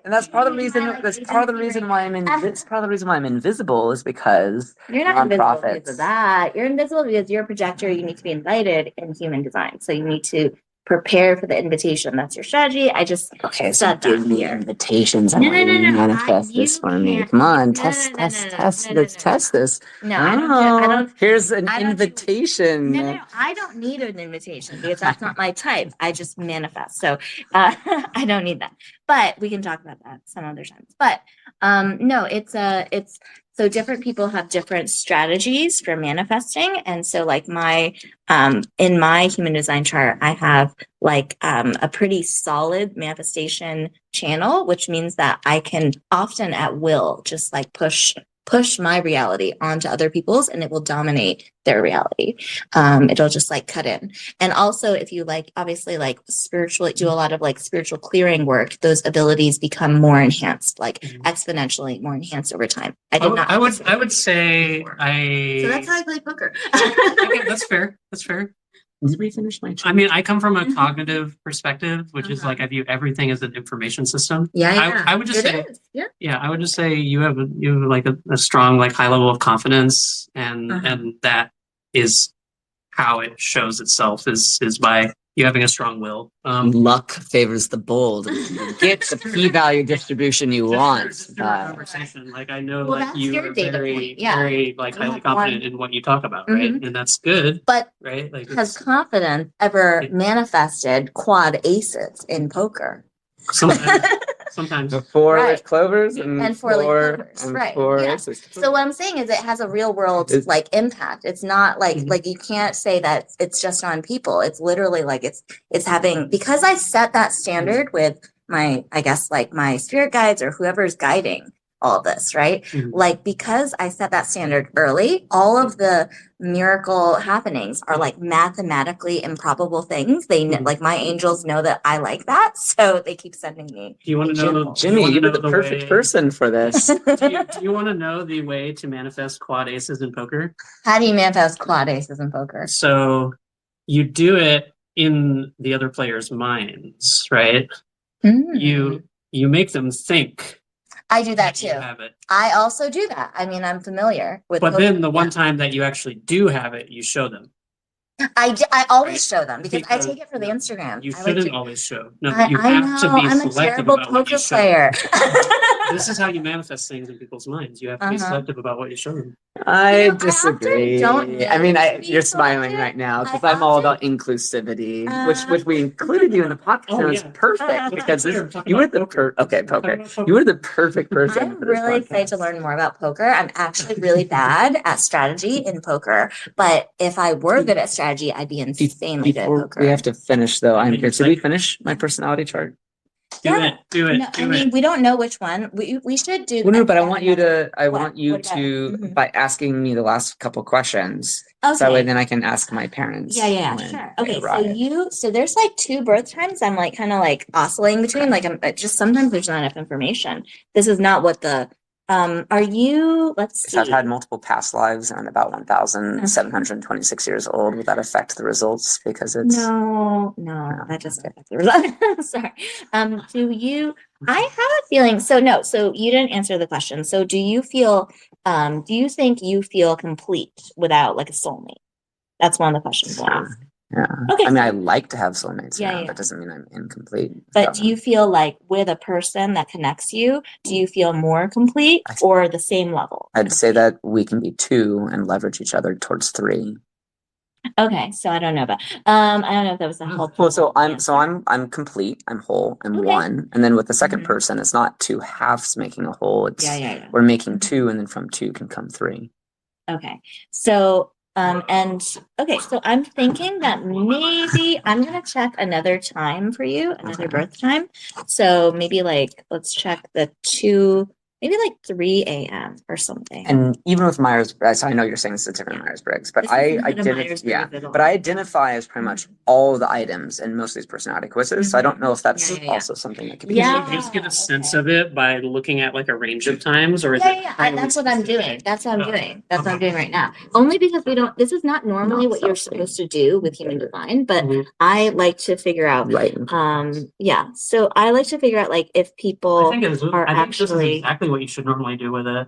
[SPEAKER 1] And that's part of the reason. That's part of the reason why I'm in. That's part of the reason why I'm invisible is because
[SPEAKER 2] You're not invisible
[SPEAKER 1] nonprofits.
[SPEAKER 2] because of that. You're invisible because you're a projector. You need to be invited in human design. So you need to prepare for the invitation. That's your strategy. I just
[SPEAKER 1] Okay, so
[SPEAKER 2] set that
[SPEAKER 1] give me
[SPEAKER 2] here.
[SPEAKER 1] invitations. I
[SPEAKER 2] No,
[SPEAKER 1] want you
[SPEAKER 2] no,
[SPEAKER 1] to
[SPEAKER 2] no, no.
[SPEAKER 1] manifest this
[SPEAKER 2] You
[SPEAKER 1] for me.
[SPEAKER 2] can't-
[SPEAKER 1] Come on,
[SPEAKER 2] no,
[SPEAKER 1] test
[SPEAKER 2] no, no, no,
[SPEAKER 1] this.
[SPEAKER 2] no, no,
[SPEAKER 1] Test
[SPEAKER 2] no.
[SPEAKER 1] this.
[SPEAKER 2] No, I don't. I don't.
[SPEAKER 1] Here's an
[SPEAKER 2] I don't do-
[SPEAKER 1] invitation.
[SPEAKER 2] No. I don't need an invitation because that's not my type. I just manifest. So I don't need that. But we can talk about that some other times. But no, it's so different people have different strategies for manifesting. And so like in my human design chart, I have like a pretty solid manifestation channel, which means that I can often at will just like push my reality onto other people's and it will dominate their reality. It'll just like cut in. And also if you like obviously like spiritually do a lot of like spiritual clearing work, those abilities become more enhanced, like exponentially more enhanced over time.
[SPEAKER 4] I would say
[SPEAKER 2] So that's how I play poker.
[SPEAKER 4] Okay, that's fair. That's fair.
[SPEAKER 1] Did we finish my?
[SPEAKER 4] I mean, I come from a
[SPEAKER 2] Mhm.
[SPEAKER 4] cognitive perspective, which is like I view everything as an information system.
[SPEAKER 2] Yeah.
[SPEAKER 4] I would just
[SPEAKER 2] It
[SPEAKER 4] say,
[SPEAKER 2] is, yeah.
[SPEAKER 4] yeah, I would just say you have like a strong like high level of confidence, and that is how it shows itself is by you having a strong will.
[SPEAKER 1] Luck favors the bold. You get the p-value distribution you want.
[SPEAKER 4] Just through our conversation, like I know,
[SPEAKER 2] Well,
[SPEAKER 4] like
[SPEAKER 2] that's
[SPEAKER 4] you
[SPEAKER 2] your
[SPEAKER 4] are
[SPEAKER 2] data
[SPEAKER 4] very,
[SPEAKER 2] point, yeah.
[SPEAKER 4] very like
[SPEAKER 2] You
[SPEAKER 4] highly
[SPEAKER 2] have
[SPEAKER 4] confident
[SPEAKER 2] one-
[SPEAKER 4] in what you talk about, right? And that's good,
[SPEAKER 2] But
[SPEAKER 4] right? Like
[SPEAKER 2] has
[SPEAKER 4] it's,
[SPEAKER 2] confidence ever
[SPEAKER 4] It-
[SPEAKER 2] manifested quad aces in poker?
[SPEAKER 4] sometimes.
[SPEAKER 1] Before
[SPEAKER 2] Right.
[SPEAKER 1] there's clovers and
[SPEAKER 2] And four leaf clovers,
[SPEAKER 1] and
[SPEAKER 2] right,
[SPEAKER 1] four
[SPEAKER 2] yeah.
[SPEAKER 1] aces.
[SPEAKER 2] So what I'm saying is it has a real world
[SPEAKER 1] Is-
[SPEAKER 2] like impact. It's not like
[SPEAKER 4] Mhm.
[SPEAKER 2] you can't say that it's just on people. It's literally like it's having because I set that standard with my I guess like my spirit guides or whoever's guiding all this, right?
[SPEAKER 4] Mhm.
[SPEAKER 2] Like because I set that standard early, all of the miracle happenings are like mathematically improbable things. They
[SPEAKER 4] Mhm.
[SPEAKER 2] like my angels know that I like that, so they keep sending me.
[SPEAKER 4] Do you want to know,
[SPEAKER 2] examples.
[SPEAKER 1] Jimmy, you were the
[SPEAKER 4] know
[SPEAKER 1] perfect
[SPEAKER 4] way-
[SPEAKER 1] person for this.
[SPEAKER 4] Do you want to know the way to manifest quad aces in poker?
[SPEAKER 2] How do you manifest quad aces in poker?
[SPEAKER 4] So you do it in the other player's minds, right?
[SPEAKER 2] Hmm.
[SPEAKER 4] You make them think
[SPEAKER 2] I do that
[SPEAKER 4] you
[SPEAKER 2] too.
[SPEAKER 4] have it.
[SPEAKER 2] I also do that. I mean, I'm familiar with.
[SPEAKER 4] But
[SPEAKER 2] poker.
[SPEAKER 4] then the one
[SPEAKER 2] Yeah.
[SPEAKER 4] time that you actually do have it, you show them.
[SPEAKER 2] I always
[SPEAKER 4] Right.
[SPEAKER 2] show them because I
[SPEAKER 4] Because
[SPEAKER 2] take it for the Instagram.
[SPEAKER 4] You
[SPEAKER 2] I like
[SPEAKER 4] shouldn't
[SPEAKER 2] to-
[SPEAKER 4] always show. No,
[SPEAKER 2] I
[SPEAKER 4] you have to
[SPEAKER 2] know,
[SPEAKER 4] be
[SPEAKER 2] I'm a
[SPEAKER 4] selective
[SPEAKER 2] terrible
[SPEAKER 4] about what you
[SPEAKER 2] poker
[SPEAKER 4] show.
[SPEAKER 2] player.
[SPEAKER 4] This is how you manifest things in people's minds. You have to be
[SPEAKER 2] Uh-huh.
[SPEAKER 4] selective about what you show them.
[SPEAKER 1] I
[SPEAKER 2] You know, I often
[SPEAKER 1] disagree.
[SPEAKER 2] don't
[SPEAKER 1] I mean,
[SPEAKER 2] need to be
[SPEAKER 1] you're smiling
[SPEAKER 2] selective.
[SPEAKER 1] right now because
[SPEAKER 2] I
[SPEAKER 1] I'm all
[SPEAKER 2] often-
[SPEAKER 1] about inclusivity, which we included you in the podcast.
[SPEAKER 4] Oh,
[SPEAKER 1] and it was
[SPEAKER 4] yeah.
[SPEAKER 1] perfect because
[SPEAKER 4] We're talking
[SPEAKER 1] you were
[SPEAKER 4] about
[SPEAKER 1] the
[SPEAKER 4] poker.
[SPEAKER 1] okay
[SPEAKER 4] We're talking
[SPEAKER 1] poker.
[SPEAKER 4] about poker.
[SPEAKER 1] You were the perfect person.
[SPEAKER 2] I'm
[SPEAKER 1] for this
[SPEAKER 2] really excited to
[SPEAKER 1] podcast.
[SPEAKER 2] learn more about poker. I'm actually really bad at strategy in poker, but if I were good at strategy, I'd be insanely good at
[SPEAKER 1] Before
[SPEAKER 2] poker.
[SPEAKER 1] we have to finish though, I'm
[SPEAKER 4] Yeah,
[SPEAKER 1] here.
[SPEAKER 4] it's
[SPEAKER 1] Did we
[SPEAKER 4] like-
[SPEAKER 1] finish my personality chart?
[SPEAKER 4] Do
[SPEAKER 2] Yeah.
[SPEAKER 4] it. Do it.
[SPEAKER 2] No, I
[SPEAKER 4] do
[SPEAKER 2] mean,
[SPEAKER 4] it.
[SPEAKER 2] we don't know which one. We should do.
[SPEAKER 1] Well, no,
[SPEAKER 2] that
[SPEAKER 1] but I want you
[SPEAKER 2] together.
[SPEAKER 1] to, I
[SPEAKER 2] What?
[SPEAKER 1] want you
[SPEAKER 2] What about it?
[SPEAKER 1] to,
[SPEAKER 2] Mhm.
[SPEAKER 1] by asking me the last couple questions. So that way
[SPEAKER 2] Okay.
[SPEAKER 1] then I can ask my parents.
[SPEAKER 2] Yeah,
[SPEAKER 1] when
[SPEAKER 2] sure.
[SPEAKER 1] they
[SPEAKER 2] Okay, so
[SPEAKER 1] arrive.
[SPEAKER 2] so there's like two birth times I'm like kind of like oscillating between. Like I'm just sometimes there's not enough information. This is not what the are you, let's
[SPEAKER 1] If I've had
[SPEAKER 2] see.
[SPEAKER 1] multiple past lives and I'm about 1,726 years old, would that affect the results? Because it's
[SPEAKER 2] No,
[SPEAKER 1] No,
[SPEAKER 2] that doesn't
[SPEAKER 1] okay.
[SPEAKER 2] affect the result. Sorry. Do you, I have a feeling, so no, so you didn't answer the question. So do you feel, do you think you feel complete without like a soulmate? That's one of the questions I
[SPEAKER 1] sure.
[SPEAKER 2] asked.
[SPEAKER 1] Yeah.
[SPEAKER 2] Okay,
[SPEAKER 1] I mean, I
[SPEAKER 2] so-
[SPEAKER 1] like to have soulmates
[SPEAKER 2] Yeah,
[SPEAKER 1] around.
[SPEAKER 2] yeah.
[SPEAKER 1] That doesn't mean I'm incomplete.
[SPEAKER 2] But
[SPEAKER 1] without
[SPEAKER 2] do you
[SPEAKER 1] them.
[SPEAKER 2] feel like with a person that connects you, do you feel more complete
[SPEAKER 1] I-
[SPEAKER 2] or the same level?
[SPEAKER 1] I'd say that we can be two and leverage each other towards three.
[SPEAKER 2] Okay, so I don't know about I don't know if that was a helpful
[SPEAKER 1] Well, so
[SPEAKER 2] answer.
[SPEAKER 1] I'm complete. I'm whole. I'm
[SPEAKER 2] Okay.
[SPEAKER 1] one. And then with the second
[SPEAKER 2] Mhm.
[SPEAKER 1] person, it's not two halves making a whole. It's
[SPEAKER 2] Yeah.
[SPEAKER 1] we're making
[SPEAKER 2] Mhm.
[SPEAKER 1] two, and then from two can come three.
[SPEAKER 2] Okay. So and okay, so I'm thinking that maybe I'm gonna check another time for you, another
[SPEAKER 1] Okay.
[SPEAKER 2] birth time. So maybe like let's check the two, maybe like 3 a.m. or something.
[SPEAKER 1] And even with Myers-Briggs, so I know you're saying this is a different
[SPEAKER 2] Yeah.
[SPEAKER 1] Myers-Briggs, but
[SPEAKER 2] This is
[SPEAKER 1] I
[SPEAKER 2] not a
[SPEAKER 1] didn't,
[SPEAKER 2] Myers-Briggs
[SPEAKER 1] yeah,
[SPEAKER 2] at all.
[SPEAKER 1] but I identify as pretty much all the items in most of these personality quizzes. So I don't know if that's
[SPEAKER 2] Yeah.
[SPEAKER 1] also something that could be.
[SPEAKER 2] Yeah.
[SPEAKER 4] You just get a sense
[SPEAKER 2] okay.
[SPEAKER 4] of it by looking at like a range of times, or is it?
[SPEAKER 2] That's what I'm
[SPEAKER 4] specific?
[SPEAKER 2] doing. That's what I'm
[SPEAKER 4] Oh.
[SPEAKER 2] doing. That's what I'm doing right now. Only because we don't, this is not normally
[SPEAKER 1] Not
[SPEAKER 2] what you're
[SPEAKER 1] self-made.
[SPEAKER 2] supposed to do with human design, but
[SPEAKER 4] Mhm.
[SPEAKER 2] I like to figure out,
[SPEAKER 1] Right.
[SPEAKER 2] yeah. So I like to figure out like if
[SPEAKER 4] I
[SPEAKER 2] people
[SPEAKER 4] think this
[SPEAKER 2] are
[SPEAKER 4] is
[SPEAKER 2] actually,
[SPEAKER 4] exactly what you should normally do with it.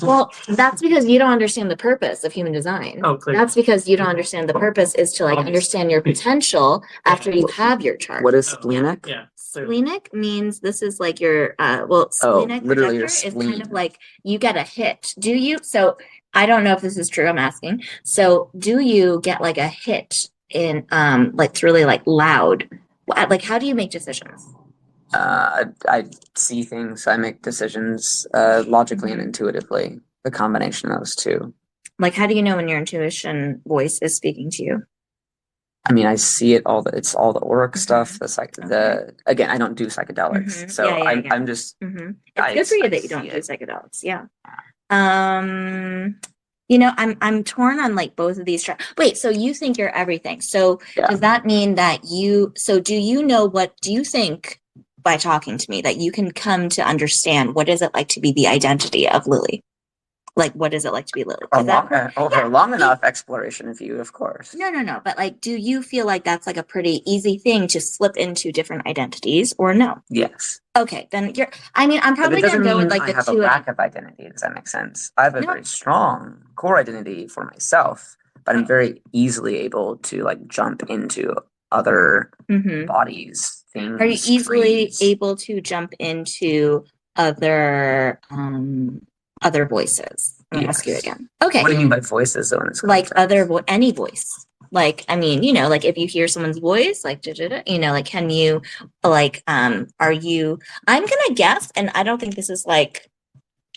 [SPEAKER 2] well, that's because you don't understand the purpose of human design.
[SPEAKER 4] Oh, clearly.
[SPEAKER 2] That's because you don't understand the purpose is to like
[SPEAKER 4] Obviously.
[SPEAKER 2] understand your potential after you have your chart.
[SPEAKER 1] What is
[SPEAKER 4] Oh,
[SPEAKER 1] splenic?
[SPEAKER 4] yeah.
[SPEAKER 2] Splenic means this is like your well,
[SPEAKER 1] Oh,
[SPEAKER 2] splenic
[SPEAKER 1] literally your
[SPEAKER 2] projector is kind of
[SPEAKER 1] spleen.
[SPEAKER 2] like you get a hit. Do you? So I don't know if this is true. I'm asking. So do you get like a hit in like it's really like loud? Like how do you make decisions?
[SPEAKER 1] I see things. I make decisions logically and intuitively. The combination of those two.
[SPEAKER 2] Like how do you know when your intuition voice is speaking to you?
[SPEAKER 1] I mean, I see it all. It's all the auric
[SPEAKER 2] Mhm.
[SPEAKER 1] stuff. Again, I don't do psychedelics,
[SPEAKER 2] Mhm.
[SPEAKER 1] so
[SPEAKER 2] Yeah.
[SPEAKER 1] I'm just.
[SPEAKER 2] Mm-hmm.
[SPEAKER 1] I
[SPEAKER 2] It's good for you
[SPEAKER 1] I
[SPEAKER 2] that you don't
[SPEAKER 1] see
[SPEAKER 2] do
[SPEAKER 1] it.
[SPEAKER 2] psychedelics. Yeah. You know, I'm torn on like both of these. Wait, so you think you're everything? So
[SPEAKER 1] Yeah.
[SPEAKER 2] does that mean that you? So do you know what? Do you think by talking to me that you can come to understand what is it like to be the identity of Lily? Like, what is it like to be Lily?
[SPEAKER 1] Or
[SPEAKER 2] Is that
[SPEAKER 1] long enough exploration of you, of course.
[SPEAKER 2] no. But like, do you feel like that's like a pretty easy thing to slip into different identities, or no?
[SPEAKER 1] Yes.
[SPEAKER 2] Okay, then you're. I mean, I'm
[SPEAKER 1] But
[SPEAKER 2] probably
[SPEAKER 1] it doesn't
[SPEAKER 2] gonna go
[SPEAKER 1] mean
[SPEAKER 2] with like
[SPEAKER 1] I
[SPEAKER 2] the
[SPEAKER 1] have a
[SPEAKER 2] two.
[SPEAKER 1] lack of identity. Does that make sense? I have a
[SPEAKER 2] No.
[SPEAKER 1] very strong core identity for myself, but I'm very easily able to like jump into other
[SPEAKER 2] Mhm.
[SPEAKER 1] bodies, things.
[SPEAKER 2] Are you easily
[SPEAKER 1] trees.
[SPEAKER 2] able to jump into other voices? I'm gonna ask you
[SPEAKER 1] Yes.
[SPEAKER 2] again. Okay.
[SPEAKER 1] What do you mean by voices though in this
[SPEAKER 2] Like
[SPEAKER 1] context?
[SPEAKER 2] any voice. Like, I mean, you know, like if you hear someone's voice, like, you know, like, can you, like, are you, I'm gonna guess, and I don't think this is like,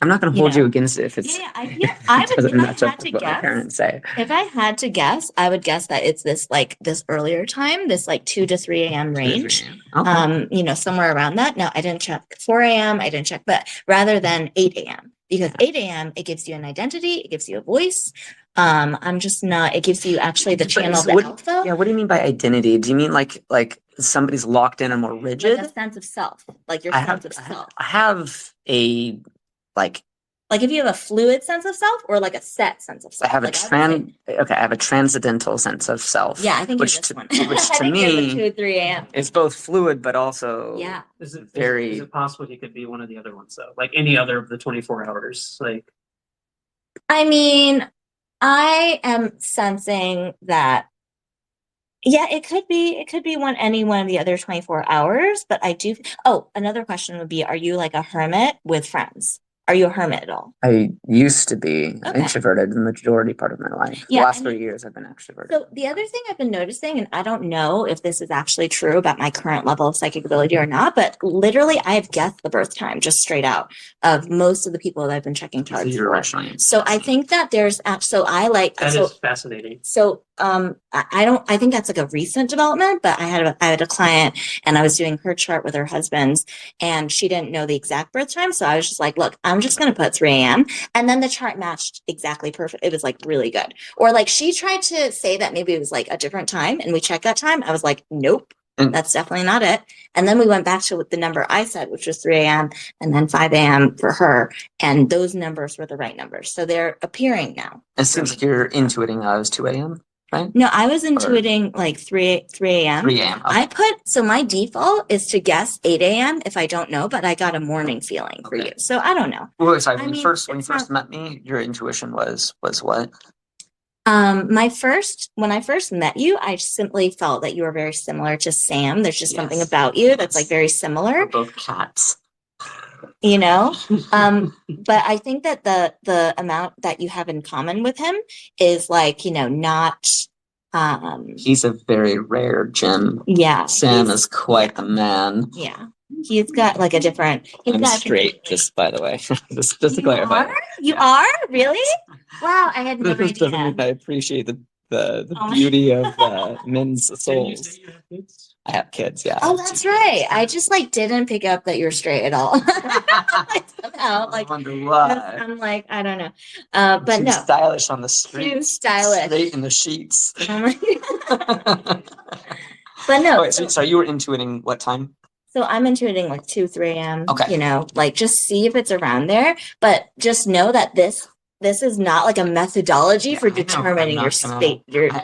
[SPEAKER 1] I'm not going to
[SPEAKER 2] you
[SPEAKER 1] hold you
[SPEAKER 2] know.
[SPEAKER 1] against it if it's
[SPEAKER 2] Yeah, I
[SPEAKER 1] if
[SPEAKER 2] feel,
[SPEAKER 1] it
[SPEAKER 2] I would,
[SPEAKER 1] doesn't
[SPEAKER 2] if I
[SPEAKER 1] match up
[SPEAKER 2] had to
[SPEAKER 1] with what my
[SPEAKER 2] guess,
[SPEAKER 1] parents say.
[SPEAKER 2] if I had to guess, I would guess that it's this, like, this earlier time, this, like, 2 to 3 a.m. range.
[SPEAKER 1] Okay.
[SPEAKER 2] You know, somewhere around that. Now, I didn't check 4 a.m. I didn't check, but rather than 8 a.m. because 8 a.m. it gives you an identity, it gives you a voice. I'm just not. It gives you actually the
[SPEAKER 1] But
[SPEAKER 2] channel
[SPEAKER 1] so
[SPEAKER 2] of the alpha,
[SPEAKER 1] Yeah, what do you mean by identity? Do you mean like somebody's locked in and more
[SPEAKER 2] like
[SPEAKER 1] rigid?
[SPEAKER 2] a sense of self, like your
[SPEAKER 1] I
[SPEAKER 2] sense
[SPEAKER 1] have
[SPEAKER 2] of self.
[SPEAKER 1] I have a like
[SPEAKER 2] Like if you have a fluid sense of self or like a set sense of
[SPEAKER 1] I
[SPEAKER 2] self.
[SPEAKER 1] have a
[SPEAKER 2] Like, I would say-
[SPEAKER 1] I have a transcendental sense of self.
[SPEAKER 2] Yeah, I think
[SPEAKER 1] which
[SPEAKER 2] you're this
[SPEAKER 1] to,
[SPEAKER 2] one.
[SPEAKER 1] which
[SPEAKER 2] I
[SPEAKER 1] to
[SPEAKER 2] think you're the
[SPEAKER 1] me
[SPEAKER 2] 2 3 a.m.
[SPEAKER 1] is both fluid but also
[SPEAKER 2] Yeah.
[SPEAKER 4] Is it
[SPEAKER 1] Very-
[SPEAKER 4] is it possible he could be one of the other ones though? Like any other of the 24 hours? Like
[SPEAKER 2] I mean, I am sensing that. Yeah, it could be any one of the other 24 hours, but I do. Oh, another question would be, are you like a hermit with friends? Are you a hermit at all?
[SPEAKER 1] I used to be
[SPEAKER 2] Okay.
[SPEAKER 1] introverted the majority part of my life.
[SPEAKER 2] Yeah,
[SPEAKER 1] the last
[SPEAKER 2] I
[SPEAKER 1] 3
[SPEAKER 2] mean-
[SPEAKER 1] years I've been extroverted.
[SPEAKER 2] So the other thing I've been noticing, and I don't know if this is actually true about my current level of psychic ability or not, but literally I have guessed the birth time just straight out of most of the people that I've been checking charts
[SPEAKER 1] you're
[SPEAKER 2] for.
[SPEAKER 1] rationally.
[SPEAKER 2] So I think that there's so I like
[SPEAKER 4] that
[SPEAKER 2] so
[SPEAKER 4] is fascinating.
[SPEAKER 2] so I think that's like a recent development, but I had a client and I was doing her chart with her husband's and she didn't know the exact birth time. So I was just like, look, I'm just going to put 3 a.m. And then the chart matched exactly perfect. It was like really good. Or like she tried to say that maybe it was like a different time and we checked that time. I was like, nope.
[SPEAKER 1] And-
[SPEAKER 2] That's definitely not it. And then we went back to the number I said, which was 3 a.m. and then 5 a.m. for her. And those numbers were the right numbers. So they're appearing now.
[SPEAKER 1] It seems like you're intuiting that it was 2 a.m., right?
[SPEAKER 2] No, I was intuiting like 3 a.m.
[SPEAKER 1] 3 a.m. Okay.
[SPEAKER 2] So my default is to guess 8 a.m. if I don't know, but I got a morning feeling for
[SPEAKER 1] Okay.
[SPEAKER 2] you. So I don't know.
[SPEAKER 1] Well, sorry,
[SPEAKER 2] I
[SPEAKER 1] when you
[SPEAKER 2] mean,
[SPEAKER 1] first
[SPEAKER 2] it's
[SPEAKER 1] met me, your intuition was what?
[SPEAKER 2] When I first met you, I simply felt that you were very similar to Sam. There's just something
[SPEAKER 1] Yes.
[SPEAKER 2] about you that's like very similar,
[SPEAKER 1] We're both cats.
[SPEAKER 2] you know? But I think that the amount that you have in common with him is like, not,
[SPEAKER 1] He's a very rare gem.
[SPEAKER 2] yeah.
[SPEAKER 1] Sam
[SPEAKER 2] he's-
[SPEAKER 1] is quite the man.
[SPEAKER 2] Yeah. He's got like a different, he's
[SPEAKER 1] I'm
[SPEAKER 2] got
[SPEAKER 1] straight, just by the way. just to
[SPEAKER 2] You
[SPEAKER 1] clarify.
[SPEAKER 2] are? You are? Really? Wow, I had no
[SPEAKER 1] This doesn't mean
[SPEAKER 2] idea.
[SPEAKER 1] I appreciate the
[SPEAKER 2] Oh my-
[SPEAKER 1] beauty of men's
[SPEAKER 4] Didn't you
[SPEAKER 1] souls.
[SPEAKER 4] say you have kids?
[SPEAKER 1] I have kids, yeah.
[SPEAKER 2] Oh, that's right. I just like didn't pick up that you're straight at all. Like, somehow,
[SPEAKER 1] I
[SPEAKER 2] like
[SPEAKER 1] wonder why.
[SPEAKER 2] I'm like, I don't know. But
[SPEAKER 1] Too
[SPEAKER 2] no,
[SPEAKER 1] stylish on the street.
[SPEAKER 2] too stylish.
[SPEAKER 1] Straight in the sheets.
[SPEAKER 2] Oh my- But no,
[SPEAKER 1] Wait, so you were intuiting what time?
[SPEAKER 2] so I'm intuiting like 2, 3 a.m.
[SPEAKER 1] Okay.
[SPEAKER 2] Like just see if it's around there, but just know that this is not like a methodology
[SPEAKER 1] Yeah,
[SPEAKER 2] for
[SPEAKER 1] I know.
[SPEAKER 2] determining
[SPEAKER 1] I'm
[SPEAKER 2] your
[SPEAKER 1] not gonna-
[SPEAKER 2] state, your
[SPEAKER 1] I-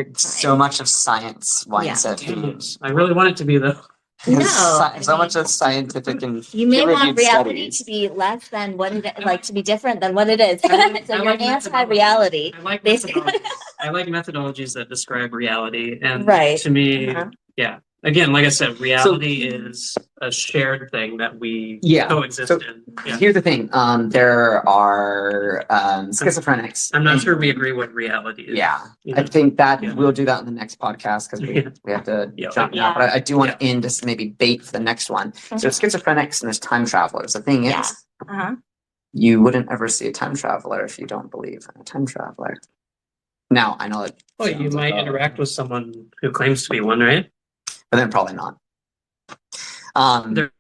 [SPEAKER 2] time.
[SPEAKER 1] So much of science winds up
[SPEAKER 4] Damn
[SPEAKER 1] being
[SPEAKER 4] it. I really want it to be though.
[SPEAKER 2] No,
[SPEAKER 1] so
[SPEAKER 2] I
[SPEAKER 1] much
[SPEAKER 2] mean-
[SPEAKER 1] of scientific and
[SPEAKER 2] You may want
[SPEAKER 1] peer-reviewed
[SPEAKER 2] reality
[SPEAKER 1] studies.
[SPEAKER 2] to be less than what it like to be different than what it is.
[SPEAKER 4] I like-
[SPEAKER 2] So
[SPEAKER 4] I
[SPEAKER 2] you're
[SPEAKER 4] like
[SPEAKER 2] anti-reality.
[SPEAKER 4] I like
[SPEAKER 2] Basically.
[SPEAKER 4] methodologies. I like methodologies that describe reality. And
[SPEAKER 2] Right.
[SPEAKER 4] to me,
[SPEAKER 2] Uh-huh.
[SPEAKER 4] yeah. Again, like I said, reality is a shared thing that we
[SPEAKER 1] Yeah.
[SPEAKER 4] coexist
[SPEAKER 1] So-
[SPEAKER 4] in. Yeah.
[SPEAKER 1] Here's the thing. There are schizophrenics.
[SPEAKER 4] I'm not
[SPEAKER 1] and-
[SPEAKER 4] sure we agree what reality is.
[SPEAKER 1] Yeah,
[SPEAKER 4] You
[SPEAKER 1] I
[SPEAKER 4] know?
[SPEAKER 1] think that
[SPEAKER 4] Yeah.
[SPEAKER 1] we'll do that in the next podcast because
[SPEAKER 4] Yeah.
[SPEAKER 1] we have to
[SPEAKER 4] Yeah.
[SPEAKER 1] jump
[SPEAKER 2] Yeah.
[SPEAKER 1] now. But I do want to end this maybe bait for the next one. So there's schizophrenics and there's time travelers. The thing is,
[SPEAKER 2] Yeah. Uh-huh.
[SPEAKER 1] you wouldn't ever see a time traveler if you don't believe in a time traveler. Now I know it,
[SPEAKER 4] Well, you might interact with someone who claims to be one, right?
[SPEAKER 1] but then probably not.
[SPEAKER 4] There-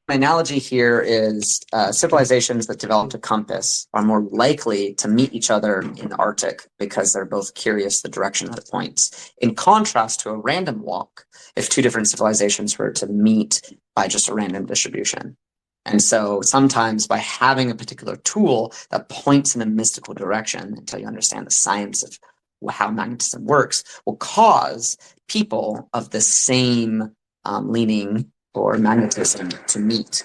[SPEAKER 1] My analogy here is civilizations that developed a compass are more likely to meet each other in the Arctic because they're both curious the direction that it points. In contrast to a random walk, if two different civilizations were to meet by just a random distribution. And so sometimes by having a particular tool that points in a mystical direction until you understand the science of how magnetism works will cause people of the same leaning or magnetism to meet.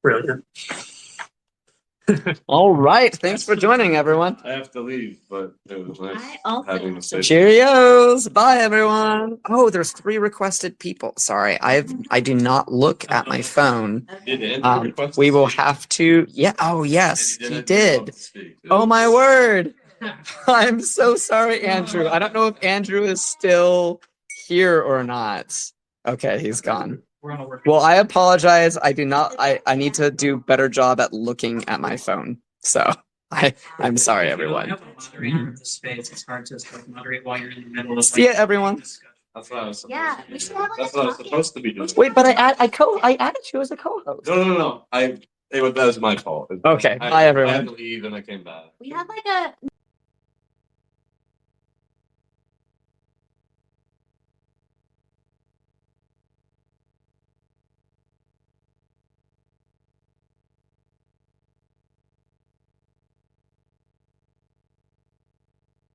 [SPEAKER 4] Brilliant.
[SPEAKER 1] All right. Thanks for joining, everyone.
[SPEAKER 5] I have to leave, but it was nice
[SPEAKER 2] I also
[SPEAKER 5] having
[SPEAKER 2] have
[SPEAKER 5] to
[SPEAKER 2] to
[SPEAKER 5] say.
[SPEAKER 1] Cheerios. Bye, everyone. Oh, there's 3 requested people. Sorry, I do not look at my phone.
[SPEAKER 5] Did Andrew request
[SPEAKER 1] We
[SPEAKER 5] to
[SPEAKER 1] will
[SPEAKER 5] speak?
[SPEAKER 1] have to. Yeah. Oh, yes,
[SPEAKER 5] And
[SPEAKER 1] he
[SPEAKER 5] didn't
[SPEAKER 1] did.
[SPEAKER 5] want to speak.
[SPEAKER 1] Oh my word. I'm so sorry, Andrew. I don't know if Andrew is still here or not. Okay, he's gone.
[SPEAKER 4] We're on a work.
[SPEAKER 1] Well, I apologize. I do not. I need to do better job at looking at my phone. So I'm sorry,
[SPEAKER 4] If you don't
[SPEAKER 1] everyone.
[SPEAKER 4] have a moderator in this space, it's hard to like, moderate while you're in the middle of.
[SPEAKER 1] See ya, everyone.
[SPEAKER 5] That's what I was supposed
[SPEAKER 2] Yeah,
[SPEAKER 5] to be
[SPEAKER 2] we should
[SPEAKER 5] doing.
[SPEAKER 2] have, like,
[SPEAKER 5] That's
[SPEAKER 2] a
[SPEAKER 5] what I was
[SPEAKER 2] talking-
[SPEAKER 5] supposed to be doing.
[SPEAKER 1] Wait, but I added you as a co-host.
[SPEAKER 5] No. That was my fault.
[SPEAKER 1] Okay,
[SPEAKER 5] I
[SPEAKER 1] bye, everyone.
[SPEAKER 5] had to leave and I came back.
[SPEAKER 2] We had like a